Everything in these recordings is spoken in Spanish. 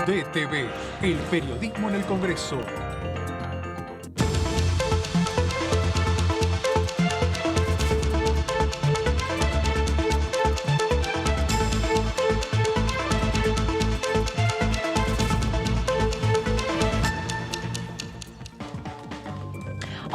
DTV, el periodismo en el Congreso.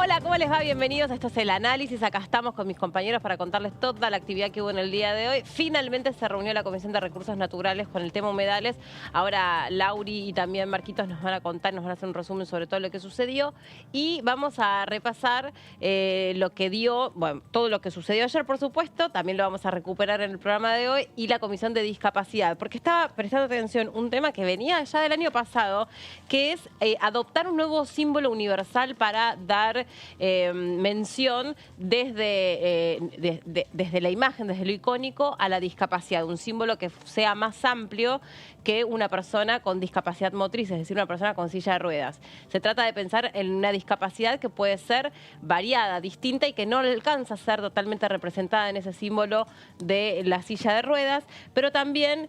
Hola, ¿cómo les va? Bienvenidos. Esto es El Análisis. Acá estamos con mis compañeros para contarles toda la actividad que hubo en el día de hoy. Finalmente se reunió la Comisión de Recursos Naturales con el tema humedales. Ahora Lauri y también Marquitos nos van a contar, nos van a hacer un resumen sobre todo lo que sucedió. Y vamos a repasar lo que dio, bueno, todo lo que sucedió ayer, por supuesto. También lo vamos a recuperar en el programa de hoy. Y la Comisión de Discapacidad. Porque estaba prestando atención un tema que venía ya del año pasado, que es adoptar un nuevo símbolo universal para dar mención desde la imagen, desde lo icónico a la discapacidad, un símbolo que sea más amplio que una persona con discapacidad motriz, es decir, una persona con silla de ruedas. Se trata de pensar en una discapacidad que puede ser variada, distinta y que no alcanza a ser totalmente representada en ese símbolo de la silla de ruedas, pero también,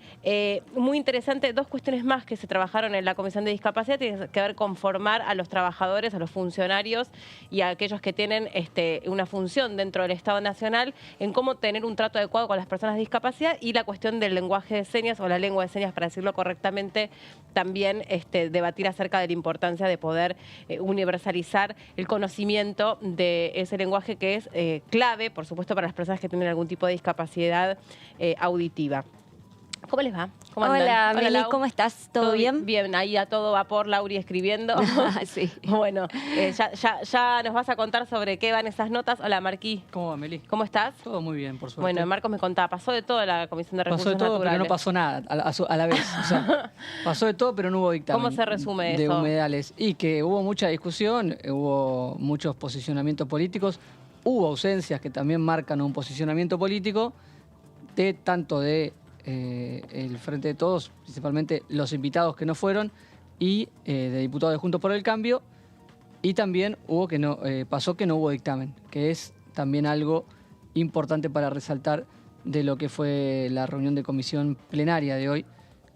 muy interesante, dos cuestiones más que se trabajaron en la Comisión de Discapacidad tienen que ver con formar a los trabajadores, a los funcionarios y a aquellos que tienen una función dentro del Estado Nacional en cómo tener un trato adecuado con las personas de discapacidad, y la cuestión del lenguaje de señas o la lengua de señas, para decirlo correctamente, también debatir acerca de la importancia de poder universalizar el conocimiento de ese lenguaje que es clave, por supuesto, para las personas que tienen algún tipo de discapacidad auditiva. ¿Cómo les va? ¿Cómo andan? Hola, Meli, Lau. ¿cómo estás? ¿Todo bien? Bien, ahí a todo vapor, Lauri escribiendo. Sí. Bueno, ya nos vas a contar sobre qué van esas notas. Hola, Marquí. ¿Cómo va, Meli? ¿Cómo estás? Todo muy bien, por suerte. Bueno, Marcos me contaba, pasó de todo en la Comisión de Recursos Pasó de todo, Naturales. pero no pasó nada a la vez. O sea, pasó de todo, pero no hubo dictamen. ¿Cómo se resume de eso? humedales. Y que hubo mucha discusión, hubo muchos posicionamientos políticos, hubo ausencias que también marcan un posicionamiento político, tanto de el Frente de Todos, principalmente los invitados que no fueron, y de diputados de Juntos por el Cambio, y también pasó que no hubo dictamen, que es también algo importante para resaltar de lo que fue la reunión de comisión plenaria de hoy,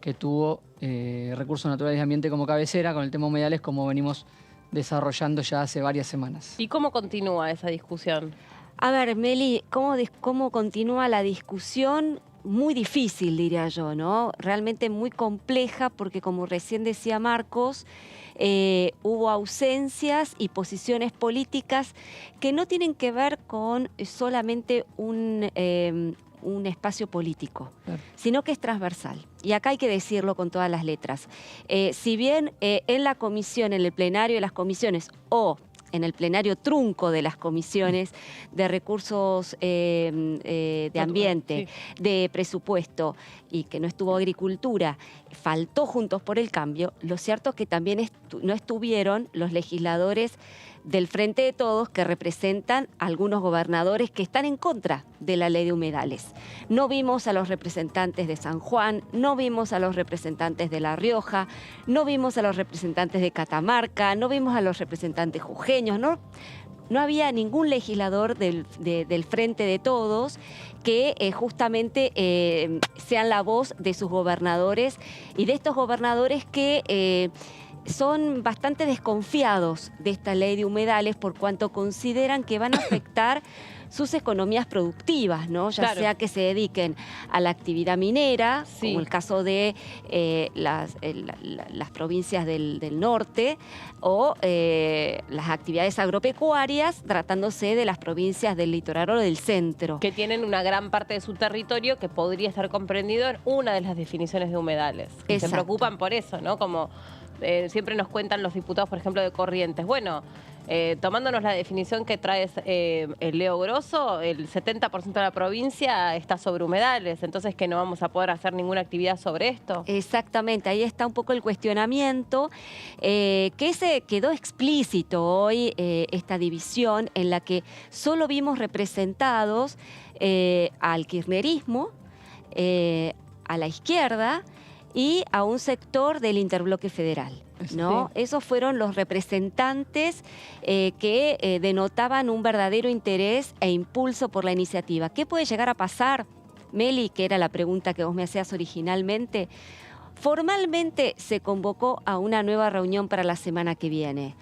que tuvo Recursos Naturales y Ambiente como cabecera, con el tema humedales, como venimos desarrollando ya hace varias semanas. ¿Y cómo continúa esa discusión? A ver, Meli, ¿cómo continúa la discusión? Muy difícil, diría yo, ¿no? Realmente muy compleja, porque como recién decía Marcos, hubo ausencias y posiciones políticas que no tienen que ver con solamente un espacio político, claro, sino que es transversal. Y acá hay que decirlo con todas las letras. Si bien en la comisión, en el plenario de las comisiones o en el plenario trunco de las comisiones de recursos de ambiente, sí, de presupuesto, y que no estuvo agricultura, faltó Juntos por el Cambio, lo cierto es que también no estuvieron los legisladores del Frente de Todos, que representan a algunos gobernadores que están en contra de la ley de humedales. No vimos a los representantes de San Juan, no vimos a los representantes de La Rioja, no vimos a los representantes de Catamarca, no vimos a los representantes jujeños, no había ningún legislador del Frente de Todos que justamente sean la voz de sus gobernadores, y de estos gobernadores que son bastante desconfiados de esta ley de humedales, por cuanto consideran que van a afectar sus economías productivas, ¿no? Ya claro, sea que se dediquen a la actividad minera, sí, como el caso de las provincias del norte, o las actividades agropecuarias, tratándose de las provincias del litoral o del centro. Que tienen una gran parte de su territorio que podría estar comprendido en una de las definiciones de humedales. Y se preocupan por eso, ¿no? Como siempre nos cuentan los diputados, por ejemplo, de Corrientes. Bueno, tomándonos la definición que trae el Leo Grosso, el 70% de la provincia está sobre humedales, entonces que no vamos a poder hacer ninguna actividad sobre esto. Exactamente, ahí está un poco el cuestionamiento, que se quedó explícito hoy, esta división en la que solo vimos representados al kirchnerismo, a la izquierda y a un sector del interbloque federal, ¿no? Sí. Esos fueron los representantes que denotaban un verdadero interés e impulso por la iniciativa. ¿Qué puede llegar a pasar, Meli, que era la pregunta que vos me hacías originalmente? Formalmente se convocó a una nueva reunión para la semana que viene,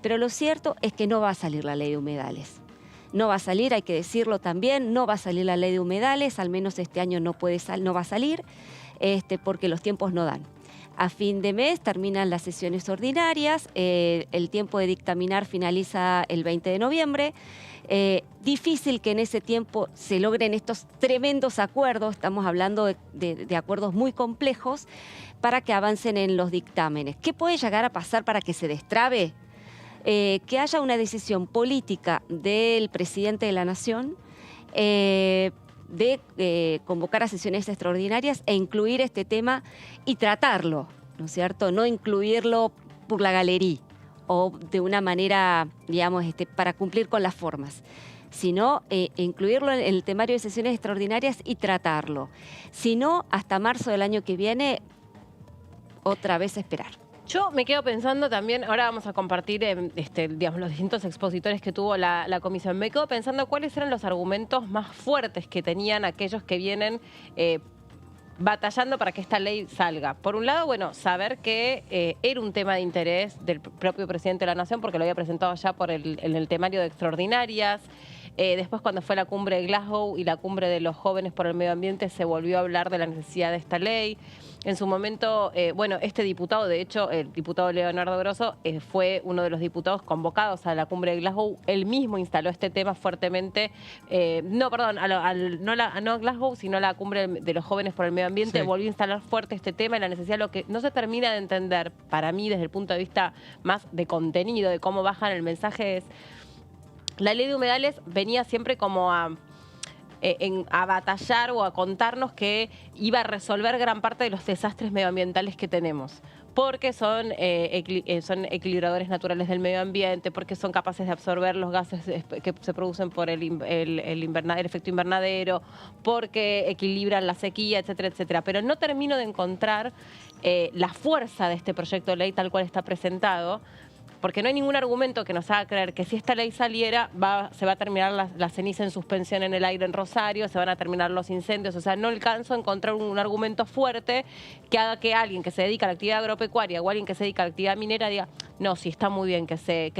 pero lo cierto es que no va a salir la ley de humedales. No va a salir, hay que decirlo también, no va a salir la ley de humedales, al menos este año no va a salir, porque los tiempos no dan. A fin de mes terminan las sesiones ordinarias, el tiempo de dictaminar finaliza el 20 de noviembre. Difícil que en ese tiempo se logren estos tremendos acuerdos, estamos hablando de acuerdos muy complejos, para que avancen en los dictámenes. ¿Qué puede llegar a pasar para que se destrabe? Que haya una decisión política del presidente de la Nación de convocar a sesiones extraordinarias e incluir este tema y tratarlo, ¿no es cierto? No incluirlo por la galería o de una manera, digamos, para cumplir con las formas, sino incluirlo en el temario de sesiones extraordinarias y tratarlo. Si no, hasta marzo del año que viene, otra vez esperar. Yo me quedo pensando también, ahora vamos a compartir digamos, los distintos expositores que tuvo la comisión. Me quedo pensando cuáles eran los argumentos más fuertes que tenían aquellos que vienen batallando para que esta ley salga. Por un lado, bueno, saber que era un tema de interés del propio presidente de la Nación, porque lo había presentado ya en el temario de extraordinarias. Después, cuando fue la cumbre de Glasgow y la cumbre de los jóvenes por el medio ambiente, se volvió a hablar de la necesidad de esta ley. En su momento, bueno, este diputado, de hecho, el diputado Leonardo Grosso, fue uno de los diputados convocados a la cumbre de Glasgow. Él mismo instaló este tema fuertemente. No a Glasgow, sino a la cumbre de los jóvenes por el medio ambiente. Sí. Volvió a instalar fuerte este tema y la necesidad, lo que no se termina de entender, para mí, desde el punto de vista más de contenido, de cómo bajan el mensaje, es... La ley de humedales venía siempre como a batallar o a contarnos que iba a resolver gran parte de los desastres medioambientales que tenemos, porque son equilibradores naturales del medio ambiente, porque son capaces de absorber los gases que se producen por el efecto invernadero, porque equilibran la sequía, etcétera, etcétera. Pero no termino de encontrar la fuerza de este proyecto de ley tal cual está presentado, porque no hay ningún argumento que nos haga creer que si esta ley saliera se va a terminar la ceniza en suspensión en el aire en Rosario, se van a terminar los incendios. O sea, no alcanzo a encontrar un argumento fuerte que haga que alguien que se dedica a la actividad agropecuaria o alguien que se dedica a la actividad minera diga, no, sí, está muy bien que se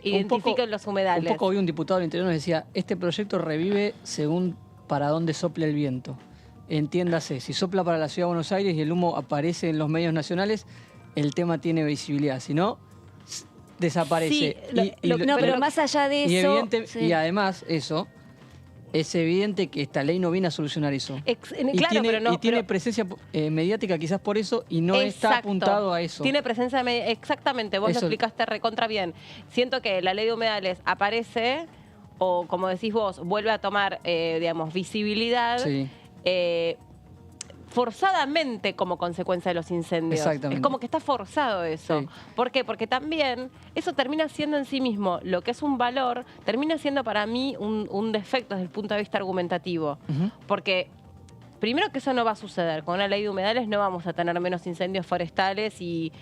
identifiquen los humedales. Un poco hoy un diputado del Interior nos decía, este proyecto revive según para dónde sople el viento. Entiéndase, si sopla para la Ciudad de Buenos Aires y el humo aparece en los medios nacionales, el tema tiene visibilidad. Si no, desaparece. Sí, pero más allá de eso... Y además, eso, es evidente que esta ley no viene a solucionar eso. Tiene presencia mediática quizás por eso y no está apuntado a eso. Tiene presencia mediática, exactamente, vos lo explicaste recontra bien. Siento que la ley de humedales aparece, o como decís vos, vuelve a tomar, digamos, visibilidad. Sí. Forzadamente como consecuencia de los incendios. Exactamente. Es como que está forzado eso. Sí. ¿Por qué? Porque también eso termina siendo en sí mismo lo que es un valor, termina siendo para mí un defecto desde el punto de vista argumentativo. Porque primero que eso no va a suceder. Con una ley de humedales no vamos a tener menos incendios forestales y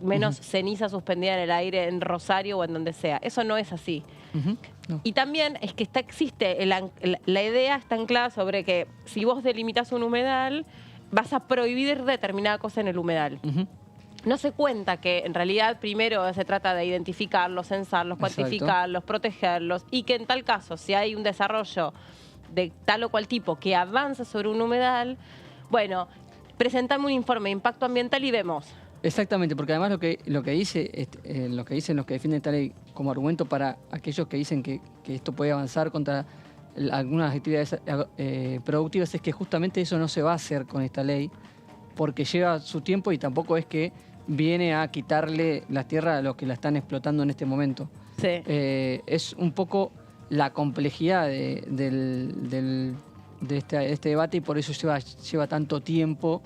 menos ceniza suspendida en el aire en Rosario o en donde sea. Eso no es así. No. Y también es que existe la idea está anclada sobre que si vos delimitas un humedal, vas a prohibir determinada cosa en el humedal. No se cuenta que en realidad primero se trata de identificarlos, censarlos, cuantificarlos, protegerlos, y que en tal caso, si hay un desarrollo de tal o cual tipo que avanza sobre un humedal, bueno, presentame un informe de impacto ambiental y vemos. Exactamente, porque además lo que dicen los que defienden esta ley como argumento para aquellos que dicen que esto puede avanzar contra algunas actividades productivas es que justamente eso no se va a hacer con esta ley, porque lleva su tiempo y tampoco es que viene a quitarle las tierras a los que la están explotando en este momento. Sí. Es un poco la complejidad de este debate y por eso lleva tanto tiempo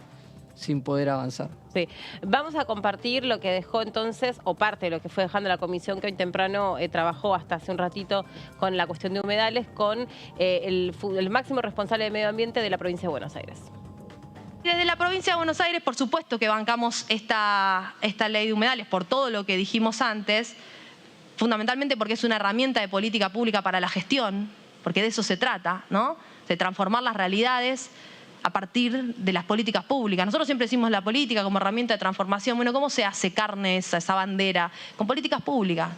sin poder avanzar. Sí. Vamos a compartir lo que dejó entonces, o parte de lo que fue dejando la comisión que hoy temprano trabajó hasta hace un ratito con la cuestión de humedales, con el máximo responsable de medio ambiente de la provincia de Buenos Aires. Desde la provincia de Buenos Aires, por supuesto que bancamos esta ley de humedales por todo lo que dijimos antes, fundamentalmente porque es una herramienta de política pública para la gestión, porque de eso se trata, ¿no? De transformar las realidades a partir de las políticas públicas. Nosotros siempre decimos la política como herramienta de transformación. Bueno, ¿cómo se hace carne esa bandera? Con políticas públicas.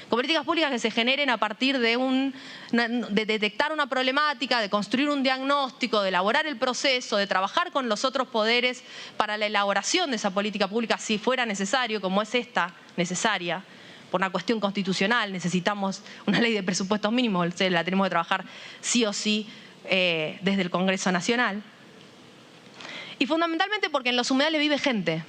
Con políticas públicas que se generen a partir de detectar una problemática, de construir un diagnóstico, de elaborar el proceso, de trabajar con los otros poderes para la elaboración de esa política pública si fuera necesario, como es esta necesaria. Por una cuestión constitucional necesitamos una ley de presupuestos mínimos, la tenemos que trabajar sí o sí desde el Congreso Nacional. Y fundamentalmente porque en los humedales vive gente.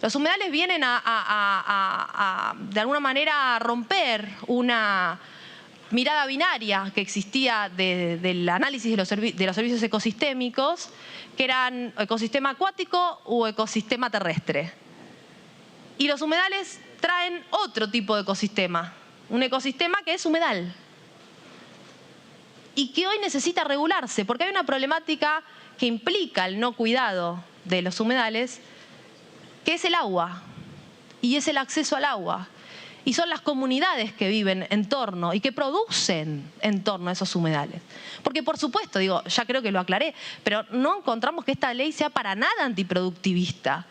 Los humedales vienen de alguna manera a romper una mirada binaria que existía del análisis de los servicios ecosistémicos, que eran ecosistema acuático o ecosistema terrestre. Y los humedales traen otro tipo de ecosistema, un ecosistema que es humedal y que hoy necesita regularse, porque hay una problemática que implica el no cuidado de los humedales, que es el agua y es el acceso al agua. Y son las comunidades que viven en torno y que producen en torno a esos humedales. Porque por supuesto, digo, ya creo que lo aclaré, pero no encontramos que esta ley sea para nada antiproductivista.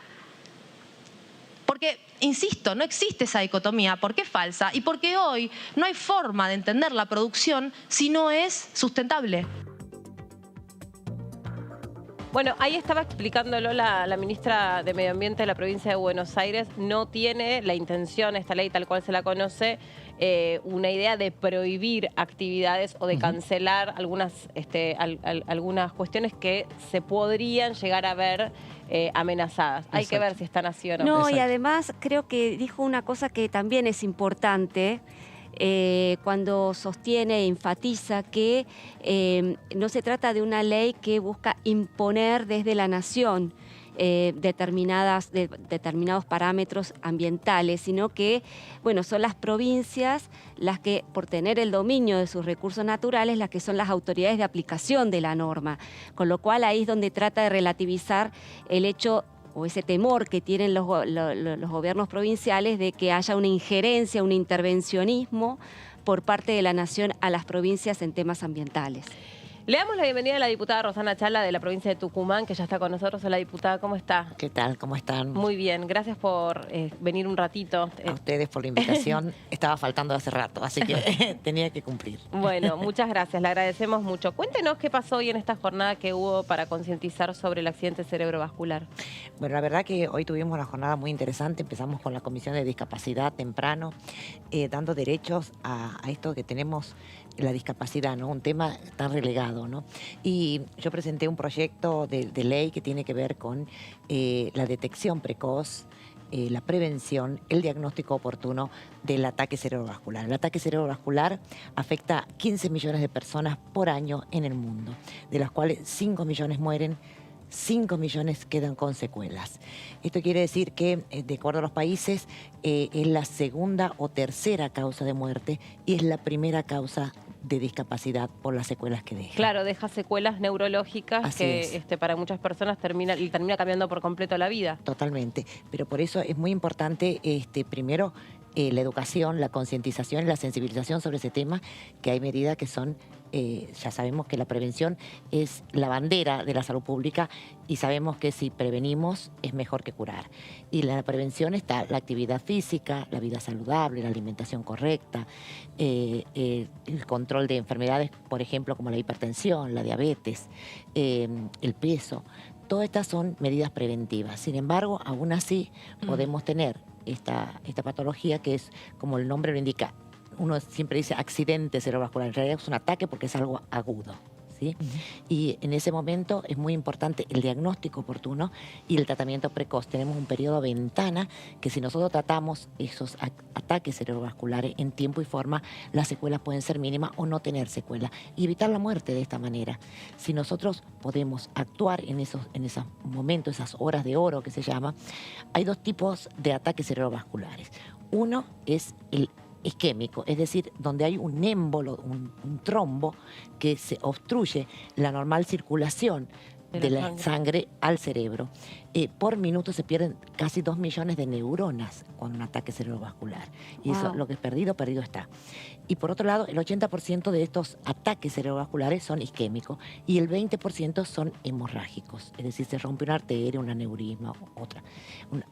Porque, insisto, no existe esa dicotomía, porque es falsa y porque hoy no hay forma de entender la producción si no es sustentable. Bueno, ahí estaba explicándolo la ministra de Medio Ambiente de la provincia de Buenos Aires. No tiene la intención, esta ley tal cual se la conoce, una idea de prohibir actividades o de cancelar algunas cuestiones que se podrían llegar a ver amenazadas. Hay que ver si están así o no. No, y Exacto. además creo que dijo una cosa que también es importante, cuando sostiene e enfatiza que no se trata de una ley que busca imponer desde la nación determinados parámetros ambientales, sino que, bueno, son las provincias las que, por tener el dominio de sus recursos naturales, las que son las autoridades de aplicación de la norma. Con lo cual ahí es donde trata de relativizar el hecho o ese temor que tienen los gobiernos provinciales de que haya una injerencia, un intervencionismo por parte de la nación a las provincias en temas ambientales. Le damos la bienvenida a la diputada Rosana Chala de la provincia de Tucumán, que ya está con nosotros. Hola, diputada, ¿cómo está? ¿Qué tal? ¿Cómo están? Muy bien, gracias por venir un ratito. A ustedes por la invitación. Estaba faltando hace rato, así que tenía que cumplir. Bueno, muchas gracias, le agradecemos mucho. Cuéntenos qué pasó hoy en esta jornada que hubo para concientizar sobre el accidente cerebrovascular. Bueno, la verdad que hoy tuvimos una jornada muy interesante. Empezamos con la Comisión de Discapacidad temprano, dando derechos a esto que tenemos, la discapacidad, ¿no? Un tema tan relegado, ¿no? Y yo presenté un proyecto de ley que tiene que ver con la detección precoz, la prevención, el diagnóstico oportuno del ataque cerebrovascular. El ataque cerebrovascular afecta a 15 millones de personas por año en el mundo, de las cuales 5 millones mueren, 5 millones quedan con secuelas. Esto quiere decir que, de acuerdo a los países, es la segunda o tercera causa de muerte y es la primera causa de discapacidad por las secuelas que deja. Claro, deja secuelas neurológicas. Así que es. para muchas personas termina cambiando por completo la vida. Totalmente. Pero por eso es muy importante, primero, la educación, la concientización y la sensibilización sobre ese tema, que hay medidas que son, ya sabemos que la prevención es la bandera de la salud pública y sabemos que si prevenimos es mejor que curar. Y en la prevención está la actividad física, la vida saludable, la alimentación correcta, el control de enfermedades, por ejemplo, como la hipertensión, la diabetes, el peso. Todas estas son medidas preventivas. Sin embargo, aún así podemos tener esta patología que es, como el nombre lo indica, uno siempre dice accidente cerebrovascular, en realidad es un ataque porque es algo agudo, ¿sí? Y en ese momento es muy importante el diagnóstico oportuno y el tratamiento precoz. Tenemos un periodo ventana que si nosotros tratamos esos ataques cerebrovasculares en tiempo y forma, las secuelas pueden ser mínimas o no tener secuelas y evitar la muerte de esta manera. Si nosotros podemos actuar en esos momentos, esas horas de oro que se llama, hay dos tipos de ataques cerebrovasculares. Uno es el isquémico, es decir, donde hay un émbolo, un trombo que se obstruye la normal circulación de la sangre al cerebro. Por minuto se pierden casi 2 millones de neuronas con un ataque cerebrovascular. Y eso, lo que es perdido, perdido está. Y por otro lado, el 80% de estos ataques cerebrovasculares son isquémicos y el 20% son hemorrágicos, es decir, se rompe una arteria, un aneurisma, otra,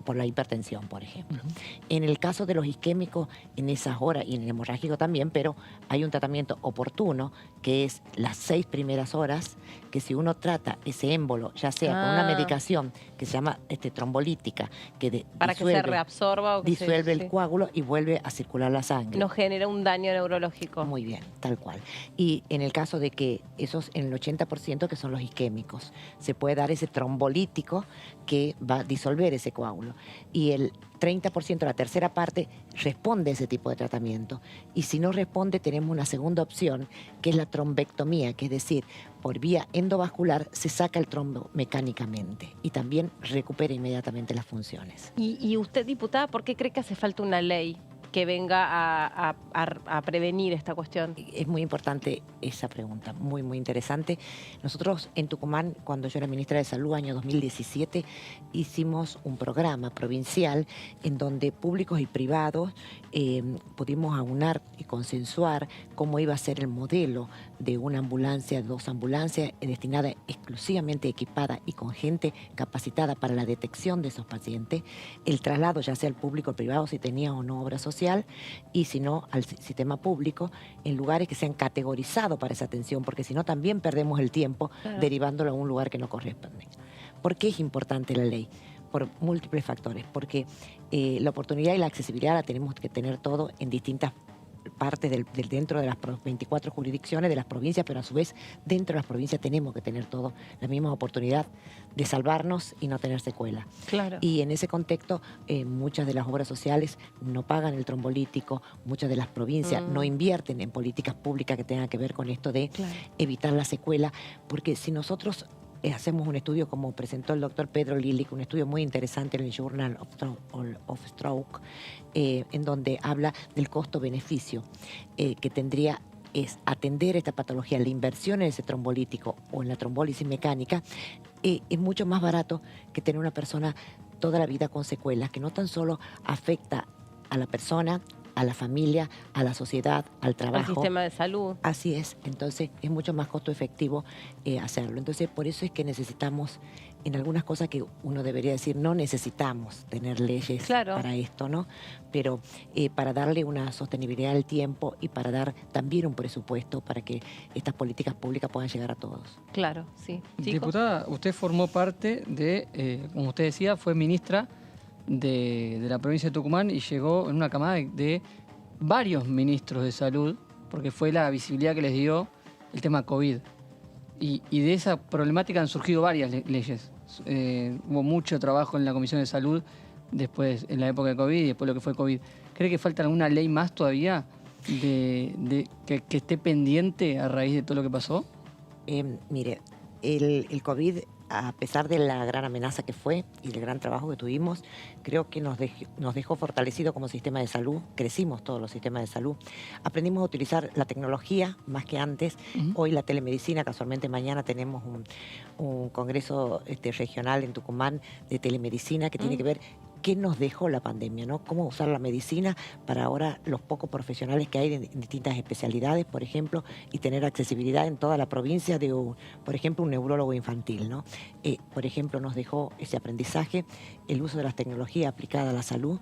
por la hipertensión, por ejemplo. En el caso de los isquémicos, en esas horas, y en el hemorrágico también, pero hay un tratamiento oportuno, que es las 6 primeras horas, que si uno trata ese émbolo, ya sea con una medicación que se llama trombolítica, que para que se reabsorba o que disuelve el coágulo y vuelve a circular la sangre. No genera un daño neurológico. Muy bien, tal cual. Y en el caso de que esos, en el 80% que son los isquémicos, se puede dar ese trombolítico que va a disolver ese coágulo. Y el 30%, la tercera parte, responde a ese tipo de tratamiento. Y si no responde, tenemos una segunda opción, que es la trombectomía, que es decir, por vía endovascular se saca el trombo mecánicamente y también recupera inmediatamente las funciones. Y usted, diputada, ¿por qué cree que hace falta una ley que venga a prevenir esta cuestión? Es muy importante esa pregunta, muy, muy interesante. Nosotros en Tucumán, cuando yo era ministra de Salud, año 2017, hicimos un programa provincial en donde públicos y privados pudimos aunar y consensuar cómo iba a ser el modelo de una ambulancia, 2 ambulancias destinadas exclusivamente equipadas y con gente capacitada para la detección de esos pacientes, el traslado ya sea al público o privado si tenía o no obra social, y si no al sistema público, en lugares que sean categorizados para esa atención, porque si no también perdemos el tiempo derivándolo a un lugar que no corresponde. ¿Por qué es importante la ley? Por múltiples factores, porque la oportunidad y la accesibilidad la tenemos que tener todo en distintas partes dentro de las 24 jurisdicciones de las provincias, pero a su vez dentro de las provincias tenemos que tener todo la misma oportunidad de salvarnos y no tener secuela. Claro. Y en ese contexto muchas de las obras sociales no pagan el trombolítico, muchas de las provincias no invierten en políticas públicas que tengan que ver con esto de evitar la secuela, porque si nosotros hacemos un estudio como presentó el doctor Pedro Lilic, un estudio muy interesante en el Journal of Stroke, en donde habla del costo-beneficio que tendría es atender esta patología, la inversión en ese trombolítico o en la trombólisis mecánica, es mucho más barato que tener una persona toda la vida con secuelas, que no tan solo afecta a la persona, a la familia, a la sociedad, al trabajo. Al sistema de salud. Así es, entonces es mucho más costo efectivo hacerlo. Entonces por eso es que necesitamos, en algunas cosas que uno debería decir, no necesitamos tener leyes para esto, ¿no? Pero para darle una sostenibilidad al tiempo y para dar también un presupuesto para que estas políticas públicas puedan llegar a todos. Claro, sí. Diputada, usted formó parte de, como usted decía, fue ministra de la provincia de Tucumán y llegó en una camada de varios ministros de salud, porque fue la visibilidad que les dio el tema COVID. Y de esa problemática han surgido varias leyes. Hubo mucho trabajo en la Comisión de Salud después, en la época de COVID y después lo que fue COVID. ¿Cree que falta alguna ley más todavía que esté pendiente a raíz de todo lo que pasó? Mire, el COVID, a pesar de la gran amenaza que fue y del gran trabajo que tuvimos, creo que nos dejó fortalecido como sistema de salud. Crecimos todos los sistemas de salud. Aprendimos a utilizar la tecnología más que antes. Hoy la telemedicina, casualmente mañana tenemos un congreso regional en Tucumán de telemedicina que tiene que ver qué nos dejó la pandemia, ¿no? Cómo usar la medicina para ahora los pocos profesionales que hay en distintas especialidades, por ejemplo, y tener accesibilidad en toda la provincia de, por ejemplo, un neurólogo infantil, ¿no? Por ejemplo, nos dejó ese aprendizaje, el uso de las tecnologías aplicadas a la salud.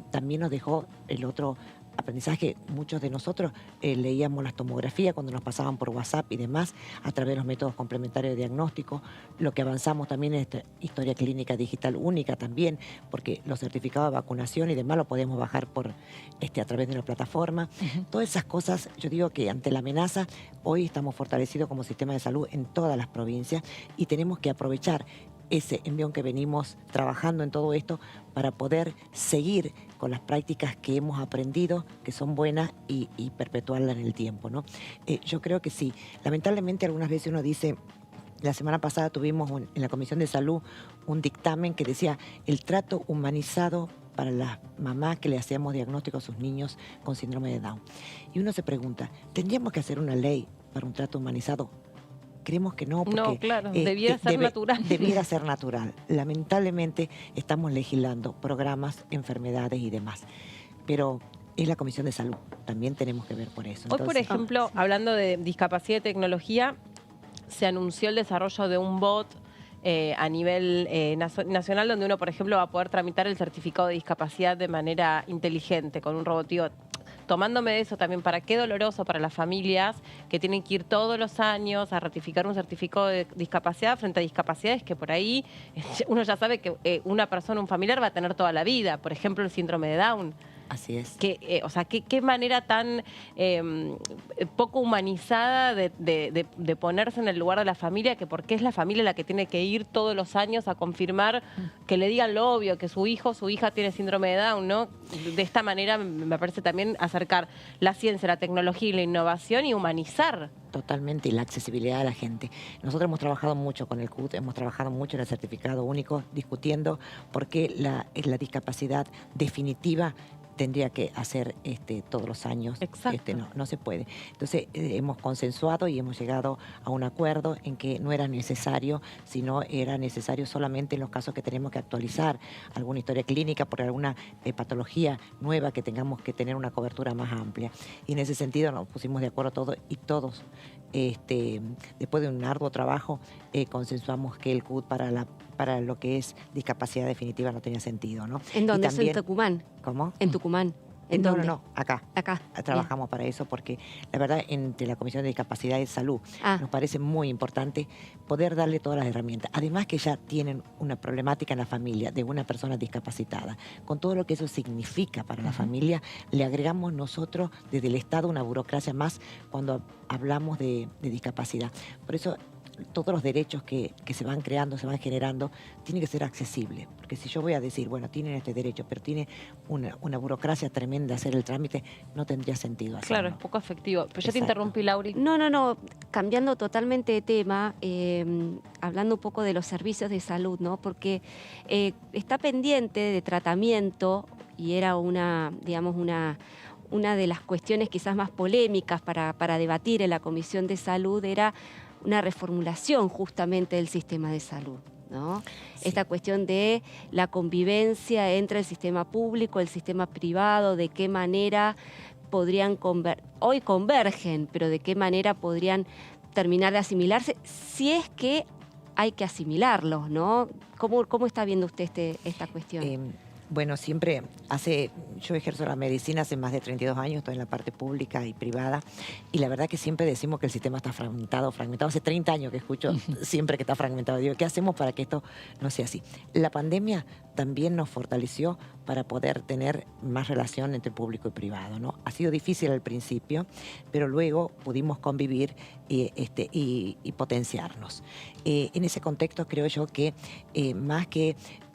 También nos dejó el otro aprendizaje. Muchos de nosotros leíamos las tomografías cuando nos pasaban por WhatsApp y demás, a través de los métodos complementarios de diagnóstico. Lo que avanzamos también en esta historia clínica digital única también, porque los certificados de vacunación y demás lo podemos bajar por a través de una plataforma. Todas esas cosas, yo digo que ante la amenaza, hoy estamos fortalecidos como sistema de salud en todas las provincias y tenemos que aprovechar ese envión que venimos trabajando en todo esto para poder seguir con las prácticas que hemos aprendido, que son buenas, y perpetuarlas en el tiempo, ¿no? Yo creo que sí. Lamentablemente algunas veces uno dice, la semana pasada tuvimos en la Comisión de Salud un dictamen que decía el trato humanizado para las mamás que le hacíamos diagnóstico a sus niños con síndrome de Down. Y uno se pregunta, ¿tendríamos que hacer una ley para un trato humanizado? Creemos que no, porque no, claro, debiera ser natural. Debiera ser natural. Lamentablemente estamos legislando programas, enfermedades y demás. Pero es la Comisión de Salud. También tenemos que ver por eso. Hoy, por ejemplo, hablando de discapacidad y tecnología, se anunció el desarrollo de un bot a nivel nacional, donde uno, por ejemplo, va a poder tramitar el certificado de discapacidad de manera inteligente, con un robotito. Tomándome de eso también, ¿para qué doloroso para las familias que tienen que ir todos los años a ratificar un certificado de discapacidad frente a discapacidades que por ahí uno ya sabe que una persona, un familiar va a tener toda la vida? Por ejemplo, el síndrome de Down. Así es. O sea, qué manera tan poco humanizada de ponerse en el lugar de la familia, que porque es la familia la que tiene que ir todos los años a confirmar, que le digan lo obvio, que su hijo o su hija tiene síndrome de Down, ¿no? De esta manera me parece también acercar la ciencia, la tecnología y la innovación y humanizar. Totalmente, y la accesibilidad a la gente. Nosotros hemos trabajado mucho con el CUT, hemos trabajado mucho en el certificado único, discutiendo por qué la discapacidad definitiva tendría que hacer todos los años. Exacto. No se puede. Entonces hemos consensuado y hemos llegado a un acuerdo en que no era necesario, sino era necesario solamente en los casos que tenemos que actualizar alguna historia clínica por alguna patología nueva que tengamos que tener una cobertura más amplia. Y en ese sentido nos pusimos de acuerdo todos y todos, después de un arduo trabajo, consensuamos que el CUT para lo que es discapacidad definitiva no tenía sentido, ¿no? ¿En dónde? Y también, ¿En Tucumán? ¿cómo? En Tucumán. ¿En No, dónde? no, acá. Acá. Trabajamos para eso porque la verdad entre la Comisión de Discapacidad y Salud nos parece muy importante poder darle todas las herramientas. Además que ya tienen una problemática en la familia de una persona discapacitada. Con todo lo que eso significa para la familia, le agregamos nosotros desde el Estado una burocracia más cuando hablamos de discapacidad. Por eso todos los derechos que se van creando, se van generando, tienen que ser accesibles. Porque si yo voy a decir, bueno, tienen este derecho, pero tiene una burocracia tremenda hacer el trámite, no tendría sentido hacerlo. Claro, es poco efectivo. Pero yo te Exacto. interrumpí, Lauri. No, cambiando totalmente de tema, hablando un poco de los servicios de salud, ¿no? Porque está pendiente de tratamiento y era una de las cuestiones quizás más polémicas para debatir en la Comisión de Salud, era una reformulación justamente del sistema de salud, ¿no? Sí. Esta cuestión de la convivencia entre el sistema público, el sistema privado, de qué manera podrían hoy convergen, pero de qué manera podrían terminar de asimilarse, si es que hay que asimilarlos, ¿no? ¿Cómo está viendo usted esta cuestión? Bueno, siempre yo ejerzo la medicina hace más de 32 años, estoy en la parte pública y privada, y la verdad que siempre decimos que el sistema está fragmentado. Hace 30 años que escucho siempre que está fragmentado. Digo, ¿qué hacemos para que esto no sea así? La pandemia también nos fortaleció para poder tener más relación entre público y privado, ¿no? Ha sido difícil al principio, pero luego pudimos convivir y potenciarnos. En ese contexto creo yo que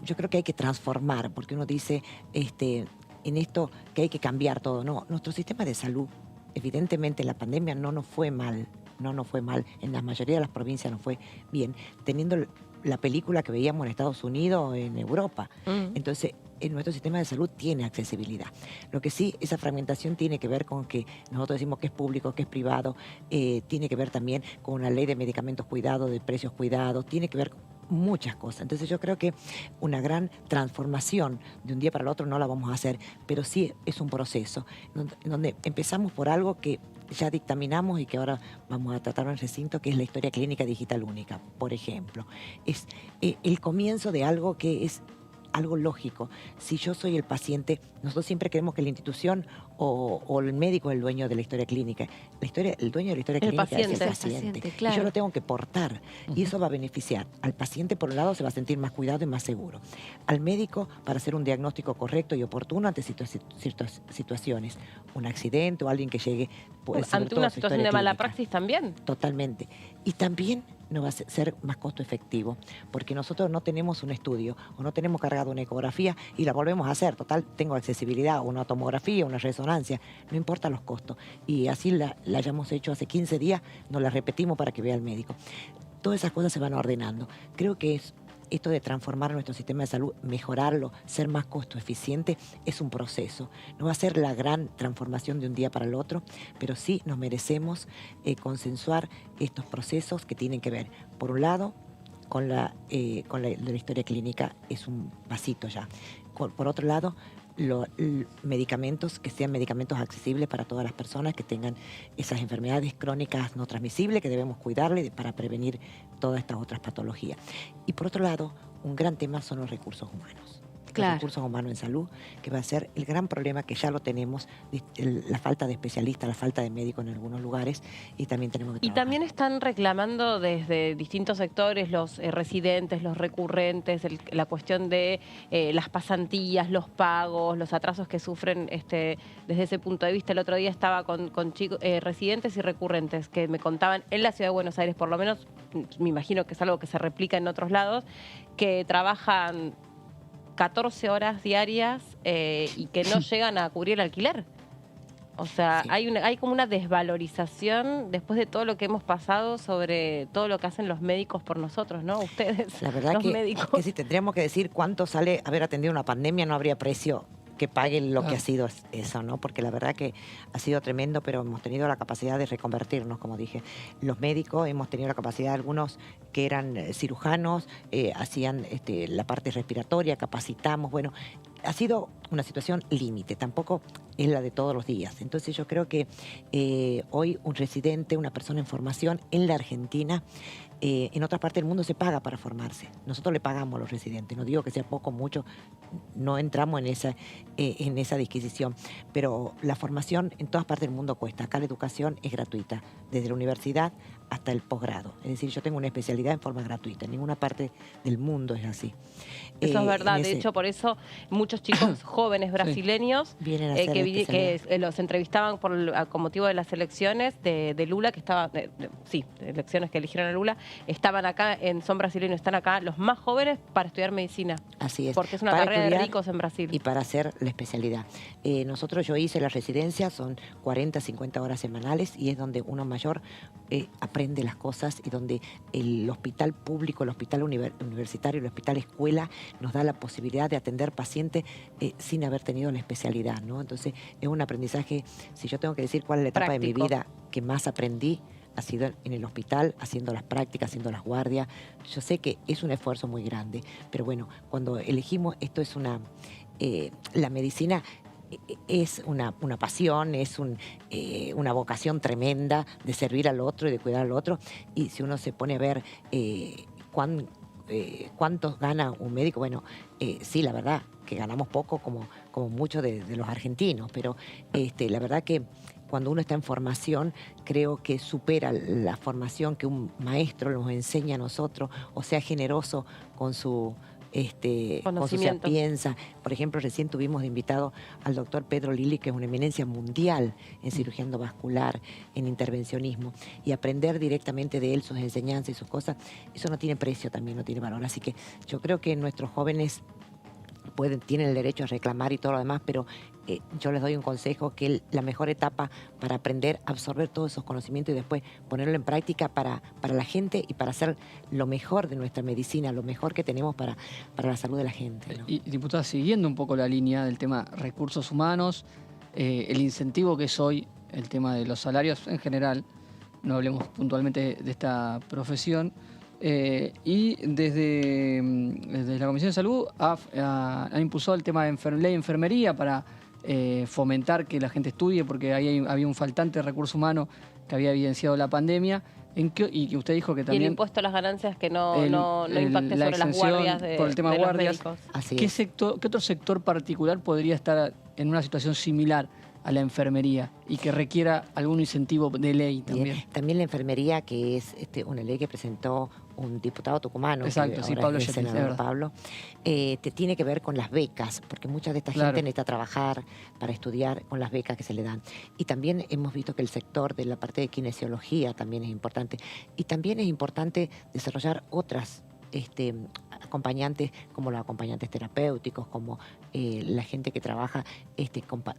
yo creo que hay que transformar, porque uno dice en esto que hay que cambiar todo. No, nuestro sistema de salud, evidentemente en la pandemia no nos fue mal, en la mayoría de las provincias nos fue bien, teniendo la película que veíamos en Estados Unidos o en Europa. Entonces, nuestro sistema de salud tiene accesibilidad. Lo que sí, esa fragmentación tiene que ver con que nosotros decimos que es público, que es privado, tiene que ver también con una ley de medicamentos cuidados, de precios cuidados, tiene que ver con muchas cosas. Entonces yo creo que una gran transformación de un día para el otro no la vamos a hacer, pero sí es un proceso donde empezamos por algo que ya dictaminamos y que ahora vamos a tratar en el recinto, que es la historia clínica digital única, por ejemplo. Es el comienzo de algo que es algo lógico. Si yo soy el paciente, nosotros siempre creemos que la institución o el médico es el dueño de la historia clínica. El dueño de la historia clínica es el paciente. Claro. Y yo lo tengo que portar. Y eso va a beneficiar al paciente, por un lado, se va a sentir más cuidado y más seguro. Al médico, para hacer un diagnóstico correcto y oportuno ante situaciones. Un accidente o alguien que llegue... Ante una situación de mala praxis también. Totalmente. Y también no va a ser más costo efectivo, porque nosotros no tenemos un estudio o no tenemos cargado una ecografía y la volvemos a hacer. Total, tengo accesibilidad, una tomografía, una resonancia, no importa los costos. Y así la hayamos hecho hace 15 días, nos la repetimos para que vea el médico. Todas esas cosas se van ordenando. Creo que esto de transformar nuestro sistema de salud, mejorarlo, ser más costo eficiente, es un proceso. No va a ser la gran transformación de un día para el otro, pero sí nos merecemos consensuar estos procesos que tienen que ver, por un lado, con la historia clínica, es un pasito ya. Por otro lado, medicamentos que sean medicamentos accesibles para todas las personas que tengan esas enfermedades crónicas no transmisibles que debemos cuidarle para prevenir todas estas otras patologías. Y por otro lado, un gran tema son los recursos humanos. Claro. Los recursos humanos en salud, que va a ser el gran problema que ya lo tenemos, la falta de especialistas, la falta de médicos en algunos lugares, y también tenemos que Y trabajar. también están reclamando desde distintos sectores, los residentes, los recurrentes, la cuestión de las pasantías, los pagos, los atrasos que sufren desde ese punto de vista. El otro día estaba con chicos, residentes y recurrentes que me contaban en la Ciudad de Buenos Aires, por lo menos, me imagino que es algo que se replica en otros lados, que trabajan 14 horas diarias y que no llegan a cubrir el alquiler. O sea, Sí. hay como una desvalorización después de todo lo que hemos pasado sobre todo lo que hacen los médicos por nosotros, ¿no? Ustedes, La verdad los que médicos. si tendríamos que decir cuánto sale haber atendido una pandemia, no habría precio que paguen lo que Claro. ha sido eso, ¿no? Porque la verdad que ha sido tremendo, pero hemos tenido la capacidad de reconvertirnos, como dije. Los médicos hemos tenido la capacidad, algunos que eran cirujanos, hacían la parte respiratoria, capacitamos, bueno, ha sido una situación límite, tampoco es la de todos los días. Entonces yo creo que hoy un residente, una persona en formación en la Argentina, en otra parte del mundo se paga para formarse. Nosotros le pagamos a los residentes. No digo que sea poco o mucho, no entramos en esa disquisición. Pero la formación en todas partes del mundo cuesta. Acá la educación es gratuita, desde la universidad hasta el posgrado. Es decir, yo tengo una especialidad en forma gratuita. En ninguna parte del mundo es así. Eso es verdad. En De ese- hecho, por eso muchos chicos jóvenes brasileños Vienen a hacer la que especialidad. los entrevistaban con motivo de las elecciones de Lula, que estaba, sí, elecciones que eligieron a Lula, estaban acá, son brasileños, están acá los más jóvenes para estudiar medicina. Así es. Porque es una Para carrera de estudiar ricos en Brasil. y para hacer la especialidad. Yo hice la residencia, son 40, 50 horas semanales y es donde uno mayor aprende las cosas y donde el hospital público, el hospital universitario, el hospital escuela nos da la posibilidad de atender pacientes sin haber tenido la especialidad, ¿no? Entonces es un aprendizaje, si yo tengo que decir cuál es la etapa de mi Práctico. vida que más aprendí, ha sido en el hospital, haciendo las prácticas, haciendo las guardias. Yo sé que es un esfuerzo muy grande, pero bueno, cuando elegimos, esto es la medicina es una pasión, es una vocación tremenda de servir al otro y de cuidar al otro. Y si uno se pone a ver cuántos gana un médico, bueno, sí, la verdad que ganamos poco como muchos de los argentinos, pero la verdad que cuando uno está en formación, creo que supera la formación que un maestro nos enseña a nosotros, o sea, generoso con su Conocimiento. sapienza. Por ejemplo, recién tuvimos de invitado al doctor Pedro Lili, que es una eminencia mundial en cirugía endovascular, en intervencionismo, y aprender directamente de él sus enseñanzas y sus cosas, eso no tiene precio también, no tiene valor. Así que yo creo que nuestros jóvenes tienen el derecho a reclamar y todo lo demás, pero yo les doy un consejo, que la mejor etapa para aprender, absorber todos esos conocimientos y después ponerlo en práctica para la gente y para hacer lo mejor de nuestra medicina, lo mejor que tenemos para la salud de la gente, ¿no? Y diputada, siguiendo un poco la línea del tema recursos humanos, el incentivo que es hoy el tema de los salarios en general, no hablemos puntualmente de esta profesión, y desde la Comisión de Salud ha impulsado el tema de ley de enfermería para fomentar que la gente estudie, porque ahí había un faltante de recurso humano que había evidenciado la pandemia, y que usted dijo que Y el también... impuesto a las ganancias que no la impacte sobre las exención guardias de, por el tema de los guardias. médicos. Así ¿Qué es. otro sector particular podría estar en una situación similar a la enfermería y que requiera algún incentivo de ley Bien. también? También la enfermería, que es una ley que presentó un diputado tucumano, Exacto, que sí, ahora Pablo es el Yepes, es senador verdad. Pablo, tiene que ver con las becas, porque mucha de esta Claro. gente necesita trabajar para estudiar con las becas que se le dan. Y también hemos visto que el sector de la parte de kinesiología también es importante. Y también es importante desarrollar otras acompañantes, como los acompañantes terapéuticos, como la gente que trabaja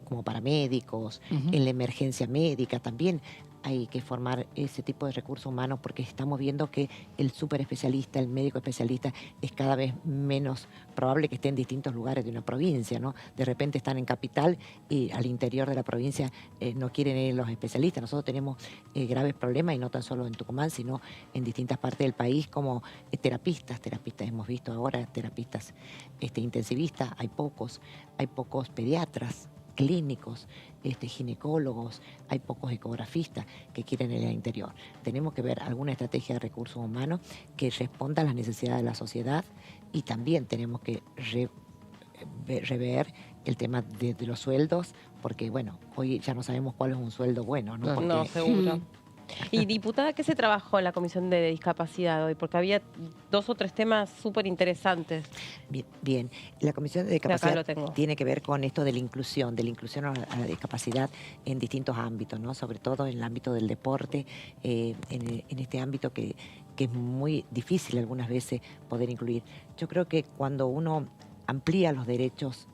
como paramédicos, Ujú. en la emergencia médica también. hay que formar ese tipo de recursos humanos porque estamos viendo que el súper especialista, el médico especialista es cada vez menos probable que esté en distintos lugares de una provincia, ¿no? De repente están en capital y al interior de la provincia no quieren ir los especialistas. Nosotros tenemos graves problemas y no tan solo en Tucumán, sino en distintas partes del país como terapistas hemos visto ahora, terapistas intensivistas, hay pocos pediatras, clínicos, ginecólogos, hay pocos ecografistas que quieren ir al interior. Tenemos que ver alguna estrategia de recursos humanos que responda a las necesidades de la sociedad y también tenemos que rever el tema de los sueldos, porque bueno, hoy ya no sabemos cuál es un sueldo bueno, ¿no? Claro. Porque, No, seguro. Y diputada, ¿qué se trabajó en la Comisión de Discapacidad hoy? Porque había 2 o 3 temas súper interesantes. Bien, la Comisión de Acá Discapacidad lo tengo. tiene que ver con esto de la inclusión a la discapacidad en distintos ámbitos, ¿no? Sobre todo en el ámbito del deporte, en este ámbito que es muy difícil algunas veces poder incluir. Yo creo que cuando uno amplía los derechos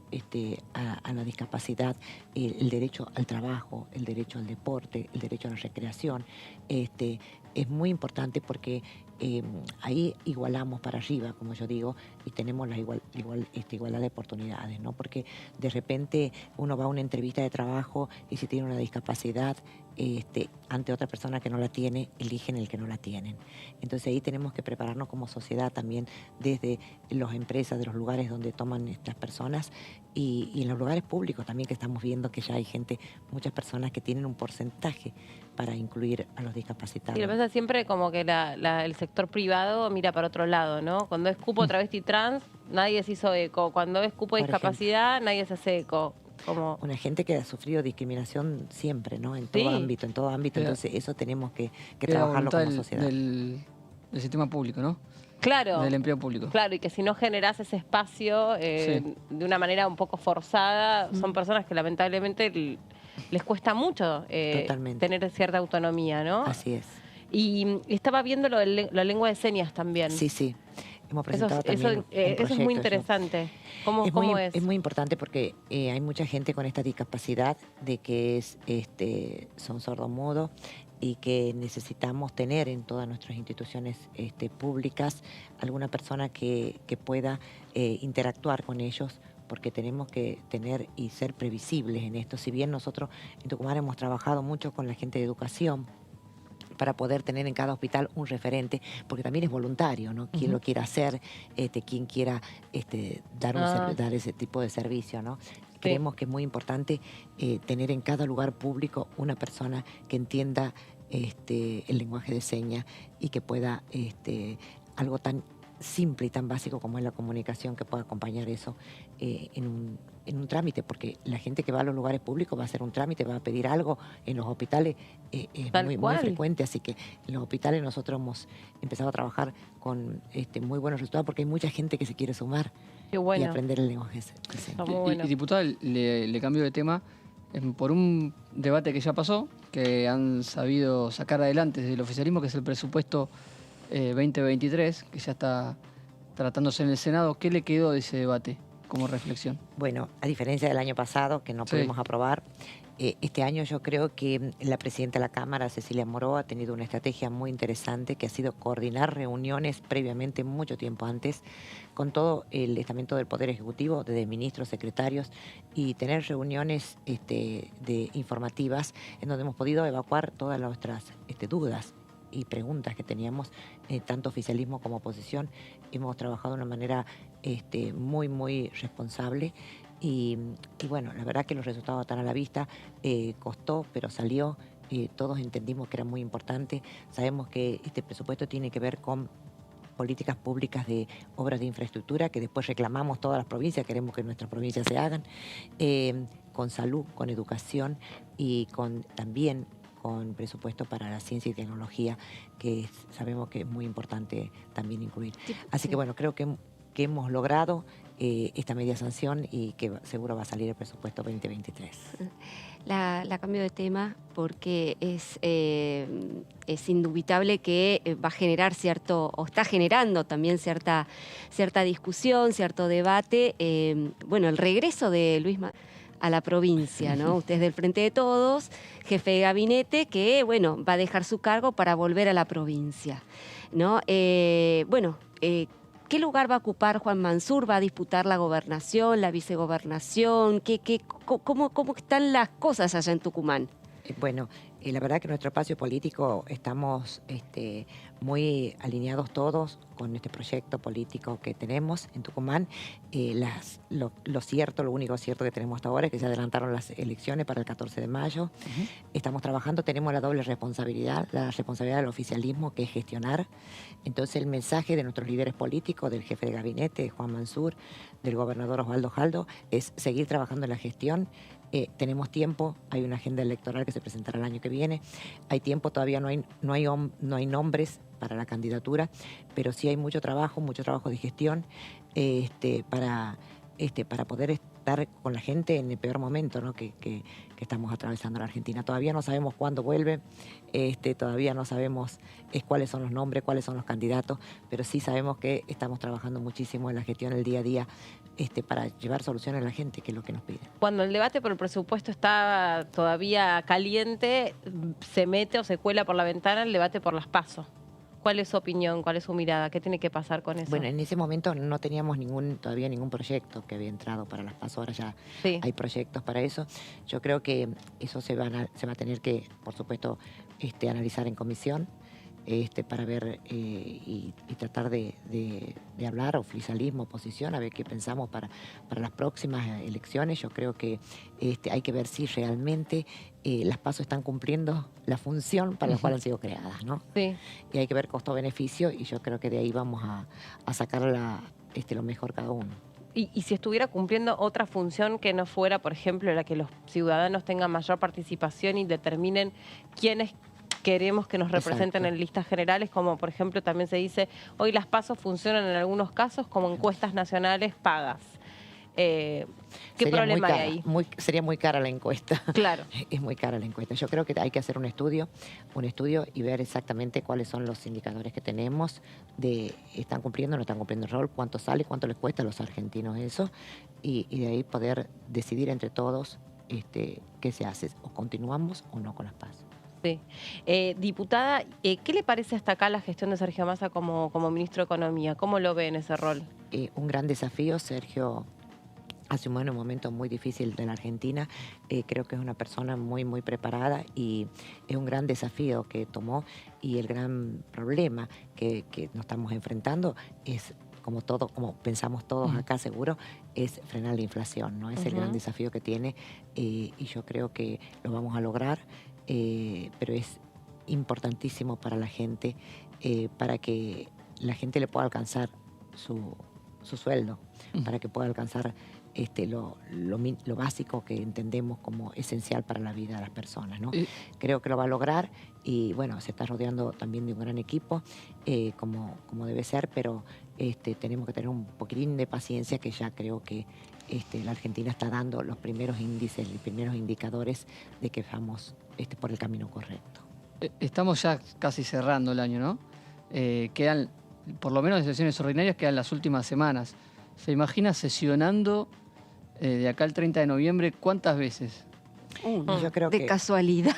a la discapacidad, el derecho al trabajo, el derecho al deporte, el derecho a la recreación, es muy importante porque ahí igualamos para arriba, como yo digo, y tenemos la igualdad de oportunidades, ¿no? Porque de repente uno va a una entrevista de trabajo y si tiene una discapacidad, ante otra persona que no la tiene, eligen el que no la tienen. Entonces ahí tenemos que prepararnos como sociedad también desde las empresas, de los lugares donde toman estas personas y en los lugares públicos también, que estamos viendo que ya hay muchas personas que tienen un porcentaje para incluir a los discapacitados. Y lo que pasa siempre como que el sector privado mira para otro lado, ¿no? Cuando es cupo travesti trans, nadie se hizo eco. Cuando es cupo Por discapacidad, nadie se hace eco. Como... Una gente que ha sufrido discriminación siempre, ¿no? En todo Sí. ámbito, en todo ámbito. Pero- Entonces eso tenemos que Era trabajarlo voluntad como sociedad. del sistema público, ¿no? Claro. Del empleo público. Claro, y que si no generás ese espacio Sí. de una manera un poco forzada, son personas que lamentablemente les cuesta mucho Totalmente. tener cierta autonomía, ¿no? Así es. Y estaba viendo la lengua de señas también. Sí. Hemos Eso, presentado también un eso es muy proyecto, interesante. ¿Cómo es? Es muy importante porque hay mucha gente con esta discapacidad de que son sordomudos y que necesitamos tener en todas nuestras instituciones públicas alguna persona que pueda interactuar con ellos, porque tenemos que tener y ser previsibles en esto. Si bien nosotros en Tucumán hemos trabajado mucho con la gente de educación para poder tener en cada hospital un referente, porque también es voluntario, ¿no? Quien lo quiera hacer, quien quiera dar ese tipo de servicio, ¿no? Creemos que es muy importante tener en cada lugar público una persona que entienda el lenguaje de señas y que pueda algo tan simple y tan básico como es la comunicación, que pueda acompañar eso en un trámite, porque la gente que va a los lugares públicos va a hacer un trámite, va a pedir algo. En los hospitales es Tal muy cual. frecuente, así que en los hospitales nosotros hemos empezado a trabajar con muy buenos resultados porque hay mucha gente que se quiere sumar Qué y bueno. aprender el lenguaje de señas. Está muy bueno. Y diputada, le cambio de tema por un debate que ya pasó, que han sabido sacar adelante desde el oficialismo, que es el presupuesto 2023, que ya está tratándose en el Senado. ¿Qué le quedó de ese debate como reflexión? Bueno, a diferencia del año pasado, que no Sí. pudimos aprobar, este año yo creo que la presidenta de la Cámara, Cecilia Moró, ha tenido una estrategia muy interesante, que ha sido coordinar reuniones previamente, mucho tiempo antes, con todo el estamento del Poder Ejecutivo, desde ministros, secretarios, y tener reuniones informativas en donde hemos podido evacuar todas nuestras dudas y preguntas que teníamos, tanto oficialismo como oposición. Hemos trabajado de una manera muy responsable y bueno, la verdad que los resultados están a la vista. Costó, pero salió. Todos entendimos que era muy importante. Sabemos que este presupuesto tiene que ver con políticas públicas de obras de infraestructura que después reclamamos todas las provincias, queremos que en nuestras provincias se hagan, con salud, con educación y también con presupuesto para la ciencia y tecnología, que sabemos que es muy importante también incluir. Así que bueno, creo que hemos logrado esta media sanción y que seguro va a salir el presupuesto 2023. La cambio de tema porque es indubitable que va a generar o está generando también cierta discusión, cierto debate. Bueno, el regreso de Luis a la provincia, ¿no? Usted es del Frente de Todos, jefe de gabinete, que, bueno, va a dejar su cargo para volver a la provincia, ¿no? ¿Qué lugar va a ocupar Juan Mansur? ¿Va a disputar la gobernación, la vicegobernación? ¿Cómo están las cosas allá en Tucumán? Bueno, la verdad que en nuestro espacio político estamos muy alineados todos con este proyecto político que tenemos en Tucumán. Lo único cierto que tenemos hasta ahora es que se adelantaron las elecciones para el 14 de mayo. Estamos trabajando, tenemos la doble responsabilidad, la responsabilidad del oficialismo, que es gestionar. Entonces el mensaje de nuestros líderes políticos, del jefe de gabinete, de Juan Mansur, del gobernador Osvaldo Jaldo, es seguir trabajando en la gestión. Tenemos tiempo, hay una agenda electoral que se presentará el año que viene, hay tiempo, todavía no hay nombres para la candidatura, pero sí hay mucho trabajo de gestión para poder estar con la gente en el peor momento, ¿no? que estamos atravesando en Argentina. Todavía no sabemos cuándo vuelve, todavía no sabemos cuáles son los nombres, cuáles son los candidatos, pero sí sabemos que estamos trabajando muchísimo en la gestión, el día a día, para llevar soluciones a la gente, que es lo que nos pide. Cuando el debate por el presupuesto está todavía caliente, se mete o se cuela por la ventana el debate por las PASO. ¿Cuál es su opinión? ¿Cuál es su mirada? ¿Qué tiene que pasar con eso? Bueno, en ese momento no teníamos todavía ningún proyecto que había entrado para las PASO. Ahora ya hay proyectos para eso. Yo creo que eso se va a tener que, por supuesto, analizar en comisión. Para ver y tratar de hablar, oficialismo, oposición, a ver qué pensamos para las próximas elecciones. Yo creo que hay que ver si realmente las PASO están cumpliendo la función para la cual han sido creadas, ¿no? Sí. Y hay que ver costo-beneficio, y yo creo que de ahí vamos a sacar lo mejor cada uno. Y si estuviera cumpliendo otra función que no fuera, por ejemplo, la que los ciudadanos tengan mayor participación y determinen quiénes queremos que nos representen en listas generales, como por ejemplo también se dice, hoy las PASO funcionan en algunos casos como encuestas nacionales pagas. ¿Qué problema hay ahí? Sería muy cara la encuesta. Claro. Es muy cara la encuesta. Yo creo que hay que hacer un estudio y ver exactamente cuáles son los indicadores que tenemos de están cumpliendo o no están cumpliendo el rol, cuánto sale, cuánto les cuesta a los argentinos eso, y de ahí poder decidir entre todos qué se hace, o continuamos o no con las PASO. Sí. Diputada, ¿qué le parece hasta acá la gestión de Sergio Massa como ministro de Economía? ¿Cómo lo ve en ese rol? Un gran desafío. Sergio asumió en un momento muy difícil de la Argentina. Creo que es una persona muy, muy preparada, y es un gran desafío que tomó, y el gran problema que nos estamos enfrentando es, como pensamos todos acá seguro, es frenar la inflación, ¿no? Es el gran desafío que tiene, y yo creo que lo vamos a lograr. Pero es importantísimo para la gente, para que la gente le pueda alcanzar su sueldo, para que pueda alcanzar lo básico que entendemos como esencial para la vida de las personas, ¿no? Creo que lo va a lograr, y bueno, se está rodeando también de un gran equipo, como debe ser, pero tenemos que tener un poquitín de paciencia, que ya creo que la Argentina está dando los primeros índices, los primeros indicadores de que vamos por el camino correcto. Estamos ya casi cerrando el año, ¿no? Quedan, por lo menos de sesiones ordinarias, quedan las últimas semanas. ¿Se imagina sesionando de acá al 30 de noviembre cuántas veces? Yo creo de que casualidad.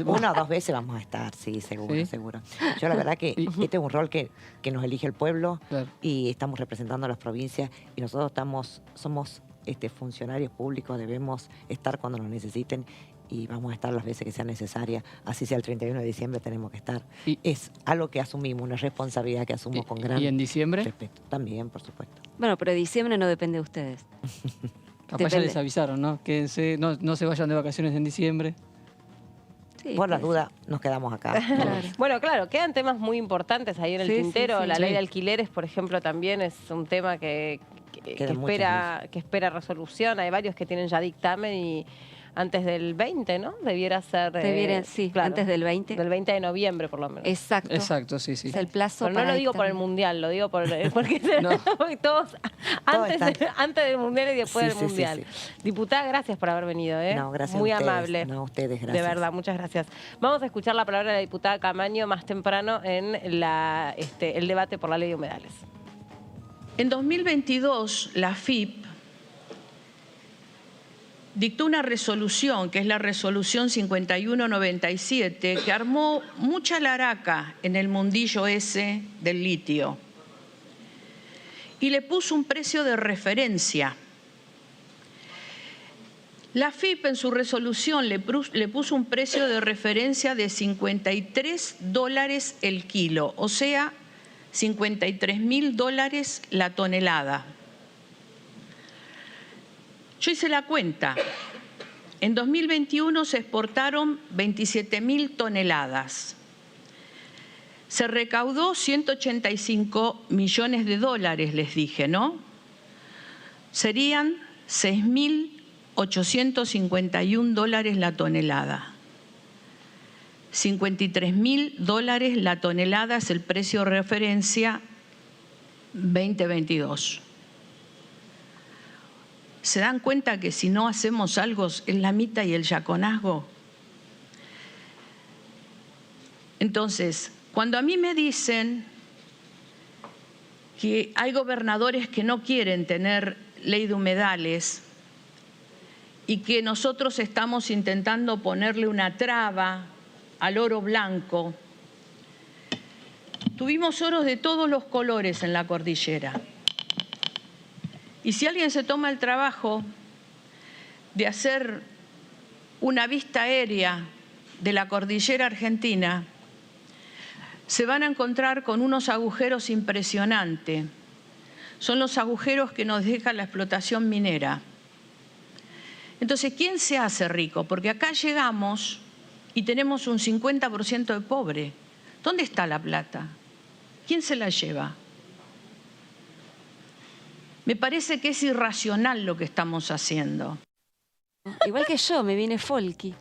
una o dos veces vamos a estar, sí, seguro. Yo la verdad que este es un rol que nos elige el pueblo, claro, y estamos representando a las provincias, y nosotros somos funcionarios públicos, debemos estar cuando nos necesiten, y vamos a estar las veces que sea necesaria, así sea el 31 de diciembre tenemos que estar. Es algo que asumimos, una responsabilidad que asumo con gran ¿Y en diciembre? respeto. También, por supuesto. Bueno, pero diciembre no depende de ustedes. Capaz ya les avisaron, ¿no? Quédense, no se vayan de vacaciones en diciembre. Sí, por la duda, nos quedamos acá. Claro. Bueno, claro, quedan temas muy importantes ahí en el tintero. La ley de alquileres, por ejemplo, también es un tema que espera resolución. Hay varios que tienen ya dictamen, y antes del 20, ¿no? Debiera ser... sí, claro, antes del 20. Del 20 de noviembre, por lo menos. Exacto, sí. Es el plazo. Pero no lo digo por el Mundial, lo digo porque todos antes del Mundial y después del Mundial. Sí. Diputada, gracias por haber venido. No, gracias muy a ustedes. amable. No, a ustedes, gracias. De verdad, muchas gracias. Vamos a escuchar la palabra de la diputada Camaño más temprano en el debate por la ley de humedales. En 2022, la AFIP dictó una resolución, que es la resolución 5197, que armó mucha laraca en el mundillo ese del litio. Y le puso un precio de referencia. La AFIP en su resolución le puso un precio de referencia de $53 el kilo, o sea, $53.000 la tonelada. Yo hice la cuenta. En 2021 se exportaron 27.000 toneladas. Se recaudó 185 millones de dólares, les dije, ¿no? Serían 6.851 dólares la tonelada. $53.000 la tonelada es el precio de referencia 2022. ¿Se dan cuenta que si no hacemos algo es la mita y el yaconazgo? Entonces, cuando a mí me dicen que hay gobernadores que no quieren tener ley de humedales y que nosotros estamos intentando ponerle una traba al oro blanco, tuvimos oros de todos los colores en la cordillera. Y si alguien se toma el trabajo de hacer una vista aérea de la cordillera argentina, se van a encontrar con unos agujeros impresionantes. Son los agujeros que nos deja la explotación minera. Entonces, ¿quién se hace rico? Porque acá llegamos y tenemos un 50% de pobre. ¿Dónde está la plata? ¿Quién se la lleva? Me parece que es irracional lo que estamos haciendo. Igual que yo, me viene folky.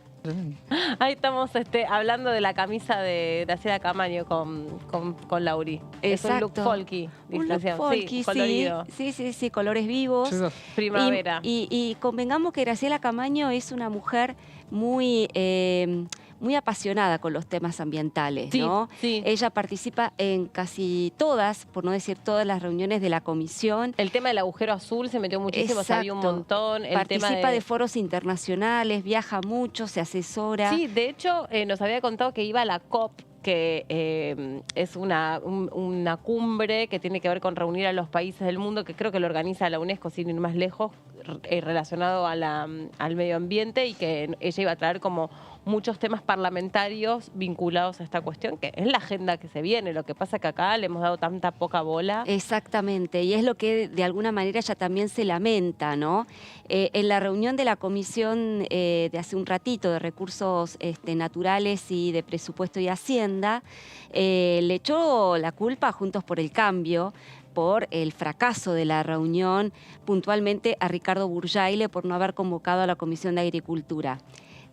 Ahí estamos hablando de la camisa de Graciela Camaño con Lauri. Es un look folky. Un look folky, sí, colorido. Sí, colores vivos. Sí, Primavera. Y convengamos que Graciela Camaño es una mujer muy apasionada con los temas ambientales, Sí, ¿no? sí. Ella participa en casi todas, por no decir todas las reuniones de la comisión. El tema del agujero azul se metió muchísimo, o sea, había un montón. Participa de foros internacionales, viaja mucho, se asesora. Sí, de hecho, nos había contado que iba a la COP, que es una cumbre que tiene que ver con reunir a los países del mundo, que creo que lo organiza la UNESCO, sin ir más lejos, relacionado a al medio ambiente, y que ella iba a traer como muchos temas parlamentarios vinculados a esta cuestión, que es la agenda que se viene. Lo que pasa que acá le hemos dado tanta poca bola. Exactamente, y es lo que de alguna manera ella también se lamenta, ¿no? En la reunión de la comisión de hace un ratito de recursos naturales y de presupuesto y hacienda, le echó la culpa a Juntos por el Cambio por el fracaso de la reunión, puntualmente a Ricardo Burjaile por no haber convocado a la Comisión de Agricultura.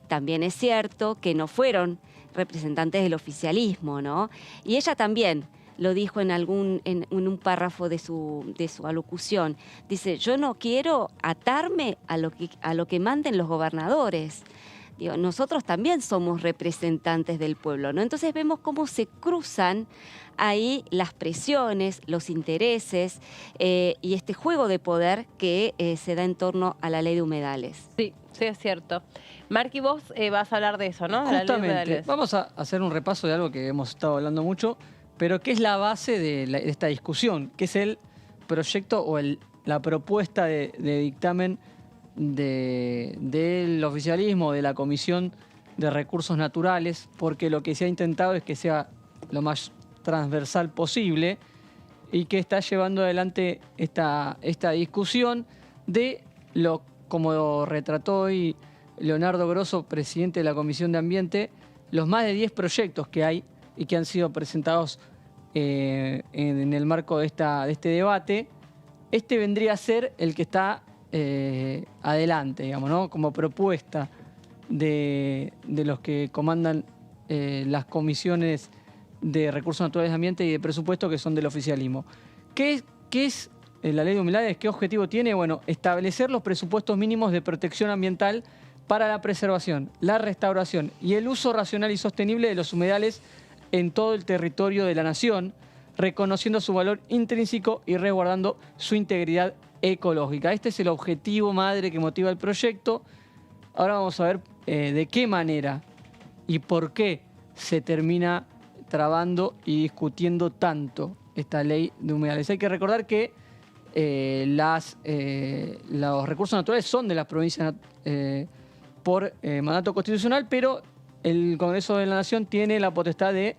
También es cierto que no fueron representantes del oficialismo, ¿no? Y ella también lo dijo en un párrafo de su alocución. Dice, yo no quiero atarme a lo que manden los gobernadores. Digo, nosotros también somos representantes del pueblo, ¿no? Entonces vemos cómo se cruzan ahí las presiones, los intereses y este juego de poder que se da en torno a la ley de humedales. Sí, sí, es cierto. Marqui, vos vas a hablar de eso, ¿no? De la ley de Justamente, humedales. vamos a hacer un repaso de algo que hemos estado hablando mucho, pero que es la base de esta discusión, que es el proyecto o la propuesta de dictamen del oficialismo, de la Comisión de Recursos Naturales, porque lo que se ha intentado es que sea lo más transversal posible y que está llevando adelante esta discusión de como retrató hoy Leonardo Grosso, presidente de la Comisión de Ambiente, los más de 10 proyectos que hay y que han sido presentados en el marco de este debate. Este vendría a ser el que está adelante, digamos, ¿no? Como propuesta de los que comandan las comisiones de Recursos Naturales de Ambiente y de Presupuesto, que son del oficialismo. ¿Qué es la ley de humedales? ¿Qué objetivo tiene? Bueno, establecer los presupuestos mínimos de protección ambiental para la preservación, la restauración y el uso racional y sostenible de los humedales en todo el territorio de la nación, reconociendo su valor intrínseco y resguardando su integridad ecológica. Este es el objetivo madre que motiva el proyecto. Ahora vamos a ver de qué manera y por qué se termina trabando y discutiendo tanto esta ley de humedales. Hay que recordar que los recursos naturales son de las provincias por mandato constitucional, pero el Congreso de la Nación tiene la potestad de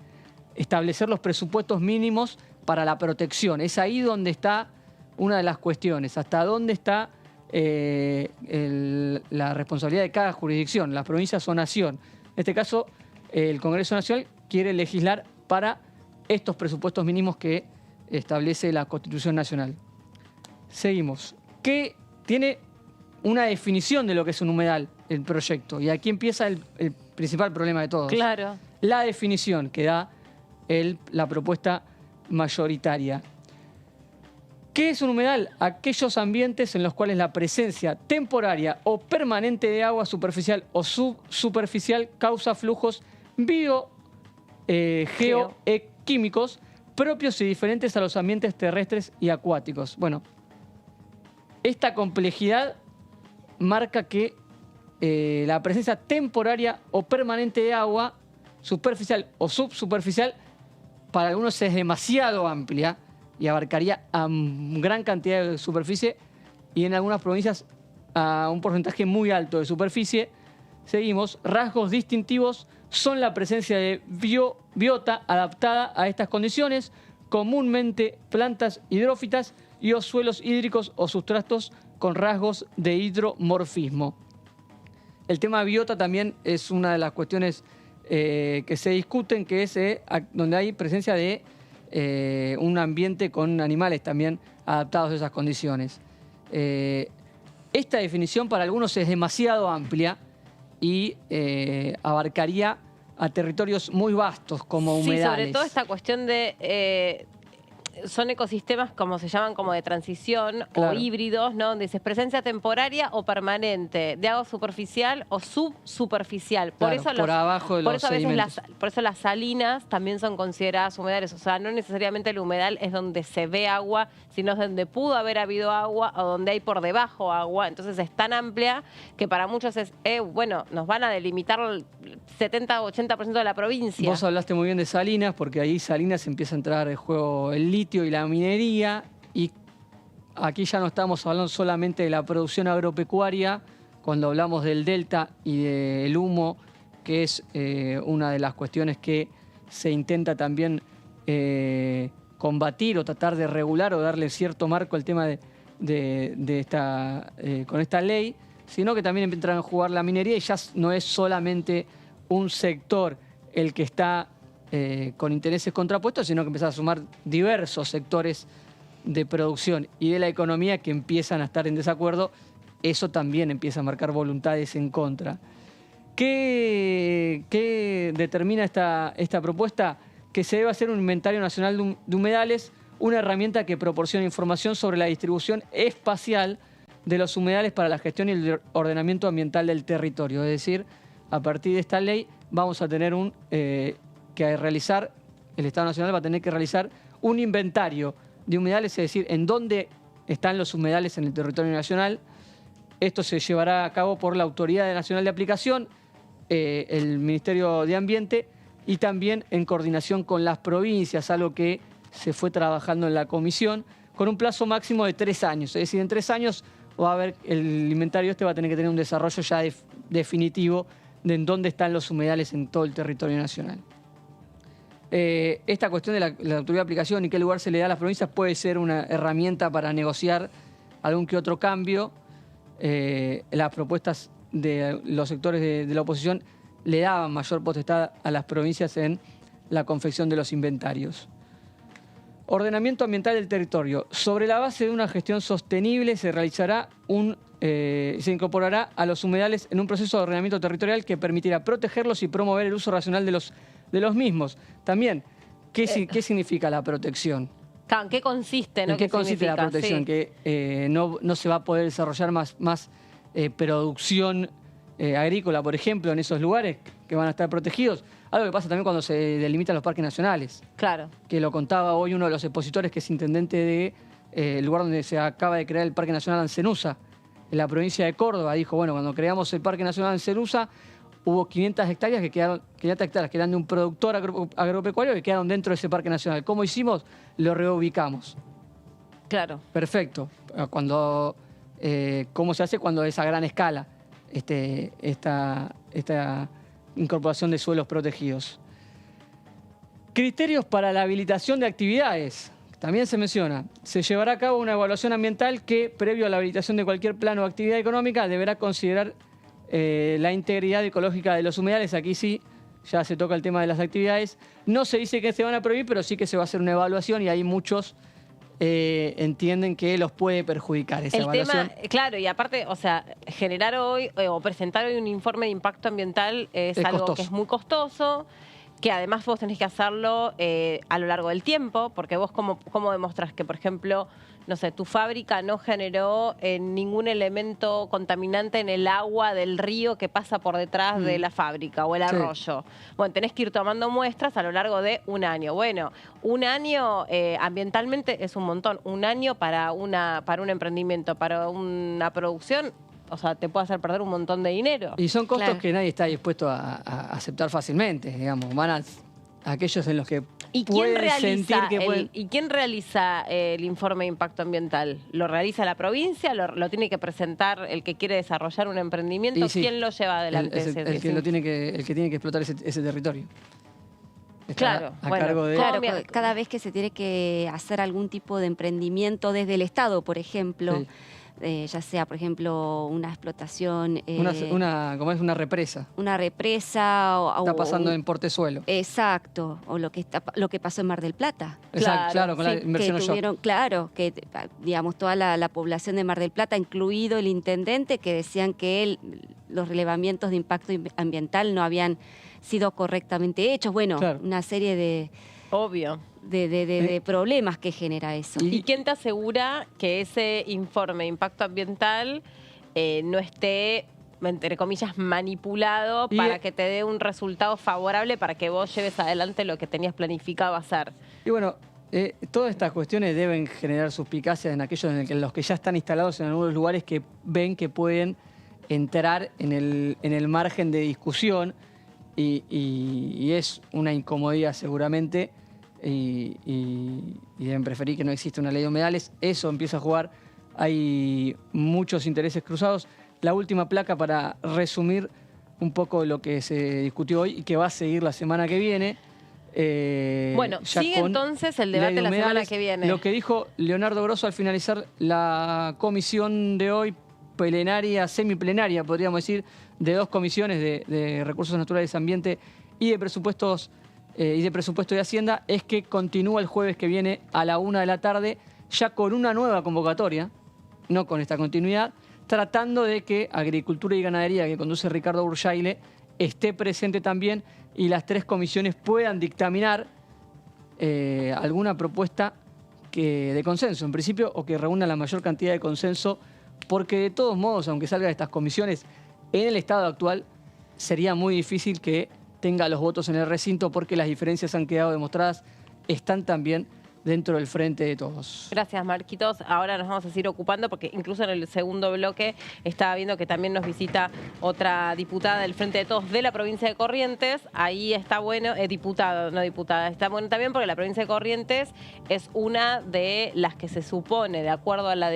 establecer los presupuestos mínimos para la protección. Es ahí donde está una de las cuestiones, hasta dónde está la responsabilidad de cada jurisdicción, las provincias o nación. En este caso, el Congreso Nacional quiere legislar para estos presupuestos mínimos que establece la Constitución Nacional. Seguimos. Que tiene una definición de lo que es un humedal, el proyecto. Y aquí empieza el principal problema de todos. Claro. La definición que da la propuesta mayoritaria. ¿Qué es un humedal? Aquellos ambientes en los cuales la presencia temporaria o permanente de agua superficial o subsuperficial causa flujos geoquímicos propios y diferentes a los ambientes terrestres y acuáticos. Bueno, esta complejidad marca que la presencia temporaria o permanente de agua superficial o subsuperficial para algunos es demasiado amplia y abarcaría a gran cantidad de superficie y en algunas provincias a un porcentaje muy alto de superficie. Seguimos. Rasgos distintivos son la presencia de biota adaptada a estas condiciones, comúnmente plantas hidrófitas y o suelos hídricos o sustratos con rasgos de hidromorfismo. El tema biota también es una de las cuestiones que se discuten, que es donde hay presencia de un ambiente con animales también adaptados a esas condiciones. Esta definición para algunos es demasiado amplia y abarcaría a territorios muy vastos como humedales. Sí, sobre todo esta cuestión de... son ecosistemas, como se llaman, como de transición, claro, o híbridos, ¿no? Donde dices presencia temporaria o permanente, de agua superficial o subsuperficial. Por Claro, eso por abajo de los a veces sedimentos. por eso las salinas también son consideradas humedales. O sea, no necesariamente el humedal es donde se ve agua, sino es donde pudo haber habido agua o donde hay por debajo agua. Entonces es tan amplia que para muchos es, bueno, nos van a delimitar el 70 o 80% de la provincia. Vos hablaste muy bien de Salinas, porque ahí Salinas empieza a entrar en juego el litio y la minería, y aquí ya no estamos hablando solamente de la producción agropecuaria, cuando hablamos del delta y del humo, que es una de las cuestiones que se intenta también combatir o tratar de regular o darle cierto marco al tema con esta ley, sino que también entra a jugar la minería y ya no es solamente un sector el que está con intereses contrapuestos, sino que empieza a sumar diversos sectores de producción y de la economía que empiezan a estar en desacuerdo. Eso también empieza a marcar voluntades en contra. ¿Qué determina esta propuesta? Que se debe hacer un inventario nacional de humedales, una herramienta que proporciona información sobre la distribución espacial de los humedales para la gestión y el ordenamiento ambiental del territorio. Es decir, a partir de esta ley vamos a tener que realizar, el Estado Nacional va a tener que realizar un inventario de humedales, es decir, en dónde están los humedales en el territorio nacional. Esto se llevará a cabo por la Autoridad Nacional de Aplicación, el Ministerio de Ambiente y también en coordinación con las provincias, algo que se fue trabajando en la comisión, con un plazo máximo de 3 años. Es decir, en 3 años va a haber, el inventario va a tener que tener un desarrollo ya definitivo de en dónde están los humedales en todo el territorio nacional. Esta cuestión de la autoridad de aplicación y qué lugar se le da a las provincias puede ser una herramienta para negociar algún que otro cambio. Las propuestas de los sectores de la oposición le daban mayor potestad a las provincias en la confección de los inventarios. Ordenamiento ambiental del territorio. Sobre la base de una gestión sostenible se realizará se incorporará a los humedales en un proceso de ordenamiento territorial que permitirá protegerlos y promover el uso racional de los mismos. También, ¿qué significa la protección? ¿En qué consiste? ¿No? ¿En qué consiste la protección? Sí. Que no se va a poder desarrollar más producción agrícola, por ejemplo, en esos lugares que van a estar protegidos. Algo que pasa también cuando se delimitan los parques nacionales. Claro. Que lo contaba hoy uno de los expositores, que es intendente del lugar donde se acaba de crear el Parque Nacional Ancenusa. en la provincia de Córdoba. Dijo, bueno, cuando creamos el Parque Nacional en Cerusa, hubo 500 hectáreas que eran de un productor agropecuario que quedaron dentro de ese Parque Nacional. ¿Cómo hicimos? Lo reubicamos. Claro. Perfecto. ¿Cómo se hace cuando es a gran escala esta incorporación de suelos protegidos? Criterios para la habilitación de actividades. También se menciona, se llevará a cabo una evaluación ambiental que, previo a la habilitación de cualquier plano o actividad económica, deberá considerar la integridad ecológica de los humedales. Aquí sí, ya se toca el tema de las actividades. No se dice que se van a prohibir, pero sí que se va a hacer una evaluación y ahí muchos entienden que los puede perjudicar esa evaluación. Tema, claro, y aparte, o sea, generar hoy o presentar hoy un informe de impacto ambiental es algo costoso. que es muy costoso, que además vos tenés que hacerlo a lo largo del tiempo, porque vos cómo demostrás que, por ejemplo, no sé, tu fábrica no generó ningún elemento contaminante en el agua del río que pasa por detrás de la fábrica o el arroyo. Bueno, tenés que ir tomando muestras a lo largo de un año. Bueno, un año ambientalmente es un montón. Un año para un emprendimiento, para una producción, o sea, te puede hacer perder un montón de dinero. Y son costos Claro. que nadie está dispuesto a aceptar fácilmente, digamos. Van a aquellos en los que ¿Y quién pueden sentir realiza, que pueden... ¿Y quién realiza el informe de impacto ambiental? ¿Lo realiza la provincia? ¿Lo tiene que presentar el que quiere desarrollar un emprendimiento? Y sí, ¿Quién lo lleva adelante? el que tiene que explotar ese territorio. Está Claro, a bueno, cargo de... Claro, Mira, cada vez que se tiene que hacer algún tipo de emprendimiento desde el Estado, por ejemplo, Sí. Ya sea, por ejemplo, una explotación, Como es una represa. una represa Está pasando un- en Portezuelo. Exacto, o lo que pasó en Mar del Plata. Claro, con la sí, inversión Que offshore. tuvieron, claro, que digamos toda la población de Mar del Plata, incluido el intendente, que decían que los relevamientos de impacto ambiental no habían sido correctamente hechos. Bueno, Claro. una serie de Obvio. problemas que genera eso. ¿Y quién te asegura que ese informe de impacto ambiental no esté, entre comillas, manipulado Y- para que te dé un resultado favorable para que vos lleves adelante lo que tenías planificado hacer? Y bueno, todas estas cuestiones deben generar suspicacias en aquellos en los que ya están instalados en algunos lugares que ven que pueden entrar en el margen de discusión y es una incomodidad seguramente y deben preferir que no exista una ley de humedales. Eso empieza a jugar. Hay muchos intereses cruzados. La última placa para resumir un poco lo que se discutió hoy y que va a seguir la semana que viene. Bueno, ya sigue con entonces el ley debate de la semana humedales. que viene. Lo que dijo Leonardo Grosso al finalizar la comisión de hoy, plenaria, semiplenaria, podríamos decir, de dos comisiones de Recursos Naturales, Ambiente y de Presupuestos y de Presupuesto de Hacienda, es que continúa el jueves que viene a la 1 de la tarde, ya con una nueva convocatoria, no con esta continuidad, tratando de que Agricultura y Ganadería, que conduce Ricardo Urjaile, esté presente también y las tres comisiones puedan dictaminar alguna propuesta de consenso, en principio, o que reúna la mayor cantidad de consenso, porque de todos modos, aunque salga de estas comisiones, en el estado actual sería muy difícil que tenga los votos en el recinto porque las diferencias han quedado demostradas, están también dentro del frente de todos. Gracias, Marquitos. Ahora nos vamos a seguir ocupando porque incluso en el segundo bloque estaba viendo que también nos visita otra diputada del Frente de Todos de la provincia de Corrientes. Ahí está bueno, diputada, no diputada, está bueno también porque la provincia de Corrientes es una de las que se supone, de acuerdo a la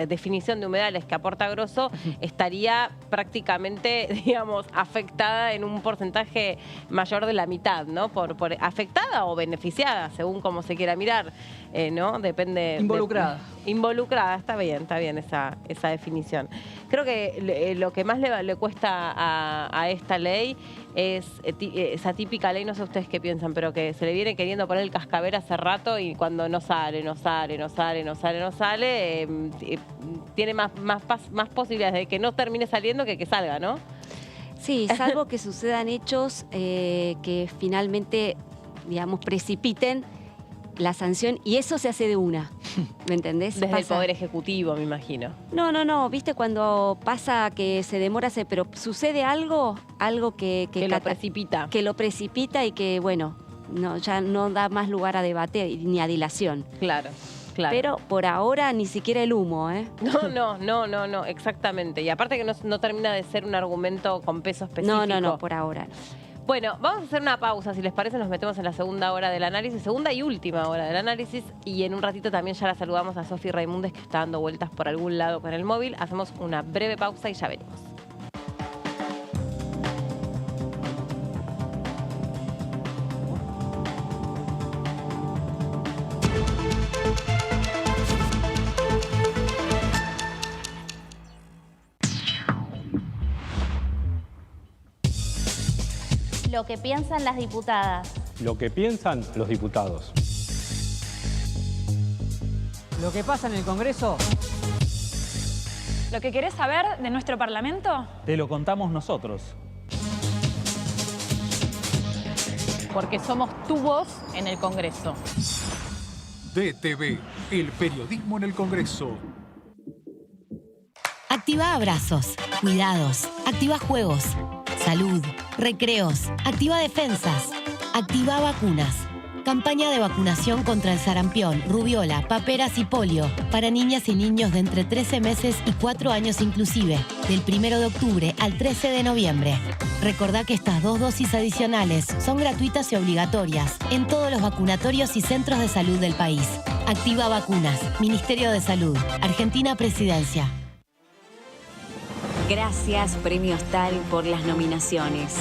definición de humedales que aporta Grosso, estaría prácticamente, digamos, afectada en un porcentaje mayor de la mitad, ¿no? Por afectada o beneficiada, según como se quiera mirar, ¿no? Depende. Involucrada. Involucrada, está bien esa definición. Creo que lo que más le cuesta a esta ley es esa típica ley, no sé ustedes qué piensan, pero que se le viene queriendo poner el cascabel hace rato y cuando no sale, tiene más posibilidades de que no termine saliendo que salga, ¿no? Sí, salvo que sucedan hechos que finalmente, digamos, precipiten la sanción y eso se hace de una, ¿me entendés? Desde el Pasa- Poder Ejecutivo, me imagino. No, viste cuando pasa que se demora, pero sucede algo que Que lo cata- precipita. que lo precipita y que, bueno, ya no da más lugar a debate ni a dilación. Claro. Claro. Pero por ahora ni siquiera el humo, ¿eh? No, exactamente. Y aparte que no termina de ser un argumento con peso específico. No, por ahora. Bueno, vamos a hacer una pausa, si les parece, nos metemos en la segunda hora del análisis, segunda y última hora del análisis, y en un ratito también ya la saludamos a Sofi Raimundes, que está dando vueltas por algún lado con el móvil. Hacemos una breve pausa y ya venimos. Lo que piensan las diputadas. Lo que piensan los diputados. Lo que pasa en el Congreso. ¿Lo que querés saber de nuestro Parlamento? Te lo contamos nosotros. Porque somos tu voz en el Congreso. DTV, el periodismo en el Congreso. Activa abrazos, cuidados, activa juegos, salud, recreos, activa defensas, activa vacunas. Campaña de vacunación contra el sarampión, rubiola, paperas y polio para niñas y niños de entre 13 meses y 4 años inclusive, del 1 de octubre al 13 de noviembre. Recordá que estas 2 dosis adicionales son gratuitas y obligatorias en todos los vacunatorios y centros de salud del país. Activa Vacunas, Ministerio de Salud, Argentina Presidencia. Gracias, Premios TAL, por las nominaciones.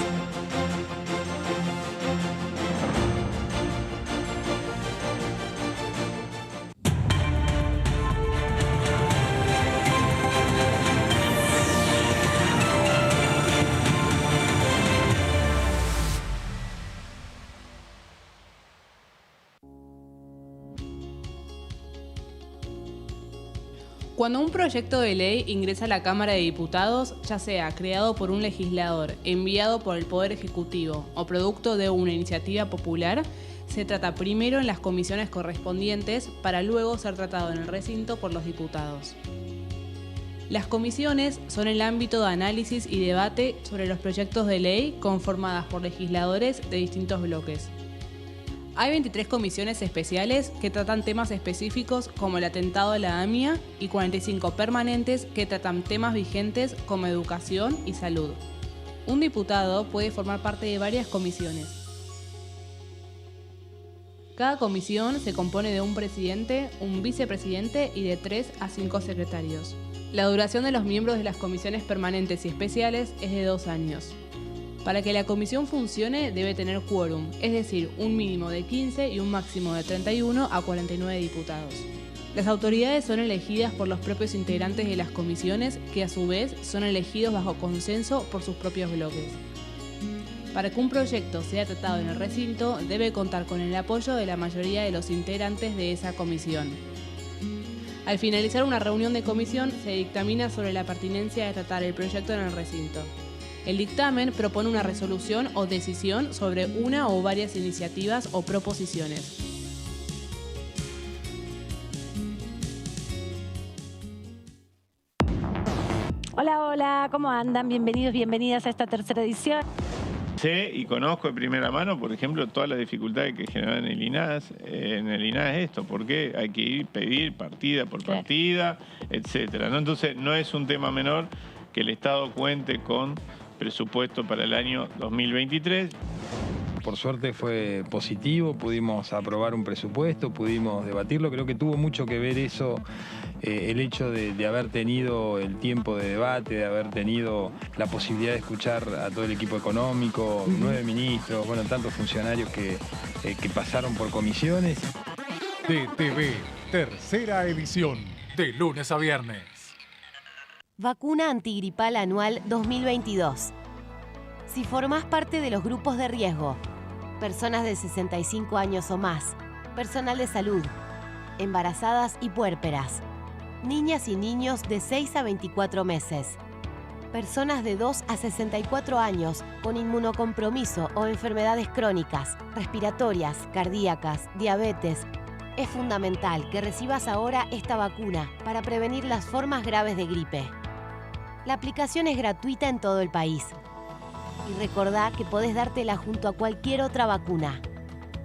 Cuando un proyecto de ley ingresa a la Cámara de Diputados, ya sea creado por un legislador, enviado por el Poder Ejecutivo o producto de una iniciativa popular, se trata primero en las comisiones correspondientes para luego ser tratado en el recinto por los diputados. Las comisiones son el ámbito de análisis y debate sobre los proyectos de ley conformadas por legisladores de distintos bloques. Hay 23 comisiones especiales que tratan temas específicos como el atentado a la AMIA y 45 permanentes que tratan temas vigentes como educación y salud. Un diputado puede formar parte de varias comisiones. Cada comisión se compone de un presidente, un vicepresidente y de 3 a 5 secretarios. La duración de los miembros de las comisiones permanentes y especiales es de 2 años. Para que la comisión funcione debe tener quórum, es decir, un mínimo de 15 y un máximo de 31 a 49 diputados. Las autoridades son elegidas por los propios integrantes de las comisiones, que a su vez son elegidos bajo consenso por sus propios bloques. Para que un proyecto sea tratado en el recinto, debe contar con el apoyo de la mayoría de los integrantes de esa comisión. Al finalizar una reunión de comisión, se dictamina sobre la pertinencia de tratar el proyecto en el recinto. El dictamen propone una resolución o decisión sobre una o varias iniciativas o proposiciones. Hola, ¿cómo andan? Bienvenidos, bienvenidas a esta tercera edición. Sé y conozco de primera mano, por ejemplo, todas las dificultades que generan en el INAS. Esto, porque hay que ir, pedir partida por partida, etcétera, ¿no? Entonces, no es un tema menor que el Estado cuente con presupuesto para el año 2023. Por suerte fue positivo, pudimos aprobar un presupuesto, pudimos debatirlo. Creo que tuvo mucho que ver eso, el hecho de haber tenido el tiempo de debate, de haber tenido la posibilidad de escuchar a todo el equipo económico, 9 ministros, bueno, tantos funcionarios que pasaron por comisiones. DTV, tercera edición, de lunes a viernes. Vacuna antigripal anual 2022. Si formás parte de los grupos de riesgo, personas de 65 años o más, personal de salud, embarazadas y puérperas, niñas y niños de 6 a 24 meses, personas de 2 a 64 años con inmunocompromiso o enfermedades crónicas, respiratorias, cardíacas, diabetes, es fundamental que recibas ahora esta vacuna para prevenir las formas graves de gripe. La aplicación es gratuita en todo el país. Y recordá que podés dártela junto a cualquier otra vacuna.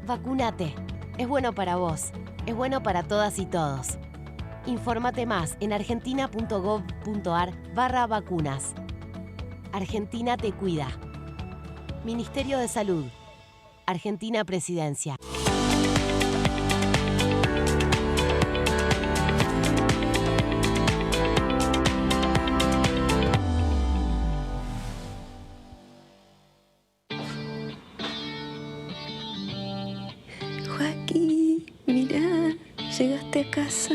Vacunate. Es bueno para vos. es bueno para todas y todos. Infórmate más en argentina.gov.ar/vacunas. Argentina te cuida. Ministerio de Salud. Argentina Presidencia. Joaquín, mirá, llegaste a casa.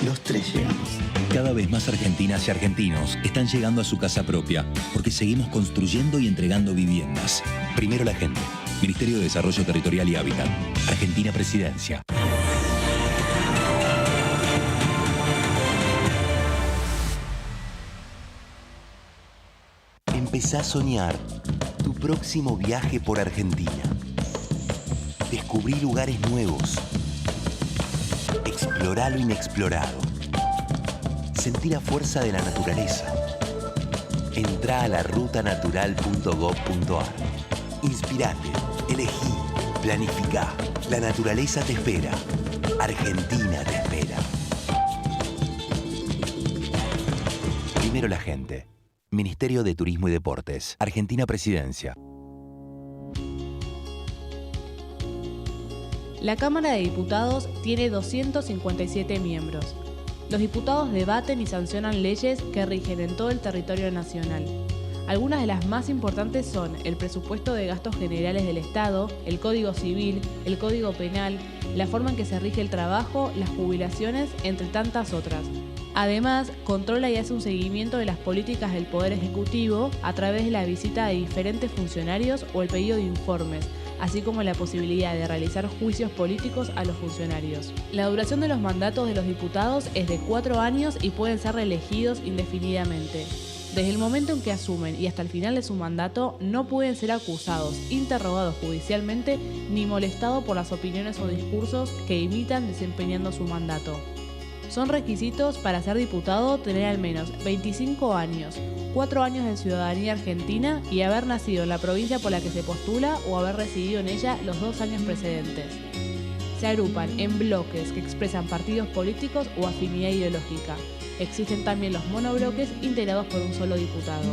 Los tres llegamos. Cada vez más argentinas y argentinos están llegando a su casa propia porque seguimos construyendo y entregando viviendas. Primero la gente. Ministerio de Desarrollo Territorial y Hábitat. Argentina Presidencia. Empezá a soñar tu próximo viaje por Argentina. Descubrí lugares nuevos. Explorá lo inexplorado. Sentí la fuerza de la naturaleza. Entrá a larutanatural.gov.ar. Inspirate, elegí, planificá. La naturaleza te espera. Argentina te espera. Primero la gente. Ministerio de Turismo y Deportes. Argentina Presidencia. La Cámara de Diputados tiene 257 miembros. Los diputados debaten y sancionan leyes que rigen en todo el territorio nacional. Algunas de las más importantes son el presupuesto de gastos generales del Estado, el Código Civil, el Código Penal, la forma en que se rige el trabajo, las jubilaciones, entre tantas otras. Además, controla y hace un seguimiento de las políticas del Poder Ejecutivo a través de la visita de diferentes funcionarios o el pedido de informes, así como la posibilidad de realizar juicios políticos a los funcionarios. La duración de los mandatos de los diputados es de 4 años y pueden ser reelegidos indefinidamente. Desde el momento en que asumen y hasta el final de su mandato, no pueden ser acusados, interrogados judicialmente, ni molestados por las opiniones o discursos que imitan desempeñando su mandato. Son requisitos para ser diputado tener al menos 25 años, 4 años de ciudadanía argentina y haber nacido en la provincia por la que se postula o haber residido en ella los 2 años precedentes. Se agrupan en bloques que expresan partidos políticos o afinidad ideológica. Existen también los monobloques integrados por un solo diputado.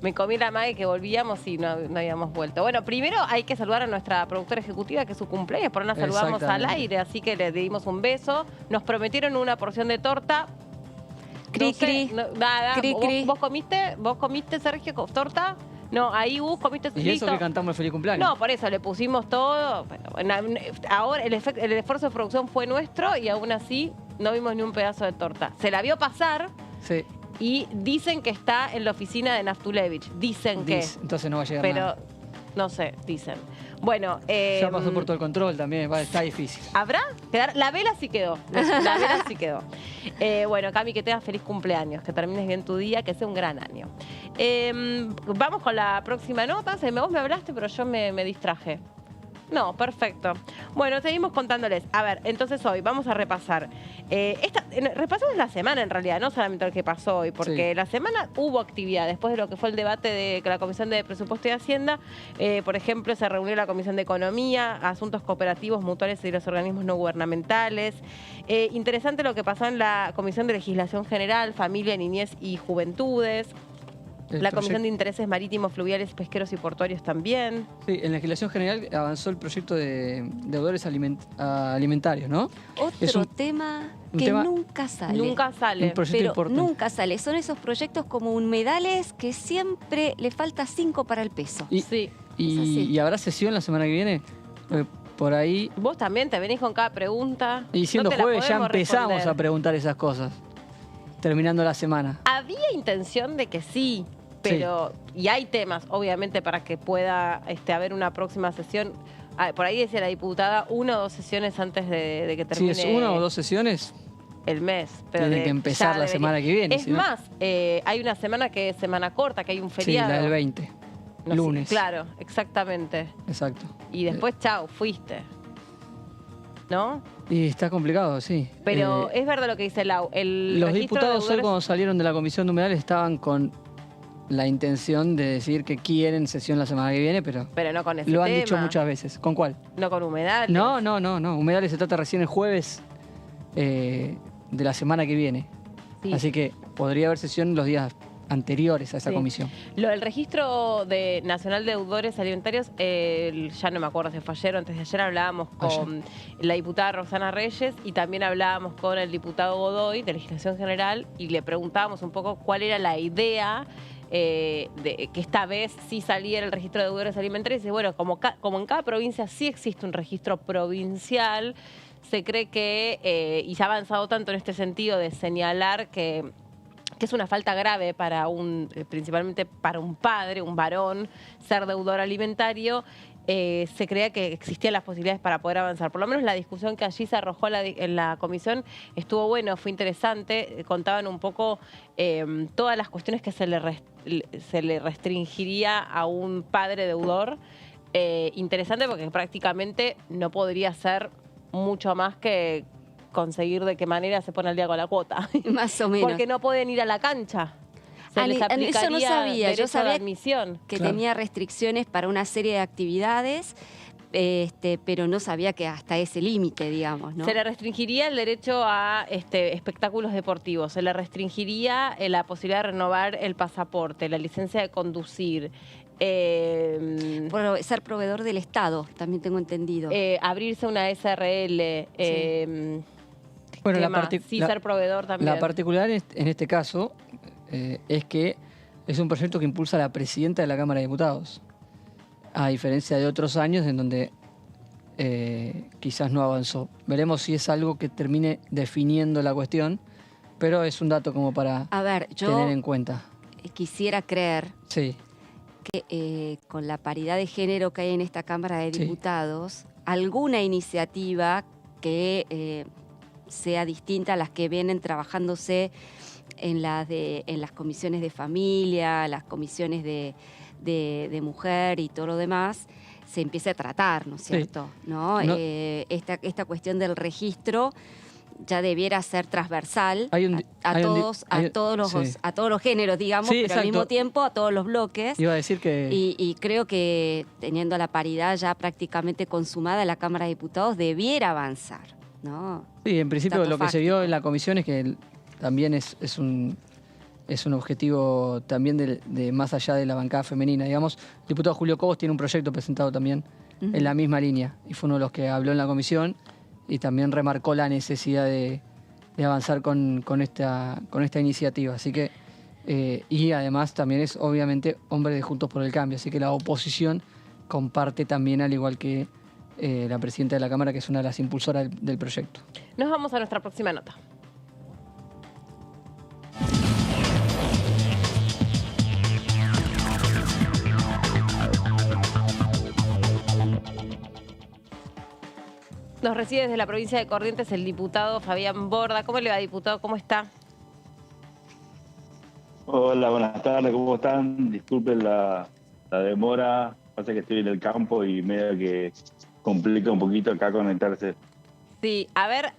Me comí la mague que volvíamos y no habíamos vuelto. Bueno, primero hay que saludar a nuestra productora ejecutiva, que es su cumpleaños, por ahora nos saludamos al aire, así que le dimos un beso. Nos prometieron una porción de torta. Cri, cri. Nada. Cri, cri. ¿Vos comiste, Sergio, torta? No, ahí comiste. ¿Y eso que cantamos el feliz cumpleaños? No, por eso le pusimos todo. Bueno, ahora el esfuerzo de producción fue nuestro y aún así no vimos ni un pedazo de torta. Se la vio pasar. Sí. Y dicen que está en la oficina de Naftulevich. Dicen que. Entonces no va a llegar Pero nada. no sé, dicen. Bueno. Ya pasó por todo el control también, está difícil. ¿Habrá? La vela sí quedó. La vela sí quedó. Bueno, Cami, que tengas feliz cumpleaños, que termines bien tu día, que sea un gran año. Vamos con la próxima nota. Vos me hablaste, pero yo me distraje. No, perfecto. Bueno, seguimos contándoles. A ver, entonces hoy vamos a repasar. Repasamos la semana en realidad, no solamente lo que pasó hoy, porque la semana hubo actividad. Después de lo que fue el debate de la Comisión de Presupuesto y Hacienda, por ejemplo, se reunió la Comisión de Economía, Asuntos Cooperativos, Mutuales y los organismos no gubernamentales. Interesante lo que pasó en la Comisión de Legislación General, Familia, Niñez y Juventudes. La Comisión de Intereses Marítimos, Fluviales, Pesqueros y Portuarios también. Sí, en legislación general avanzó el proyecto de deudores alimentarios, ¿no? Otro tema que nunca sale. Nunca sale. Un proyecto importante. Nunca sale. Son esos proyectos como humedales que siempre le falta 5 para el peso. ¿Y habrá sesión la semana que viene? Por ahí... Vos también te venís con cada pregunta. Y siendo no jueves ya empezamos a preguntar esas cosas. Terminando la semana. Había intención de que sí. Pero, y hay temas, obviamente, para que pueda haber una próxima sesión. Por ahí decía la diputada, 1 o 2 sesiones antes de que termine. Si es 1 o 2 sesiones, el mes. Pero tiene que empezar la semana que viene. Es más, hay una semana que es semana corta, que hay un feriado. Sí, la del 20. No sé, lunes. claro, exactamente. Exacto. Y después, chao, fuiste. ¿No? Y está complicado, sí. Pero es verdad lo que dice Lau. Los diputados hoy cuando salieron de la Comisión de Humedales estaban con la intención de decir que quieren sesión la semana que viene, pero no con ese lo han tema. dicho muchas veces. ¿Con cuál? No con Humedales. No. Humedales se trata recién el jueves de la semana que viene. Sí. Así que podría haber sesión los días anteriores a esa comisión. Lo del registro nacional de deudores alimentarios, ya no me acuerdo si fue ayer o antes de ayer, hablábamos con la diputada Roxana Reyes y también hablábamos con el diputado Godoy de Legislación General y le preguntábamos un poco cuál era la idea de que esta vez sí saliera el registro de deudores alimentarios. Y dice, bueno, como en cada provincia sí existe un registro provincial, se cree que, y se ha avanzado tanto en este sentido de señalar que es una falta grave para principalmente para un padre, un varón, ser deudor alimentario, se creía que existían las posibilidades para poder avanzar. Por lo menos la discusión que allí se arrojó en la comisión estuvo bueno, fue interesante. Contaban un poco todas las cuestiones que se le restringiría a un padre deudor. Interesante porque prácticamente no podría ser mucho más que conseguir de qué manera se pone al día con la cuota. Más o menos. Porque no pueden ir a la cancha. Se les aplicaría eso no sabía. derecho Yo sabía de admisión. que tenía restricciones para una serie de actividades, pero no sabía que hasta ese límite, digamos, ¿no? Se le restringiría el derecho a espectáculos deportivos, se le restringiría la posibilidad de renovar el pasaporte, la licencia de conducir. Ser proveedor del Estado, también tengo entendido. Abrirse una SRL. Bueno, ser proveedor también. La particular en este caso es que es un proyecto que impulsa la presidenta de la Cámara de Diputados, a diferencia de otros años en donde quizás no avanzó. Veremos si es algo que termine definiendo la cuestión, pero es un dato como para tener en cuenta. Quisiera creer sí. que con la paridad de género que hay en esta Cámara de Diputados, alguna iniciativa que sea distinta a las que vienen trabajándose en las comisiones de familia, las comisiones de mujer y todo lo demás, se empiece a tratar, ¿no es cierto? Sí. ¿No? Esta cuestión del registro ya debiera ser transversal a todos los géneros, digamos, sí, pero exacto. al mismo tiempo a todos los bloques. Iba a decir que... Y creo que teniendo la paridad ya prácticamente consumada, la Cámara de Diputados debiera avanzar, ¿no? Sí, en principio Dato lo que se fáctico. vio en la comisión es que también es un objetivo también de más allá de la bancada femenina. Digamos, el diputado Julio Cobos tiene un proyecto presentado también en la misma línea y fue uno de los que habló en la comisión y también remarcó la necesidad de avanzar con esta iniciativa. Así que, y además también es obviamente hombre de Juntos por el Cambio, así que la oposición comparte también, al igual que la presidenta de la Cámara, que es una de las impulsoras del proyecto. Nos vamos a nuestra próxima nota. Nos recibe desde la provincia de Corrientes el diputado Fabián Borda. ¿Cómo le va, diputado? ¿Cómo está? Hola, buenas tardes, ¿cómo están? Disculpen la demora, pasa que estoy en el campo y medio que complica un poquito acá conectarse. Sí, a ver,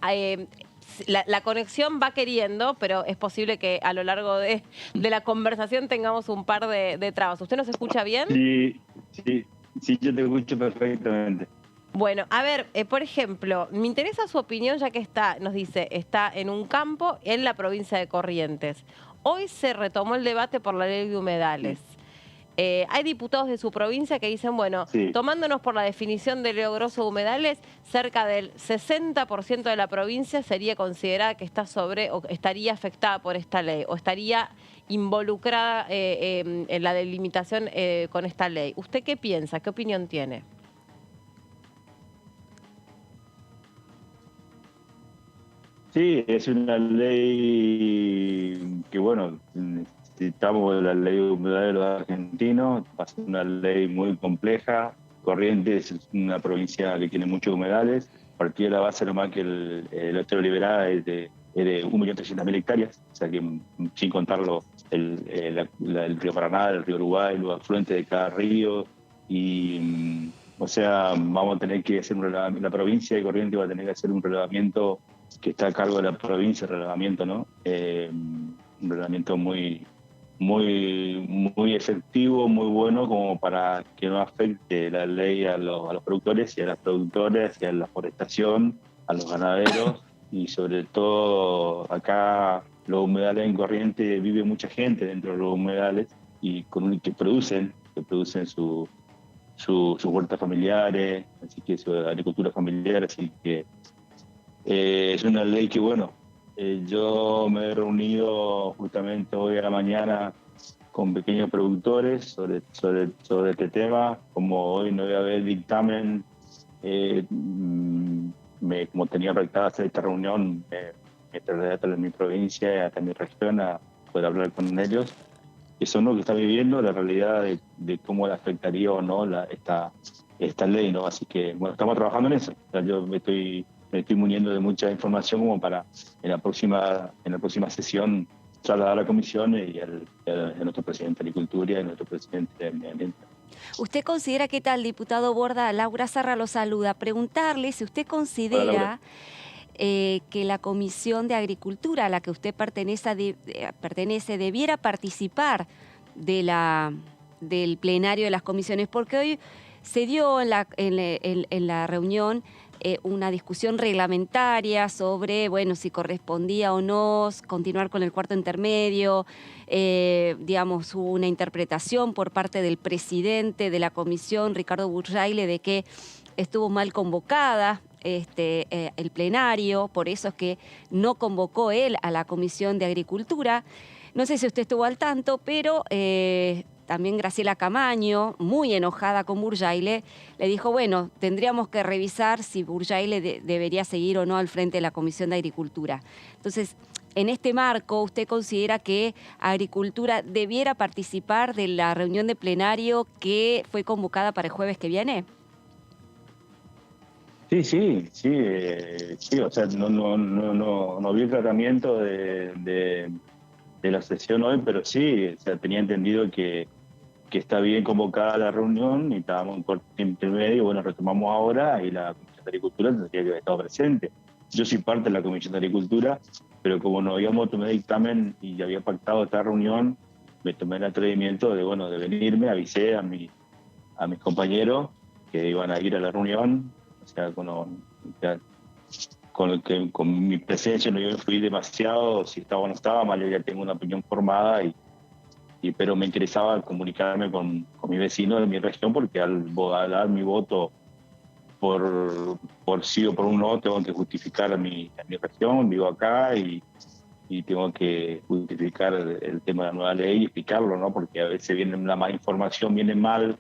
la conexión va queriendo, pero es posible que a lo largo de la conversación tengamos un par de trabas. ¿Usted nos escucha bien? Sí, yo te escucho perfectamente. Bueno, a ver, por ejemplo, me interesa su opinión ya que nos dice, está en un campo en la provincia de Corrientes. Hoy se retomó el debate por la ley de humedales. Hay diputados de su provincia que dicen, bueno, tomándonos por la definición de Leo Grosso de humedales, cerca del 60% de la provincia sería considerada que está o estaría afectada por esta ley o estaría involucrada en la delimitación con esta ley. ¿Usted qué piensa? ¿Qué opinión tiene? Sí, es una ley que, bueno, necesitamos la ley de humedales de los argentinos, va a ser una ley muy compleja. Corrientes es una provincia que tiene muchos humedales, partió de la base nomás que el otro liberal es de de 1.300.000 hectáreas, o sea que sin contarlo el río Paraná, el río Uruguay, los afluentes de cada río, y o sea, vamos a tener que hacer un relevamiento, la provincia de Corrientes va a tener que hacer un relevamiento que está a cargo de la provincia, relevamiento, ¿no? Un relevamiento muy efectivo, muy bueno, como para que no afecte la ley a los productores y a las productoras y a la forestación, a los ganaderos, y sobre todo acá los humedales en Corrientes vive mucha gente dentro de los humedales y que producen sus huertas familiares, así que su agricultura familiar, así que es una ley que, bueno, yo me he reunido justamente hoy a la mañana con pequeños productores sobre este tema. Como hoy no voy a haber dictamen, como tenía pactada hacer esta reunión, me trasladé hasta mi provincia, hasta mi región, a poder hablar con ellos. Eso es lo que está viviendo, la realidad de cómo le afectaría o no esta ley, ¿no? Así que, bueno, estamos trabajando en eso. O sea, yo me estoy muniendo de mucha información como para en la próxima sesión trasladar a la comisión y a nuestro presidente de Agricultura y a nuestro presidente de Medio Ambiente. ¿Usted considera, qué tal, diputado Borda? Laura Sarra lo saluda. Preguntarle si usted considera que la Comisión de Agricultura a la que usted pertenece debiera participar del plenario de las comisiones, porque hoy se dio en la reunión una discusión reglamentaria sobre, bueno, si correspondía o no continuar con el cuarto intermedio. Digamos, hubo una interpretación por parte del presidente de la comisión, Ricardo Burjaile, de que estuvo mal convocada el plenario, por eso es que no convocó él a la Comisión de Agricultura. No sé si usted estuvo al tanto, pero también Graciela Camaño, muy enojada con Burjaile, le dijo, bueno, tendríamos que revisar si Burjaile debería seguir o no al frente de la Comisión de Agricultura. Entonces, en este marco, ¿usted considera que Agricultura debiera participar de la reunión de plenario que fue convocada para el jueves que viene? Sí, o sea, no vi el tratamiento de la sesión hoy, pero sí, o sea, tenía entendido que está bien convocada la reunión y estábamos en corto intermedio, bueno, retomamos ahora y la Comisión de Agricultura tendría que haber estado presente. Yo soy parte de la Comisión de Agricultura, pero como no habíamos tomado dictamen y había pactado esta reunión, me tomé el atrevimiento de venirme, avisé a mis compañeros que iban a ir a la reunión. O sea, con mi presencia no iba a influir demasiado, si estaba o no estaba, más yo ya tengo una opinión formada, pero me interesaba comunicarme con mi vecino de mi región, porque al dar mi voto por sí o por un no, tengo que justificar a mi región, vivo acá y tengo que justificar el tema de la nueva ley y explicarlo, ¿no? Porque a veces la más información viene mal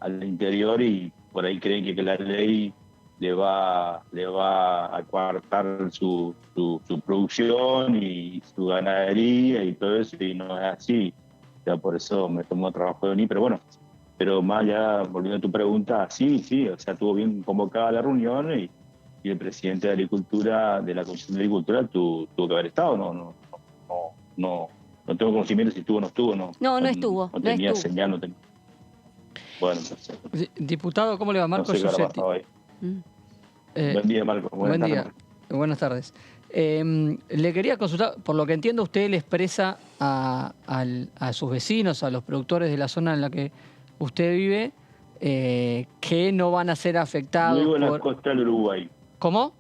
al interior y por ahí creen que la ley le va a coartar su producción y su ganadería y todo eso, y no es así. O sea, por eso me tomó trabajo de venir, pero bueno, más allá, volviendo a tu pregunta, sí, o sea, estuvo bien convocada la reunión y el presidente de Agricultura, de la Comisión de Agricultura, tuvo que haber estado, no tengo conocimiento si estuvo o no estuvo, No estuvo. No tenía señal, no tenía. Bueno, entonces. Diputado, ¿cómo le va? Marco Giusetti. Buen día, Marco. Buen día. Buenas tardes. Le quería consultar, por lo que entiendo, usted le expresa a sus vecinos, a los productores de la zona en la que usted vive, que no van a ser afectados. Yo vivo en la costa del Uruguay. ¿Cómo?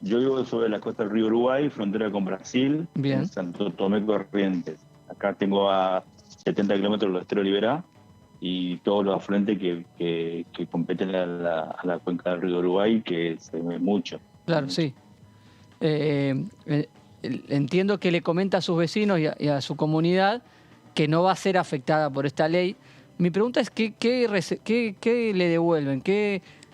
Yo vivo sobre la costa del río Uruguay, frontera con Brasil, en Santo Tomé Corrientes. Acá tengo a 70 kilómetros del estero Liberá y todos los afluentes que competen a la cuenca del río Uruguay, que se ve mucho. Claro, sí. Entiendo que le comenta a sus vecinos y a su comunidad que no va a ser afectada por esta ley. Mi pregunta es, ¿qué le devuelven?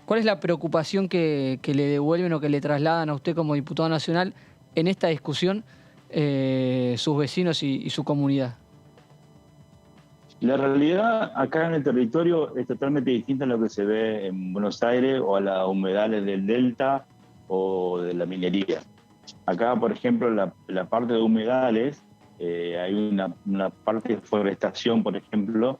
¿Cuál es la preocupación que le devuelven o que le trasladan a usted como diputado nacional en esta discusión sus vecinos y su comunidad? La realidad acá en el territorio es totalmente distinta a lo que se ve en Buenos Aires o a las humedales del Delta o de la minería. Acá, por ejemplo, la parte de humedales, hay una parte de forestación, por ejemplo,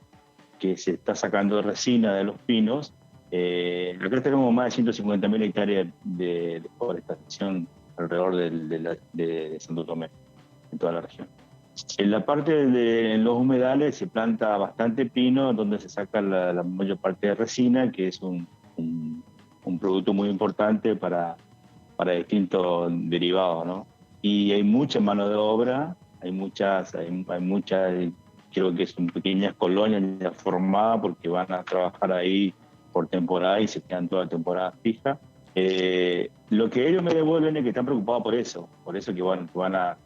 que se está sacando resina de los pinos. Acá tenemos más de 150.000 hectáreas de forestación alrededor de Santo Tomé, en toda la región. En la parte en los humedales se planta bastante pino, donde se saca la mayor parte de resina, que es un producto muy importante para distintos derivados, ¿no? Y hay mucha mano de obra, hay muchas, creo que son pequeñas colonias ya formadas porque van a trabajar ahí por temporada y se quedan toda temporada fija. Lo que ellos me devuelven es que están preocupados por eso que van a...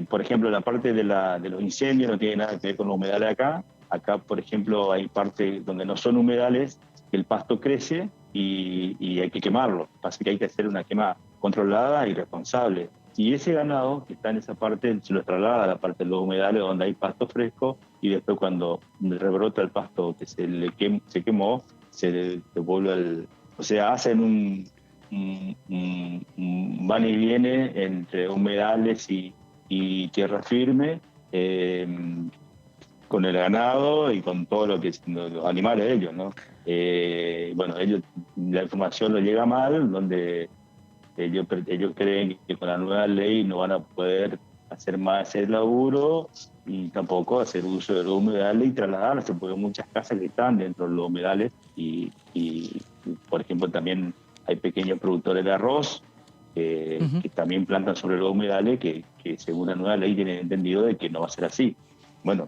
por ejemplo, la parte de los incendios no tiene nada que ver con los humedales acá. Acá, por ejemplo, hay partes donde no son humedales, que el pasto crece y hay que quemarlo. Pasa que hay que hacer una quema controlada y responsable. Y ese ganado que está en esa parte se lo traslada a la parte de los humedales donde hay pasto fresco, y después cuando rebrota el pasto que se quemó, se devuelve o sea, hacen un van y viene entre humedales y tierra firme, con el ganado y con todo los animales de ellos, ¿no? Bueno, la información lo llega mal, donde ellos creen que con la nueva ley no van a poder hacer más ese laburo y tampoco hacer uso de los humedales y trasladarse, porque hay muchas casas que están dentro de los humedales y por ejemplo, también hay pequeños productores de arroz que también plantan sobre los humedales, que según la nueva ley tienen entendido de que no va a ser así. Bueno,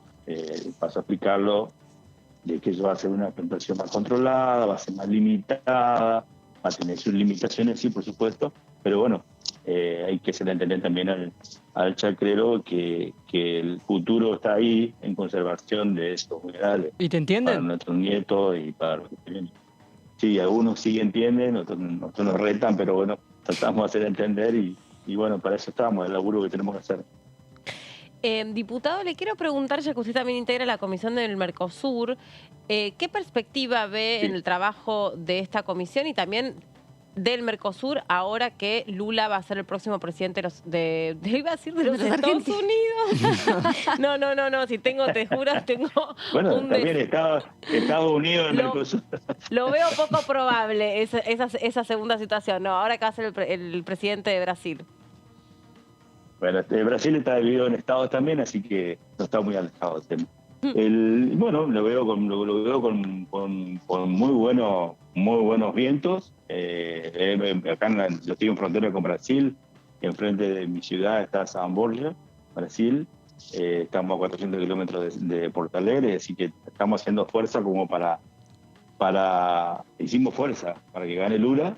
paso a explicarlo, de que eso va a ser una plantación más controlada, va a ser más limitada, va a tener sus limitaciones, sí, por supuesto, pero bueno, hay que hacer entender también al chacrero que el futuro está ahí en conservación de estos humedales. ¿Y te entienden? Para nuestros nietos y para los que vienen. Sí, algunos sí entienden, otros nos retan, pero bueno, tratamos de hacer entender y bueno, para eso estamos, el laburo que tenemos que hacer. Diputado, le quiero preguntar, ya que usted también integra la comisión del Mercosur, ¿qué perspectiva ve en el trabajo de esta comisión y también del Mercosur ahora que Lula va a ser el próximo presidente de los Estados Unidos? No, si te juro, tengo bueno, también Estados Unidos y Mercosur. Lo veo poco probable, esa segunda situación. No, ahora que va a ser el presidente de Brasil. Bueno, Brasil está dividido en estados también, así que no está muy alejado del tema. Bueno, lo veo con muy buenos vientos. Acá yo estoy en frontera con Brasil, enfrente de mi ciudad está San Borja, Brasil. Estamos a 400 kilómetros de Porto Alegre, así que estamos haciendo fuerza como hicimos fuerza para que gane Lula.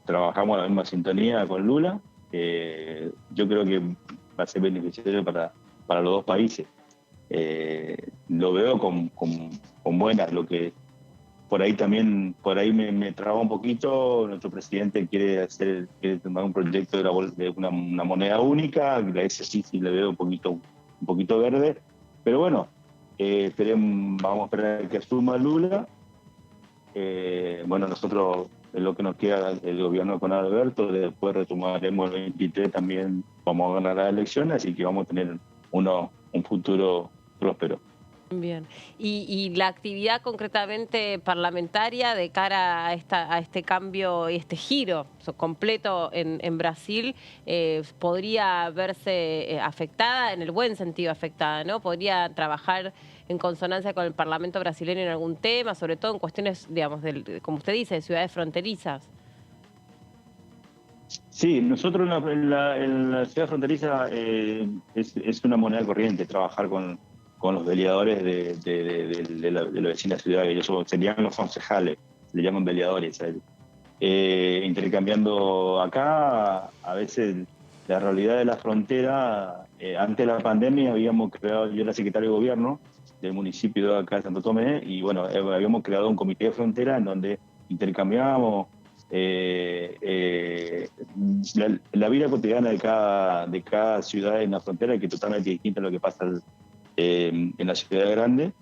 Trabajamos en la misma sintonía con Lula. Yo creo que va a ser beneficioso para los dos países. Lo veo con buenas. Lo que por ahí me traba un poquito. Nuestro presidente quiere tomar un proyecto de una moneda única. Ese sí le veo un poquito verde, pero bueno, vamos a esperar que asuma Lula. Bueno, nosotros, en lo que nos queda el gobierno con Alberto, después retomaremos el 23, también vamos a ganar las elecciones, así que vamos a tener un futuro próspero. Bien. Y la actividad concretamente parlamentaria de cara a este cambio y este giro completo en Brasil, podría verse afectada, en el buen sentido afectada, ¿no? Podría trabajar en consonancia con el Parlamento brasileño en algún tema, sobre todo en cuestiones, digamos, como usted dice, de ciudades fronterizas. Sí, nosotros en la ciudad fronteriza es una moneda corriente trabajar con los veladores de la vecina ciudad, que ellos serían los concejales, le llaman veladores a ellos. Intercambiando acá, a veces la realidad de la frontera, antes de la pandemia habíamos creado, yo era secretario de gobierno del municipio de acá de Santo Tomé, y bueno, habíamos creado un comité de frontera en donde intercambiábamos la vida cotidiana de cada ciudad en la frontera, que es totalmente distinta a lo que pasa en la ciudad grande.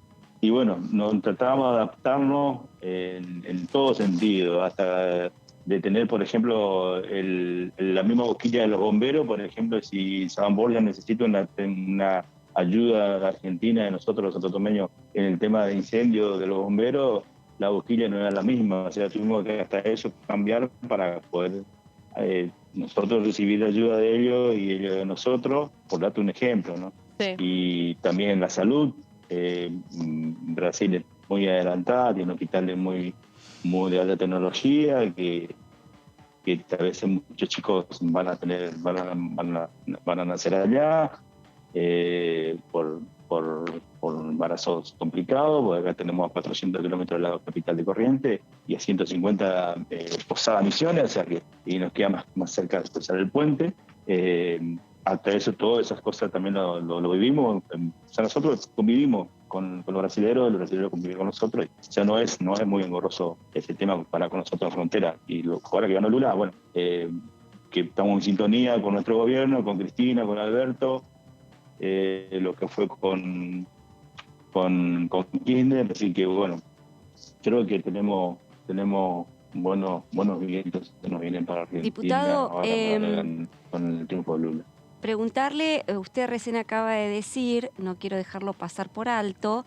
Y bueno, nos tratábamos de adaptarnos en todo sentido, hasta de tener, por ejemplo, la misma boquilla de los bomberos. Por ejemplo, si Sabán Borja necesita una ayuda de Argentina, de nosotros los santotomeños, en el tema de incendio de los bomberos, la boquilla no era la misma. O sea, tuvimos que hasta eso cambiar para poder nosotros recibir ayuda de ellos y ellos de nosotros, por darte un ejemplo, ¿no? Sí. Y también la salud. Brasil es muy adelantada, tiene hospitales muy de alta tecnología, que a veces muchos chicos van a nacer allá por embarazos complicados, porque acá tenemos a 400 kilómetros de la capital de Corrientes y a 150 Posadas Misiones, o sea que y nos queda más cerca de cruzar el puente. Hasta eso, todas esas cosas también lo vivimos. O sea, nosotros convivimos con los brasileños conviven con nosotros. O sea, no es muy engorroso ese tema para con nosotros en frontera. Y ahora que ganó Lula, bueno, que estamos en sintonía con nuestro gobierno, con Cristina, con Alberto, lo que fue con Kirchner. Así que, bueno, creo que tenemos buenos vientos que nos vienen para Argentina. Diputado, ahora con el triunfo de Lula. Preguntarle, usted recién acaba de decir, no quiero dejarlo pasar por alto,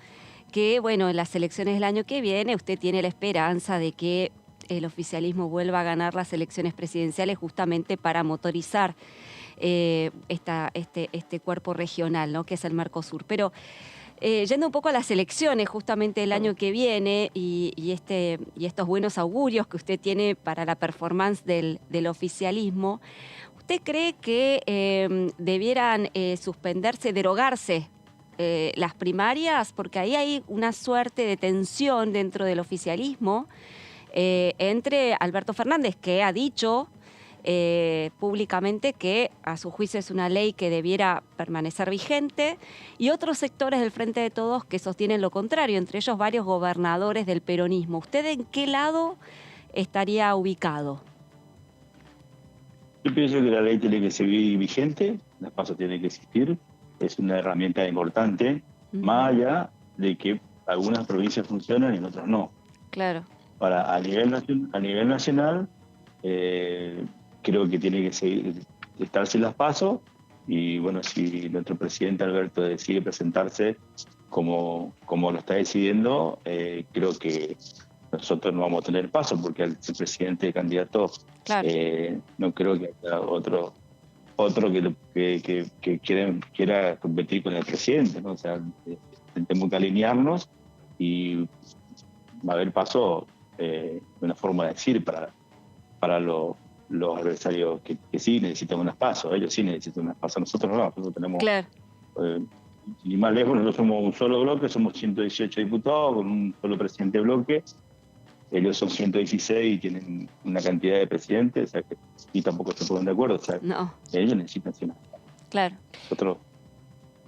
que bueno, en las elecciones del año que viene usted tiene la esperanza de que el oficialismo vuelva a ganar las elecciones presidenciales justamente para motorizar este cuerpo regional, ¿no?, que es el Mercosur. Pero yendo un poco a las elecciones justamente el año que viene y estos buenos augurios que usted tiene para la performance del oficialismo, ¿usted cree que debieran suspenderse, derogarse las primarias? Porque ahí hay una suerte de tensión dentro del oficialismo entre Alberto Fernández, que ha dicho públicamente que a su juicio es una ley que debiera permanecer vigente, y otros sectores del Frente de Todos que sostienen lo contrario, entre ellos varios gobernadores del peronismo. ¿Usted en qué lado estaría ubicado? Yo pienso que la ley tiene que seguir vigente, las PASO tienen que existir, es una herramienta importante, más allá de que algunas provincias funcionan y en otras no. Claro. A nivel nacional, creo que tiene que seguir estarse las PASO, y bueno, si nuestro presidente Alberto decide presentarse como lo está decidiendo, creo que nosotros no vamos a tener paso, porque al ser presidente candidato, claro, no creo que haya otro que quiera competir con el presidente, ¿no? O sea, tenemos que alinearnos y va a haber paso, una forma de decir para los adversarios que sí necesitan unas pasos. Ellos sí necesitan unas pasos, nosotros no, nosotros tenemos... Claro. Ni más lejos, nosotros somos un solo bloque, somos 118 diputados con un solo presidente de bloque. Ellos son 116 y tienen una cantidad de presidentes, o sea, y tampoco se ponen de acuerdo. O sea, no. Ellos necesitan sí. Claro. Nosotros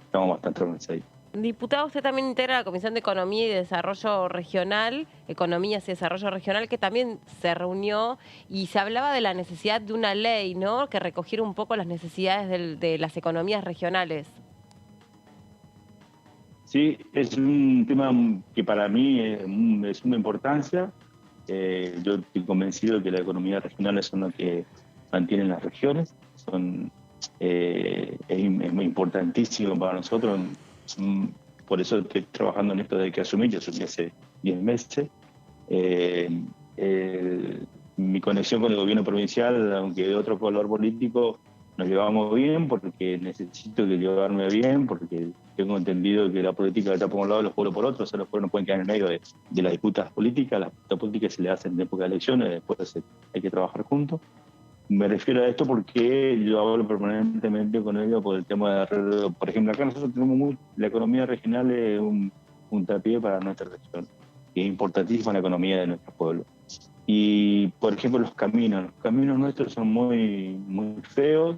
estamos bastante organizados. Diputado, usted también integra la Comisión de Economía y Desarrollo Regional, Economías y Desarrollo Regional, que también se reunió y se hablaba de la necesidad de una ley, ¿no?, que recogiera un poco las necesidades de las economías regionales. Sí, es un tema que para mí es una importancia. Yo estoy convencido de que las economías regionales son las que mantienen las regiones. Es muy importantísimo para nosotros. Por eso estoy trabajando en esto desde que asumí. Yo asumí hace 10 meses. Mi conexión con el gobierno provincial, aunque de otro color político, nos llevamos bien, porque necesito llevarme bien, porque tengo entendido que la política está por un lado y los pueblos por otro. O sea, los pueblos no pueden quedar en medio de las disputas políticas. Las disputas políticas se le hacen en época de elecciones, después hay que trabajar juntos. Me refiero a esto porque yo hablo permanentemente con ellos por el tema de... Por ejemplo, acá nosotros tenemos la economía regional es un puntapié para nuestra región, que es importantísima la economía de nuestro pueblo. Y, por ejemplo, los caminos nuestros son muy feos,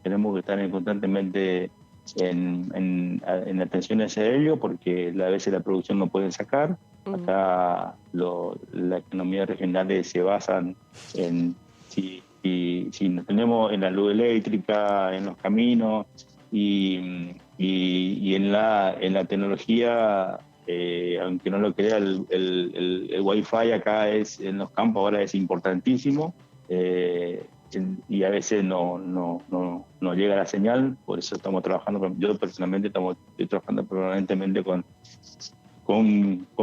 tenemos que estar constantemente en atención hacia ello, porque a veces la producción no pueden sacar. Acá la economía regional se basan en si nos tenemos en la luz eléctrica, en los caminos y en la tecnología. Aunque no lo crea, el Wi-Fi acá en los campos ahora es importantísimo. y a veces no llega la señal, por eso estamos trabajando. Yo personalmente estoy trabajando permanentemente con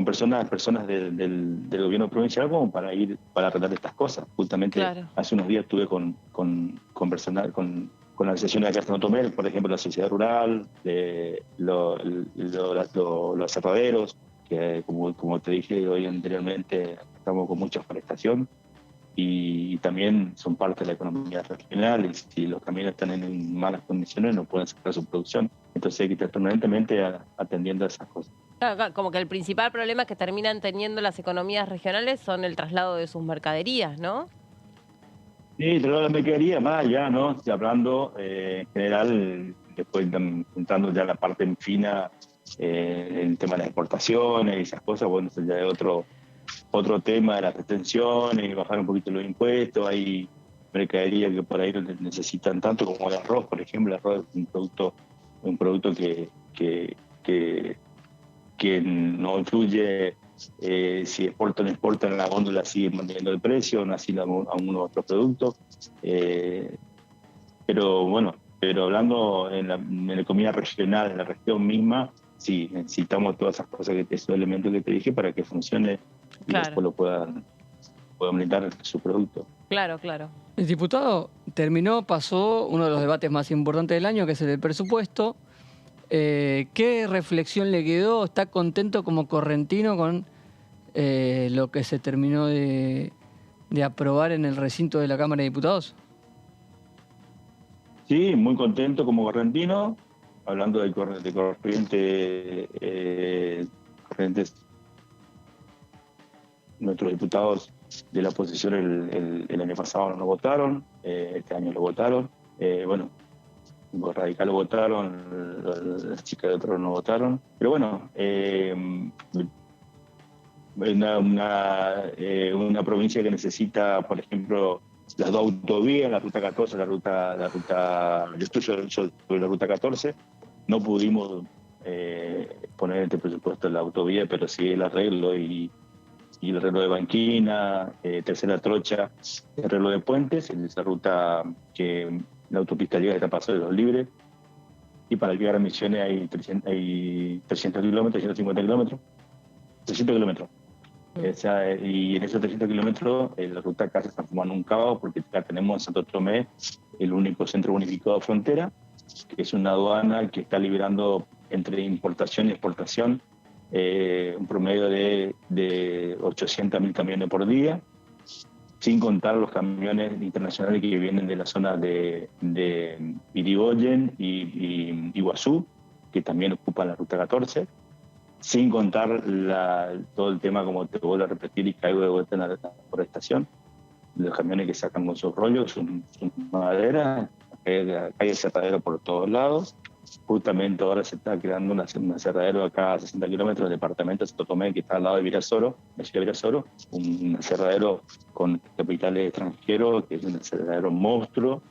personas del gobierno provincial como para tratar estas cosas. Justamente hace unos días estuve con personal, con la asociación de acá de Santo Tomé, por ejemplo, la sociedad rural, los aserraderos, que como te dije hoy anteriormente, estamos con mucha forestación y también son parte de la economía regional, y si los camiones están en malas condiciones no pueden sacar su producción. Entonces hay que estar permanentemente atendiendo a esas cosas. Claro, como que el principal problema que terminan teniendo las economías regionales son el traslado de sus mercaderías, ¿no? Sí, traslado de mercadería, más allá, ¿no? Estoy hablando en general, después entrando ya la parte fina, el tema de las exportaciones y esas cosas, bueno, eso ya es otro tema de las retenciones, bajar un poquito los impuestos. Hay mercadería que por ahí no necesitan tanto, como el arroz, por ejemplo. El arroz es un producto que no influye si exportan o no exportan, la góndola sigue manteniendo el precio, no así a algunos otros productos. Pero hablando en la economía regional, en la región misma, sí, necesitamos todas esas cosas, esos elementos que te dije para que funcione y después lo puedan brindar su producto. Claro, claro. El diputado pasó uno de los debates más importantes del año, que es el del presupuesto. ¿Qué reflexión le quedó? ¿Está contento como correntino con lo que se terminó de aprobar en el recinto de la Cámara de Diputados? Sí, muy contento como correntino. Hablando de corrientes, nuestros diputados de la oposición el año pasado no votaron, este año lo votaron. Los radicales votaron, las chicas de otros no votaron. Pero bueno, una provincia que necesita, por ejemplo, las dos autovías, la ruta 14, yo estoy sobre la ruta 14, no pudimos poner este presupuesto en la autovía, pero sí el arreglo y el arreglo de banquina, tercera trocha, el arreglo de puentes, en esa ruta que la autopista llega hasta Paso de los Libres, y para llegar a Misiones hay 300 kilómetros, 150 kilómetros, 300 kilómetros. Y en esos 300 kilómetros la ruta casi se está formando un caos, porque acá tenemos en Santo Tomé el único centro unificado de frontera, que es una aduana que está liberando entre importación y exportación un promedio de 800.000 camiones por día, sin contar los camiones internacionales que vienen de la zona de Irigoyen y Iguazú, que también ocupan la ruta 14, sin contar todo el tema, como te vuelvo a repetir y caigo de vuelta en la forestación, los camiones que sacan con sus rollos, sus maderas, hay aserradero por todos lados. Justamente ahora se está creando un aserradero acá a 60 kilómetros del departamento de Santo Tomé, que está al lado de Virasoro, la ciudad de Virasoro, un aserradero con capitales extranjeros, que es un aserradero monstruo.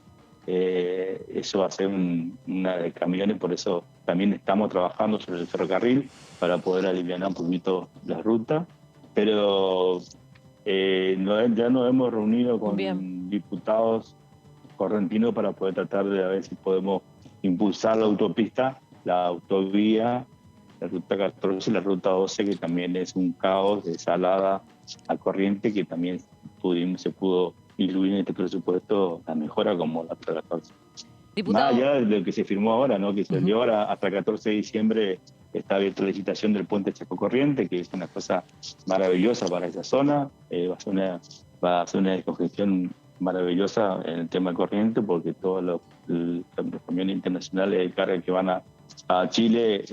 Eso va a ser una de camiones, por eso también estamos trabajando sobre el ferrocarril para poder aliviar un poquito la ruta. Pero ya nos hemos reunido con diputados correntinos para poder tratar de ver si podemos impulsar la autopista, la autovía, la ruta 14 y la ruta 12, que también es un caos de Salada a Corriente, que también se pudo incluir en este presupuesto la mejora como la ruta 14. Diputado. Más allá de lo que se firmó ahora, ¿no? Que se dio ahora, hasta el 14 de diciembre está abierta la licitación del puente Chaco Corriente, que es una cosa maravillosa para esa zona. Va a ser una descongestión maravillosa en el tema de Corriente, porque todos los camiones internacionales de carga que van a Chile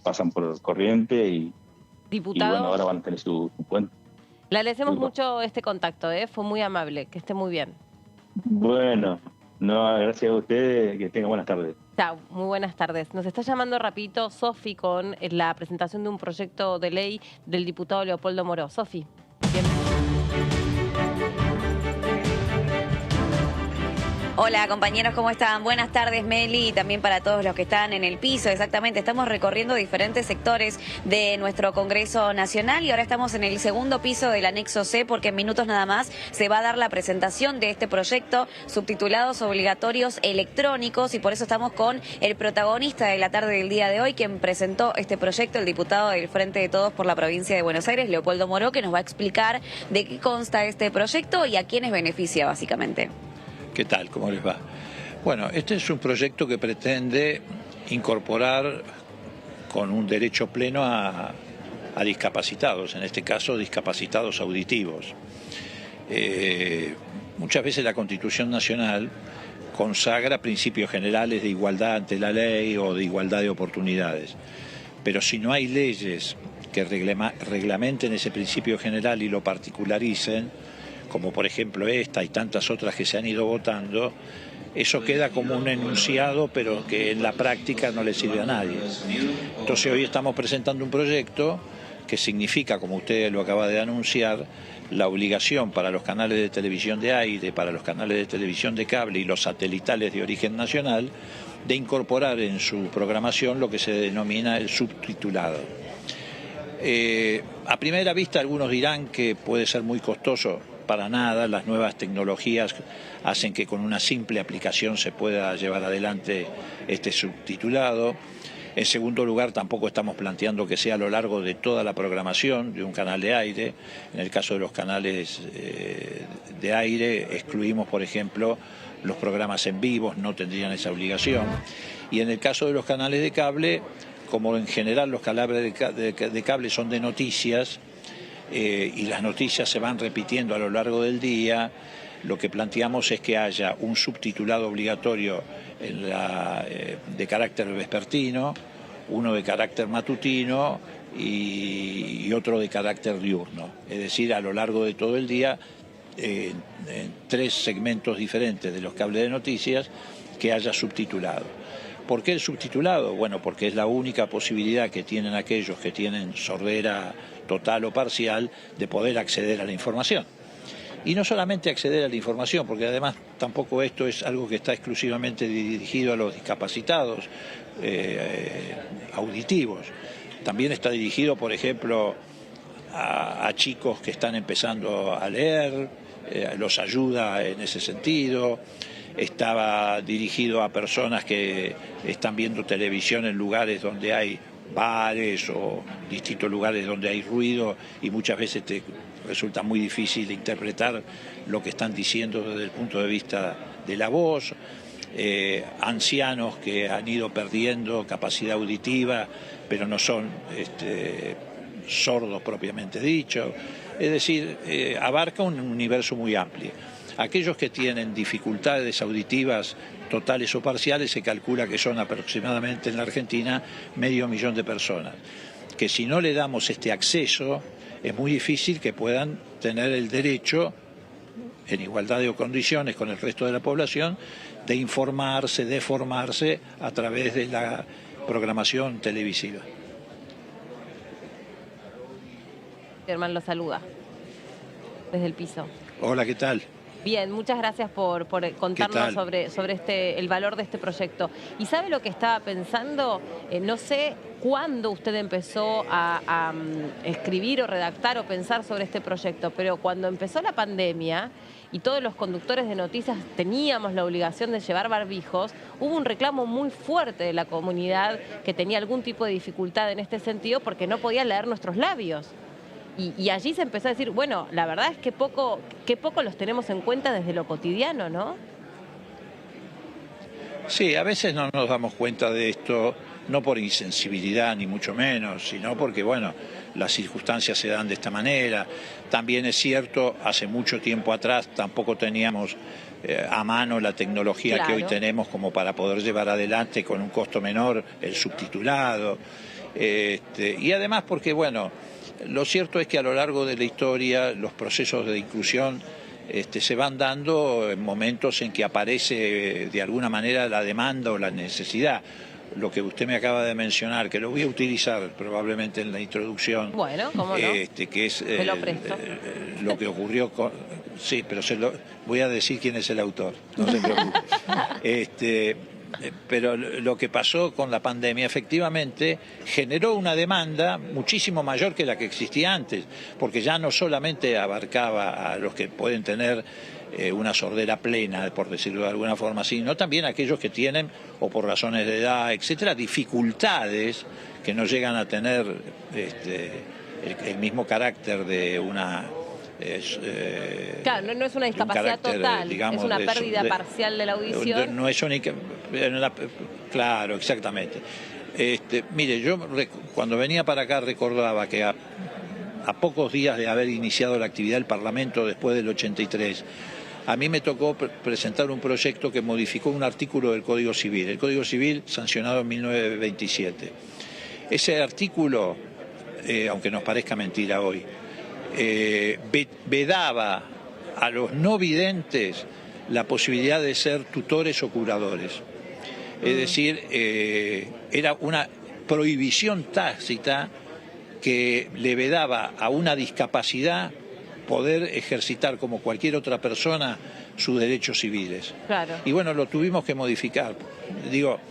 pasan por Corriente y bueno, ahora van a tener su puente. Le agradecemos mucho este contacto, fue muy amable, que esté muy bien. Bueno, gracias a ustedes, que tengan buenas tardes. Chao, muy buenas tardes. Nos está llamando rapidito Sofi con la presentación de un proyecto de ley del diputado Leopoldo Moró. Sofi, bienvenida. Hola compañeros, ¿cómo están? Buenas tardes Meli y también para todos los que están en el piso. Exactamente, estamos recorriendo diferentes sectores de nuestro Congreso Nacional y ahora estamos en el segundo piso del anexo C porque en minutos nada más se va a dar la presentación de este proyecto subtitulados obligatorios electrónicos y por eso estamos con el protagonista de la tarde del día de hoy, quien presentó este proyecto, el diputado del Frente de Todos por la provincia de Buenos Aires, Leopoldo Moró, que nos va a explicar de qué consta este proyecto y a quiénes beneficia básicamente. ¿Qué tal? ¿Cómo les va? Bueno, este es un proyecto que pretende incorporar con un derecho pleno a discapacitados, en este caso discapacitados auditivos. Muchas veces la Constitución Nacional consagra principios generales de igualdad ante la ley o de igualdad de oportunidades, pero si no hay leyes que reglamenten ese principio general y lo particularicen, como por ejemplo esta y tantas otras que se han ido votando, eso queda como un enunciado, pero que en la práctica no le sirve a nadie. Entonces hoy estamos presentando un proyecto que significa, como usted lo acaba de anunciar, la obligación para los canales de televisión de aire, para los canales de televisión de cable y los satelitales de origen nacional, de incorporar en su programación lo que se denomina el subtitulado. A primera vista algunos dirán que puede ser muy costoso. Para nada, las nuevas tecnologías hacen que con una simple aplicación se pueda llevar adelante este subtitulado. En segundo lugar, tampoco estamos planteando que sea a lo largo de toda la programación de un canal de aire. En el caso de los canales de aire, excluimos, por ejemplo, los programas en vivo, no tendrían esa obligación. Y en el caso de los canales de cable, como en general los canales de cable son de noticias, y las noticias se van repitiendo a lo largo del día, lo que planteamos es que haya un subtitulado obligatorio de carácter vespertino, uno de carácter matutino y otro de carácter diurno. Es decir, a lo largo de todo el día, en 3 segmentos diferentes de los cables de noticias, que haya subtitulado. ¿Por qué el subtitulado? Bueno, porque es la única posibilidad que tienen aquellos que tienen sordera total o parcial de poder acceder a la información. Y no solamente acceder a la información, porque además tampoco esto es algo que está exclusivamente dirigido a los discapacitados auditivos. También está dirigido, por ejemplo, a chicos que están empezando a leer, los ayuda en ese sentido. Estaba dirigido a personas que están viendo televisión en lugares donde hay bares o distintos lugares donde hay ruido y muchas veces te resulta muy difícil interpretar lo que están diciendo desde el punto de vista de la voz. Ancianos que han ido perdiendo capacidad auditiva pero no son sordos propiamente dicho. Es decir, abarca un universo muy amplio. Aquellos que tienen dificultades auditivas totales o parciales se calcula que son aproximadamente en la Argentina 500.000 de personas, que si no le damos este acceso es muy difícil que puedan tener el derecho, en igualdad de condiciones con el resto de la población, de informarse, de formarse a través de la programación televisiva. Germán lo saluda desde el piso. Hola, ¿qué tal? Bien, muchas gracias por contarnos sobre el valor de este proyecto. ¿Y sabe lo que estaba pensando? No sé cuándo usted empezó a escribir o redactar o pensar sobre este proyecto, pero cuando empezó la pandemia y todos los conductores de noticias teníamos la obligación de llevar barbijos, hubo un reclamo muy fuerte de la comunidad que tenía algún tipo de dificultad en este sentido porque no podía leer nuestros labios. Y allí se empezó a decir, bueno, la verdad es que qué poco los tenemos en cuenta desde lo cotidiano, ¿no? Sí, a veces no nos damos cuenta de esto, no por insensibilidad ni mucho menos, sino porque, bueno, las circunstancias se dan de esta manera. También es cierto, hace mucho tiempo atrás tampoco teníamos a mano la tecnología que hoy tenemos como para poder llevar adelante con un costo menor el subtitulado. Y además porque, bueno, lo cierto es que a lo largo de la historia los procesos de inclusión se van dando en momentos en que aparece de alguna manera la demanda o la necesidad. lo que usted me acaba de mencionar, que lo voy a utilizar probablemente en la introducción. Bueno, ¿cómo no? Que es Te lo presto. lo que ocurrió con... Sí, pero voy a decir quién es el autor, no se preocupe. Pero lo que pasó con la pandemia efectivamente generó una demanda muchísimo mayor que la que existía antes, porque ya no solamente abarcaba a los que pueden tener una sordera plena, por decirlo de alguna forma, sino también a aquellos que tienen, o por razones de edad, etcétera, dificultades que no llegan a tener el mismo carácter de una... claro, no es una discapacidad total, digamos, es una pérdida parcial de la audición. No es única... Claro, exactamente. Mire, yo cuando venía para acá recordaba que a pocos días de haber iniciado la actividad del Parlamento después del 83, a mí me tocó presentar un proyecto que modificó un artículo del Código Civil, el Código Civil sancionado en 1927. Ese artículo, aunque nos parezca mentira hoy, vedaba a los no videntes la posibilidad de ser tutores o curadores. Es decir, era una prohibición tácita que le vedaba a una discapacidad poder ejercitar como cualquier otra persona sus derechos civiles. Claro. Y bueno, lo tuvimos que modificar. Digo,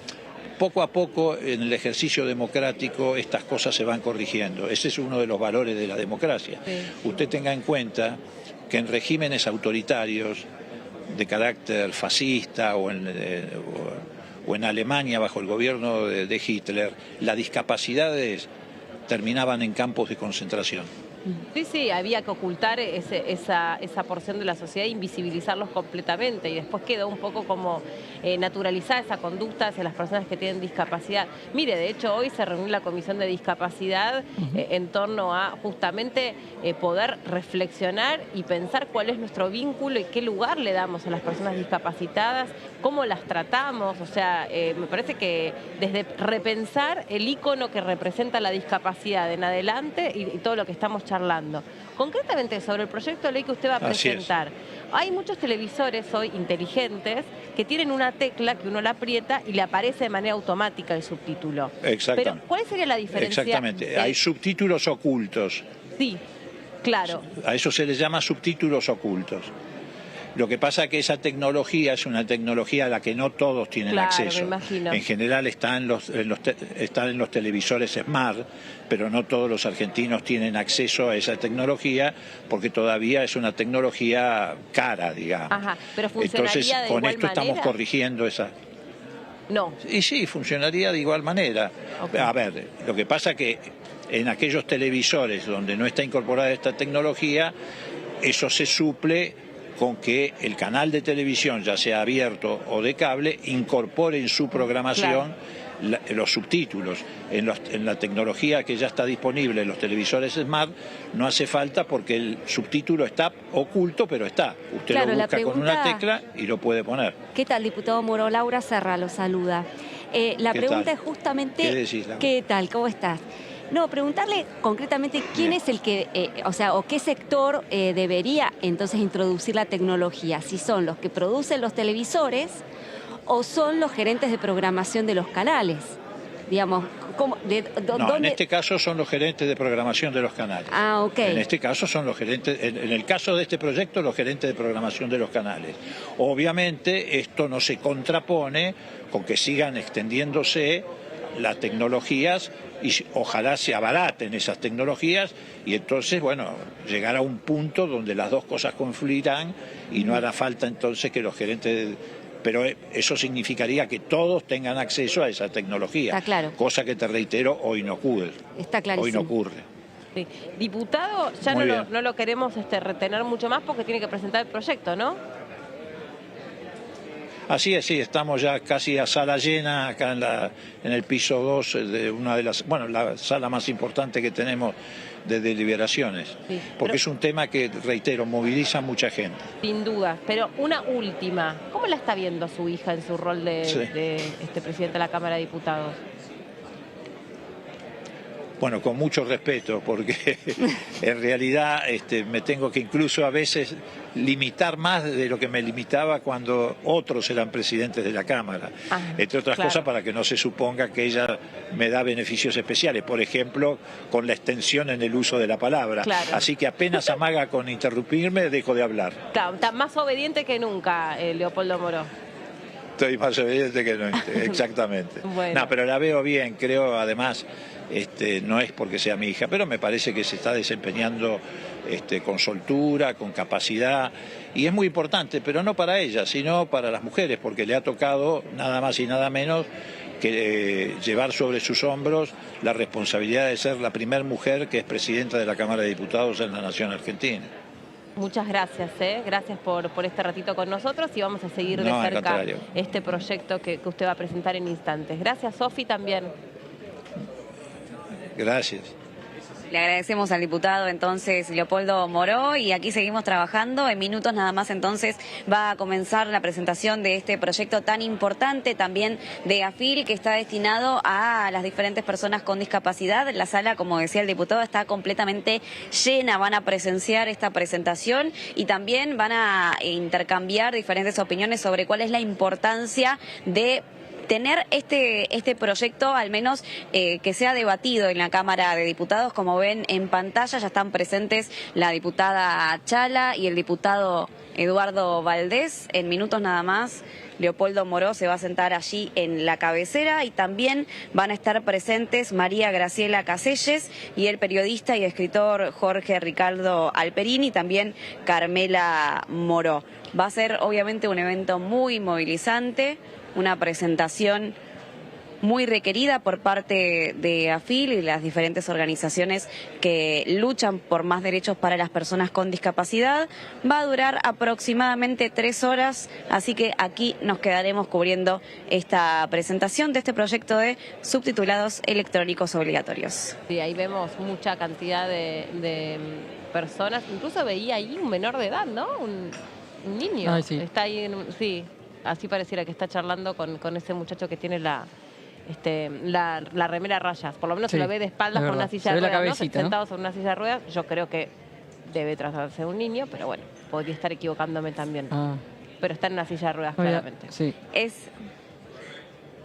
poco a poco en el ejercicio democrático estas cosas se van corrigiendo. Ese es uno de los valores de la democracia. Sí. Usted tenga en cuenta que en regímenes autoritarios de carácter fascista o en Alemania bajo el gobierno de Hitler, las discapacidades terminaban en campos de concentración. Sí, sí, había que ocultar esa porción de la sociedad e invisibilizarlos completamente, y después quedó un poco como naturalizada esa conducta hacia las personas que tienen discapacidad. Mire, de hecho hoy se reunió la Comisión de Discapacidad en torno a justamente poder reflexionar y pensar cuál es nuestro vínculo y qué lugar le damos a las personas discapacitadas, cómo las tratamos. O sea, me parece que desde repensar el ícono que representa la discapacidad en adelante y todo lo que estamos charlando. Concretamente sobre el proyecto de ley que usted va a presentar, hay muchos televisores hoy inteligentes que tienen una tecla que uno la aprieta y le aparece de manera automática el subtítulo. Exactamente. Pero ¿cuál sería la diferencia? Exactamente. Hay subtítulos ocultos. Sí, claro. A eso se les llama subtítulos ocultos. Lo que pasa es que esa tecnología es una tecnología a la que no todos tienen acceso. Me imagino. En general está en los televisores Smart, pero no todos los argentinos tienen acceso a esa tecnología porque todavía es una tecnología cara, digamos. Ajá, pero funcionaría Entonces, de igual con esto manera. estamos corrigiendo esa... No. Y sí, funcionaría de igual manera. Okay. A ver, lo que pasa es que en aquellos televisores donde no está incorporada esta tecnología, eso se suple con que el canal de televisión, ya sea abierto o de cable, incorpore en su programación los subtítulos. En la tecnología que ya está disponible en los televisores Smart, no hace falta porque el subtítulo está oculto, pero está. Usted lo busca con una tecla y lo puede poner. ¿Qué tal, diputado Moro? Laura Serra lo saluda. La pregunta es justamente... ¿Qué decís, Laura? ¿Qué tal? ¿Cómo estás? No, preguntarle concretamente quién es el que, o qué sector debería entonces introducir la tecnología, si son los que producen los televisores o son los gerentes de programación de los canales. Digamos, no, en este caso son los gerentes de programación de los canales. Ah, ok. En este caso son los gerentes, en el caso de este proyecto, los gerentes de programación de los canales. Obviamente esto no se contrapone con que sigan extendiéndose las tecnologías y ojalá se abaraten esas tecnologías y entonces, bueno, llegar a un punto donde las dos cosas confluirán y no hará falta entonces que los gerentes... Pero eso significaría que todos tengan acceso a esa tecnología. Está claro. Cosa que, te reitero, hoy no ocurre. Está clarísimo. Hoy no ocurre. Sí. Diputado, ya no lo queremos retener mucho más porque tiene que presentar el proyecto, ¿no? Así es, sí, estamos ya casi a sala llena acá en el piso 2 de una de las, bueno, la sala más importante que tenemos de deliberaciones, sí, porque es un tema que, reitero, moviliza a mucha gente. Sin duda, pero una última, ¿cómo la está viendo su hija en su rol de presidente de la Cámara de Diputados? Bueno, con mucho respeto, porque en realidad me tengo que incluso a veces limitar más de lo que me limitaba cuando otros eran presidentes de la Cámara. Entre otras cosas, para que no se suponga que ella me da beneficios especiales, por ejemplo, con la extensión en el uso de la palabra. Así que apenas amaga con interrumpirme, dejo de hablar. Claro, está más obediente que nunca, Leopoldo Moró. Estoy más obediente que no, exactamente. Bueno. No, pero la veo bien, creo, además, no es porque sea mi hija, pero me parece que se está desempeñando con soltura, con capacidad, y es muy importante, pero no para ella, sino para las mujeres, porque le ha tocado nada más y nada menos que llevar sobre sus hombros la responsabilidad de ser la primera mujer que es presidenta de la Cámara de Diputados en la Nación Argentina. Muchas gracias, gracias por este ratito con nosotros y vamos a seguir de cerca este proyecto que usted va a presentar en instantes. Gracias, Sofi, también. Gracias. Le agradecemos al diputado entonces Leopoldo Moró y aquí seguimos trabajando. En minutos nada más entonces va a comenzar la presentación de este proyecto tan importante también de AFIL que está destinado a las diferentes personas con discapacidad. La sala, como decía el diputado, está completamente llena. Van a presenciar esta presentación y también van a intercambiar diferentes opiniones sobre cuál es la importancia de tener este proyecto, al menos que sea debatido en la Cámara de Diputados. Como ven en pantalla, ya están presentes la diputada Chala y el diputado Eduardo Valdés. En minutos nada más, Leopoldo Moró se va a sentar allí en la cabecera y también van a estar presentes María Graciela Caselles y el periodista y escritor Jorge Ricardo Alperín y también Carmela Moró. Va a ser obviamente un evento muy movilizante, una presentación muy requerida por parte de AFIL y las diferentes organizaciones que luchan por más derechos para las personas con discapacidad. Va a durar aproximadamente 3 horas, así que aquí nos quedaremos cubriendo esta presentación de este proyecto de subtitulados electrónicos obligatorios. Sí, ahí vemos mucha cantidad de personas, incluso veía ahí un menor de edad, ¿no? Un niño. Ay, sí. Está ahí, sí. Así pareciera que está charlando con ese muchacho que tiene la remera a rayas. Por lo menos se lo ve de espaldas con una silla de ruedas, ¿no? Sentado sobre una silla de ruedas. Yo creo que debe tratarse de un niño, pero bueno, podría estar equivocándome también. Pero está en una silla de ruedas, claramente. Sí.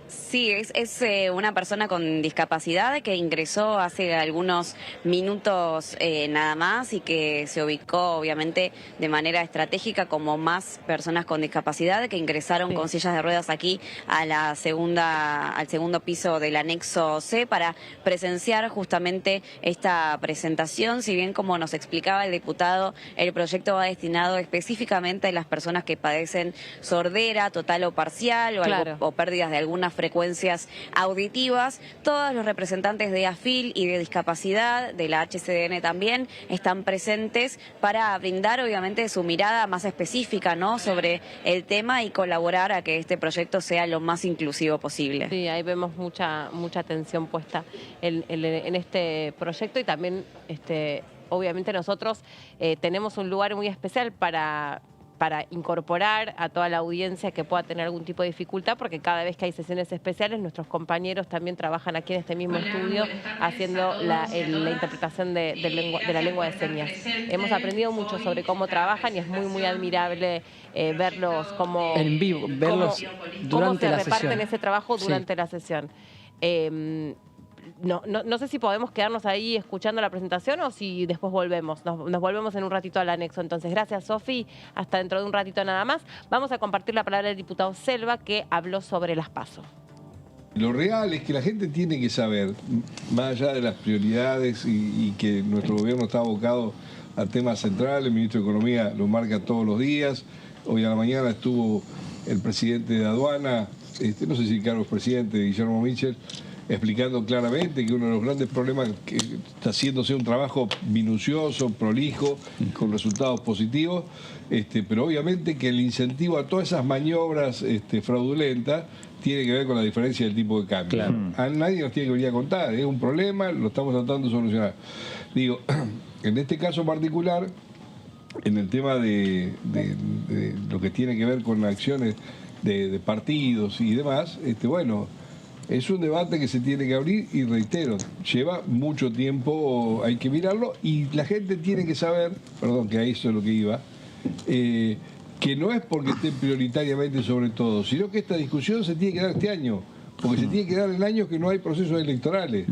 Sí, es una persona con discapacidad que ingresó hace algunos minutos nada más y que se ubicó obviamente de manera estratégica como más personas con discapacidad que ingresaron con sillas de ruedas aquí a al segundo piso del anexo C para presenciar justamente esta presentación. Si bien, como nos explicaba el diputado, el proyecto va destinado específicamente a las personas que padecen sordera total o parcial o pérdidas de alguna frecuencias auditivas. Todos los representantes de AFIL y de discapacidad, de la HCDN también, están presentes para brindar obviamente su mirada más específica, ¿no?, sobre el tema y colaborar a que este proyecto sea lo más inclusivo posible. Sí, ahí vemos mucha atención puesta en este proyecto y también obviamente nosotros tenemos un lugar muy especial para incorporar a toda la audiencia que pueda tener algún tipo de dificultad, porque cada vez que hay sesiones especiales, nuestros compañeros también trabajan aquí en este mismo estudio haciendo la interpretación de la lengua de señas. Hemos aprendido mucho sobre cómo trabajan y es muy admirable verlos como en vivo, verlos durante la sesión. Cómo se reparten ese trabajo durante la sesión. No sé si podemos quedarnos ahí escuchando la presentación o si después volvemos. Nos volvemos en un ratito al anexo. Entonces, gracias, Sofi. Hasta dentro de un ratito nada más. Vamos a compartir la palabra del diputado Selva, que habló sobre las PASO. Lo real es que la gente tiene que saber, más allá de las prioridades y que nuestro gobierno está abocado a temas centrales, el ministro de Economía lo marca todos los días. Hoy a la mañana estuvo el presidente de aduana, no sé si Carlos presidente, Guillermo Michel, explicando claramente que uno de los grandes problemas que está haciéndose un trabajo minucioso, prolijo, con resultados positivos, pero obviamente que el incentivo a todas esas maniobras fraudulentas tiene que ver con la diferencia del tipo de cambio. Claro. A nadie nos tiene que venir a contar, es un problema, lo estamos tratando de solucionar. Digo, en este caso particular, en el tema de lo que tiene que ver con acciones de partidos y demás, bueno, Es un debate que se tiene que abrir y reitero, lleva mucho tiempo, hay que mirarlo y la gente tiene que saber, perdón, que a eso es lo que iba, que no es porque esté prioritariamente sobre todo, sino que esta discusión se tiene que dar este año, porque se tiene que dar en años que no hay procesos electorales.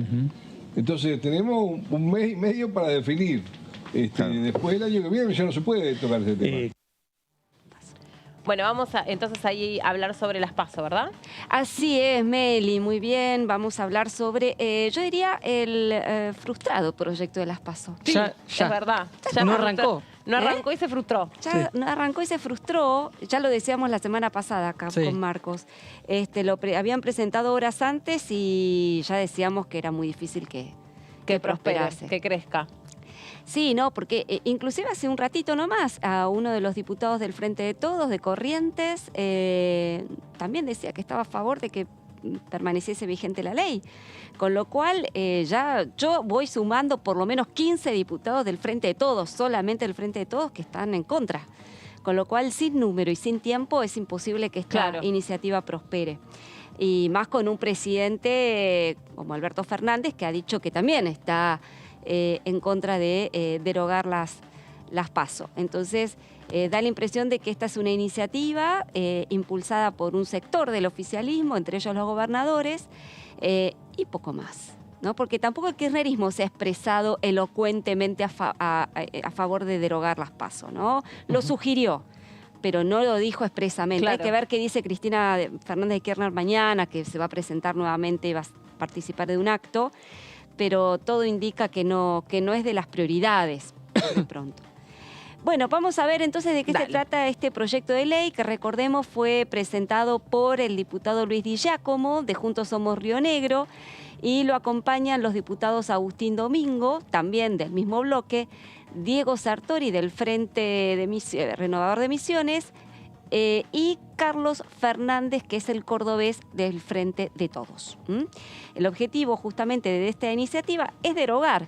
Entonces tenemos un mes y medio para definir. Después del año que viene ya no se puede tocar ese tema. Bueno, vamos a entonces ahí a hablar sobre las PASO, ¿verdad? Así es, Meli, muy bien. Vamos a hablar sobre, yo diría, el frustrado proyecto de las PASO. Sí, es verdad. Ya no arrancó. No arrancó y se frustró. Ya no arrancó y se frustró, ya lo decíamos la semana pasada acá con Marcos. Habían presentado horas antes y ya decíamos que era muy difícil que prosperase. Que crezca. Sí, no, porque inclusive hace un ratito nomás a uno de los diputados del Frente de Todos, de Corrientes, también decía que estaba a favor de que permaneciese vigente la ley. Con lo cual ya yo voy sumando por lo menos 15 diputados del Frente de Todos, solamente del Frente de Todos, que están en contra. Con lo cual, sin número y sin tiempo, es imposible que esta iniciativa prospere. Y más con un presidente como Alberto Fernández, que ha dicho que también está en contra de derogar las PASO. Entonces, da la impresión de que esta es una iniciativa impulsada por un sector del oficialismo, entre ellos los gobernadores, y poco más, ¿no? Porque tampoco el kirchnerismo se ha expresado elocuentemente a favor de derogar las PASO, ¿no? Lo sugirió, pero no lo dijo expresamente. Claro. Hay que ver qué dice Cristina Fernández de Kirchner mañana, que se va a presentar nuevamente y va a participar de un acto, pero todo indica que no es de las prioridades, de pronto. Bueno, vamos a ver entonces de qué se trata este proyecto de ley, que recordemos fue presentado por el diputado Luis Di Giacomo, de Juntos Somos Río Negro, y lo acompañan los diputados Agustín Domingo, también del mismo bloque, Diego Sartori, del Frente Renovador de Misiones, y Carlos Fernández, que es el cordobés del Frente de Todos. El objetivo justamente de esta iniciativa es derogar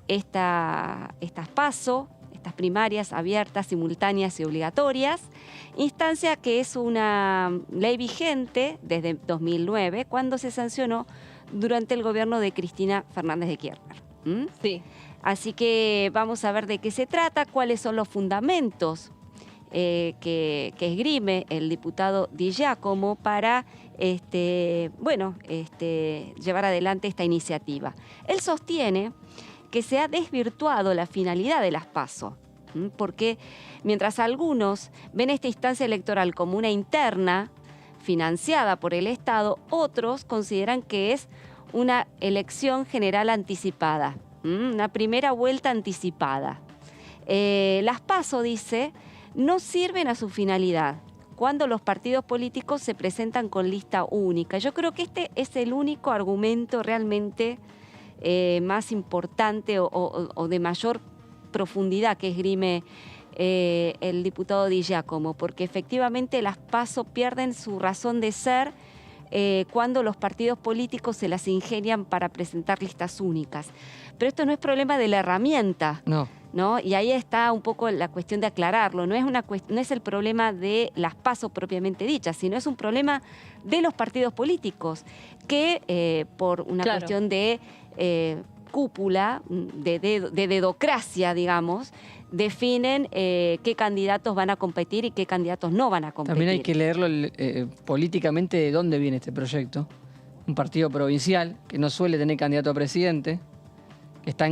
estas PASO, estas primarias abiertas, simultáneas y obligatorias, instancia que es una ley vigente desde 2009, cuando se sancionó durante el gobierno de Cristina Fernández de Kirchner. Sí. Así que vamos a ver de qué se trata, cuáles son los fundamentos que esgrime el diputado Di Giacomo para llevar adelante esta iniciativa. Él sostiene que se ha desvirtuado la finalidad de las PASO, porque mientras algunos ven esta instancia electoral como una interna financiada por el Estado, otros consideran que es una elección general anticipada, una primera vuelta anticipada. Las PASO, dice, no sirven a su finalidad cuando los partidos políticos se presentan con lista única. Yo creo que este es el único argumento realmente más importante o de mayor profundidad que esgrime el diputado Di Giacomo, porque efectivamente las PASO pierden su razón de ser cuando los partidos políticos se las ingenian para presentar listas únicas. Pero esto no es problema de la herramienta. ¿No? Y ahí está un poco la cuestión de aclararlo. No es el problema de las PASO propiamente dichas, sino es un problema de los partidos políticos que por una cuestión de cúpula, de dedocracia, digamos, definen qué candidatos van a competir y qué candidatos no van a competir. También hay que leerlo políticamente de dónde viene este proyecto. Un partido provincial que no suele tener candidato a presidente, que está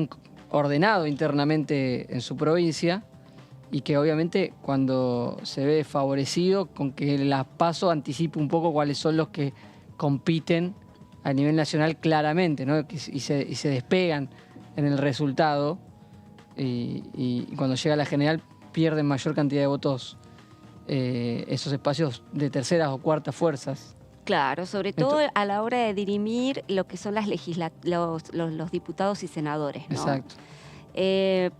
ordenado internamente en su provincia y que obviamente cuando se ve favorecido con que las PASO anticipe un poco cuáles son los que compiten a nivel nacional claramente, ¿no? y se despegan en el resultado y cuando llega a la general pierden mayor cantidad de votos esos espacios de terceras o cuartas fuerzas. Claro, sobre todo a la hora de dirimir lo que son los diputados y senadores, ¿no? Exacto.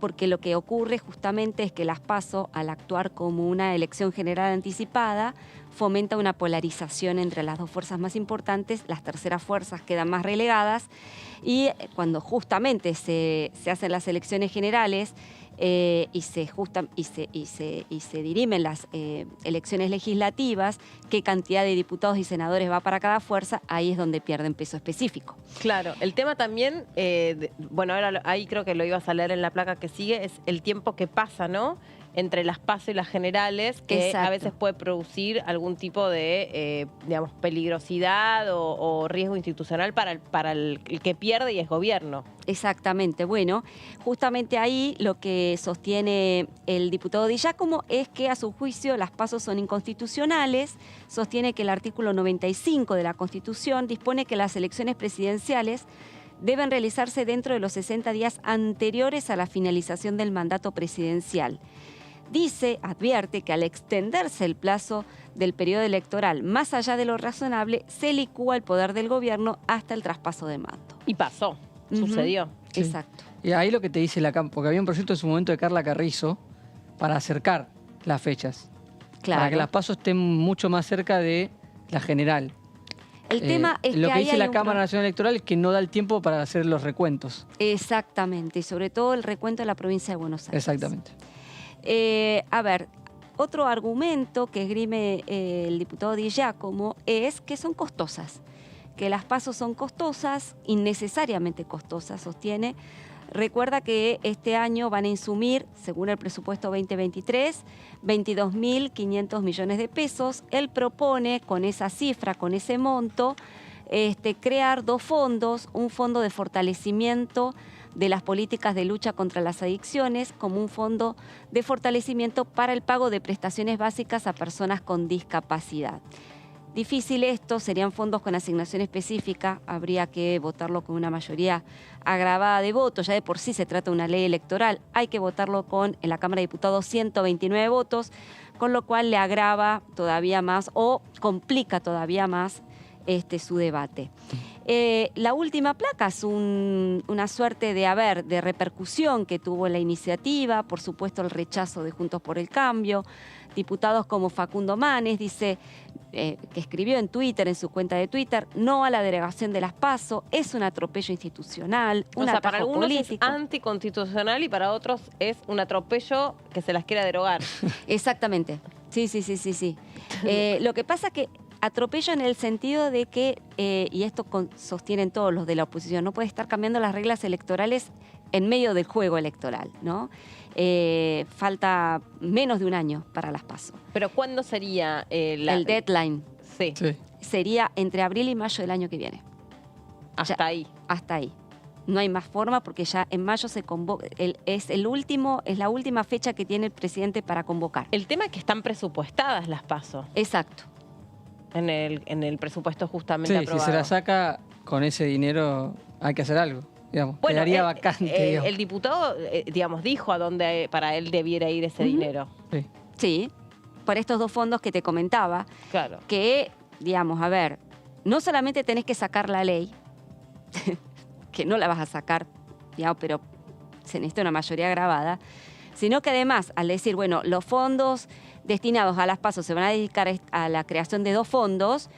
Porque lo que ocurre justamente es que las PASO, al actuar como una elección general anticipada, fomenta una polarización entre las dos fuerzas más importantes, las terceras fuerzas quedan más relegadas y cuando justamente se hacen las elecciones generales y se dirimen las elecciones legislativas, qué cantidad de diputados y senadores va para cada fuerza, ahí es donde pierden peso específico. Claro, el tema también, bueno, ahora ahí creo que lo ibas a leer en la placa que sigue, es el tiempo que pasa, ¿no?, entre las PASO y las generales, que Exacto. a veces puede producir algún tipo de, digamos, peligrosidad o riesgo institucional para el que pierde y es gobierno. Exactamente. Bueno, justamente ahí lo que sostiene el diputado Di Giacomo es que a su juicio las PASO son inconstitucionales, sostiene que el artículo 95 de la Constitución dispone que las elecciones presidenciales deben realizarse dentro de los 60 días anteriores a la finalización del mandato presidencial. Advierte que al extenderse el plazo del periodo electoral más allá de lo razonable, se licúa el poder del gobierno hasta el traspaso de mando. Y pasó, sucedió. Sí. Exacto. Y ahí lo que te dice la CAM, porque había un proyecto en su momento de Carla Carrizo para acercar las fechas. Claro. Para que las PASO estén mucho más cerca de la general. El tema es lo que que ahí dice hay la un Cámara Nacional Electoral es que no da el tiempo para hacer los recuentos. Exactamente, y sobre todo el recuento de la provincia de Buenos Aires. Exactamente. A ver, otro argumento que esgrime el diputado Di Giacomo es que son costosas, que las PASO son costosas, innecesariamente costosas, sostiene. Recuerda que este año van a insumir, según el presupuesto 2023, 22.500 millones de pesos. Él propone, con esa cifra, con ese monto, crear dos fondos, un fondo de fortalecimiento de las políticas de lucha contra las adicciones, como un fondo de fortalecimiento para el pago de prestaciones básicas a personas con discapacidad. Difícil esto, serían fondos con asignación específica, habría que votarlo con una mayoría agravada de votos, ya de por sí se trata de una ley electoral, hay que votarlo en la Cámara de Diputados 129 votos, con lo cual le agrava todavía más o complica todavía más su debate. La última placa es una suerte de repercusión que tuvo la iniciativa, por supuesto el rechazo de Juntos por el Cambio. Diputados como Facundo Manes dice, que escribió en Twitter, en su cuenta de Twitter, no a la derogación de las PASO, es un atropello institucional, un atajo para algunos político. es anticonstitucional y para otros es un atropello que se las quiera derogar. Exactamente, sí. Lo que pasa es que atropello en el sentido de que, y esto sostienen todos los de la oposición, no puede estar cambiando las reglas electorales en medio del juego electoral, ¿no? Falta menos de un año para las PASO. ¿Pero cuándo sería el deadline? Sí. Sería entre abril y mayo del año que viene. Hasta ahí. Hasta ahí. No hay más forma porque ya en mayo se convoca, es la última fecha que tiene el presidente para convocar. El tema es que están presupuestadas las PASO. Exacto. En el presupuesto justamente aprobado. Si se la saca con ese dinero hay que hacer algo. Digamos, bueno, quedaría vacante. El diputado, digamos, dijo a dónde para él debiera ir ese dinero. Sí, por estos dos fondos que te comentaba. Claro. Que, digamos, a ver, no solamente tenés que sacar la ley, que no la vas a sacar, digamos, pero se necesita una mayoría agravada, sino que además, al decir, bueno, los fondos destinados a las PASO se van a dedicar a la creación de dos fondos,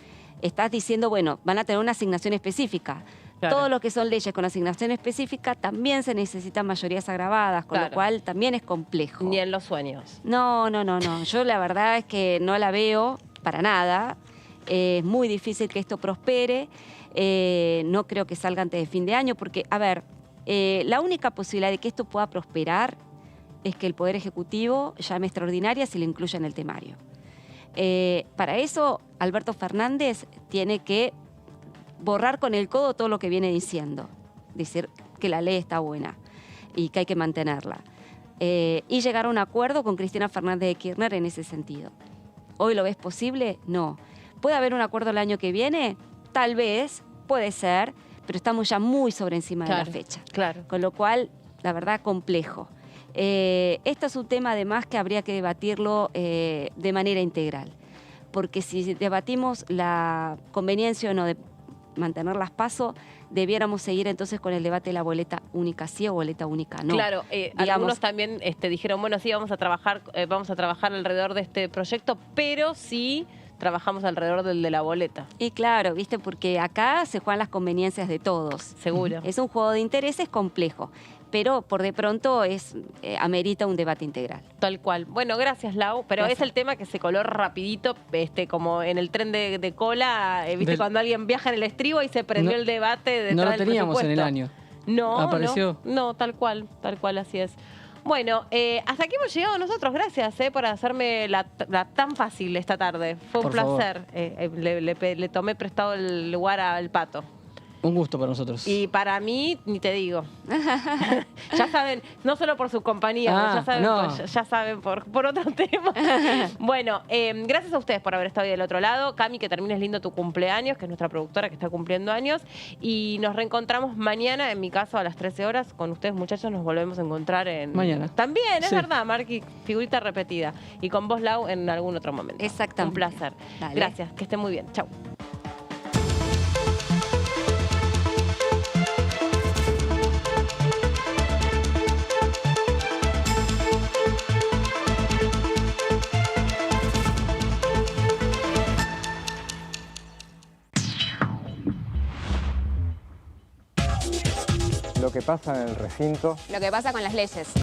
estás diciendo, bueno, van a tener una asignación específica. Claro. Todo lo que son leyes con asignación específica también se necesitan mayorías agravadas, con lo cual también es complejo. Ni en los sueños. No. Yo la verdad es que no la veo para nada. Es muy difícil que esto prospere. No creo que salga antes de fin de año, porque, a ver, la única posibilidad de que esto pueda prosperar es que el Poder Ejecutivo llame extraordinaria si lo incluye en el temario. Para eso, Alberto Fernández tiene que borrar con el codo todo lo que viene diciendo, decir que la ley está buena y que hay que mantenerla. Y llegar a un acuerdo con Cristina Fernández de Kirchner en ese sentido. ¿Hoy lo ves posible? No. ¿Puede haber un acuerdo el año que viene? Tal vez, puede ser, pero estamos ya muy sobre encima de la fecha. Claro. Con lo cual, la verdad, complejo. Este es un tema además que habría que debatirlo de manera integral, porque si debatimos la conveniencia o no de mantener las PASO, debiéramos seguir entonces con el debate de la boleta única sí o boleta única no. Claro, algunos también dijeron, bueno, sí, vamos a trabajar alrededor de este proyecto, pero sí trabajamos alrededor del de la boleta. Y claro, viste, porque acá se juegan las conveniencias de todos. Seguro. Es un juego de intereses complejo, pero por de pronto amerita un debate integral. Tal cual. Bueno, gracias, Lau. Pero Gracias. es el tema que se coló rapidito, como en el tren de cola, ¿viste? Cuando alguien viaja en el estribo y se prendió el debate detrás No lo del teníamos en el presupuesto. año. No, Apareció. No, tal cual, así es. Bueno, hasta aquí hemos llegado nosotros. Gracias por hacerme la tan fácil esta tarde. Fue un Por favor. placer. Le tomé prestado el lugar al Pato. Un gusto para nosotros. Y para mí, ni te digo. Ya saben, no solo por su compañía, ya saben por otro tema. Bueno, gracias a ustedes por haber estado ahí del otro lado. Cami, que termines lindo tu cumpleaños, que es nuestra productora que está cumpliendo años. Y nos reencontramos mañana, en mi caso, a las 13 horas. Con ustedes, muchachos, nos volvemos a encontrar en... Mañana. También, es Sí. verdad, Marqui, figurita repetida. Y con vos, Lau, en algún otro momento. Exactamente. Un placer. Dale. Gracias, que estén muy bien. Chau. Lo que pasa en el recinto. Lo que pasa con las leyes.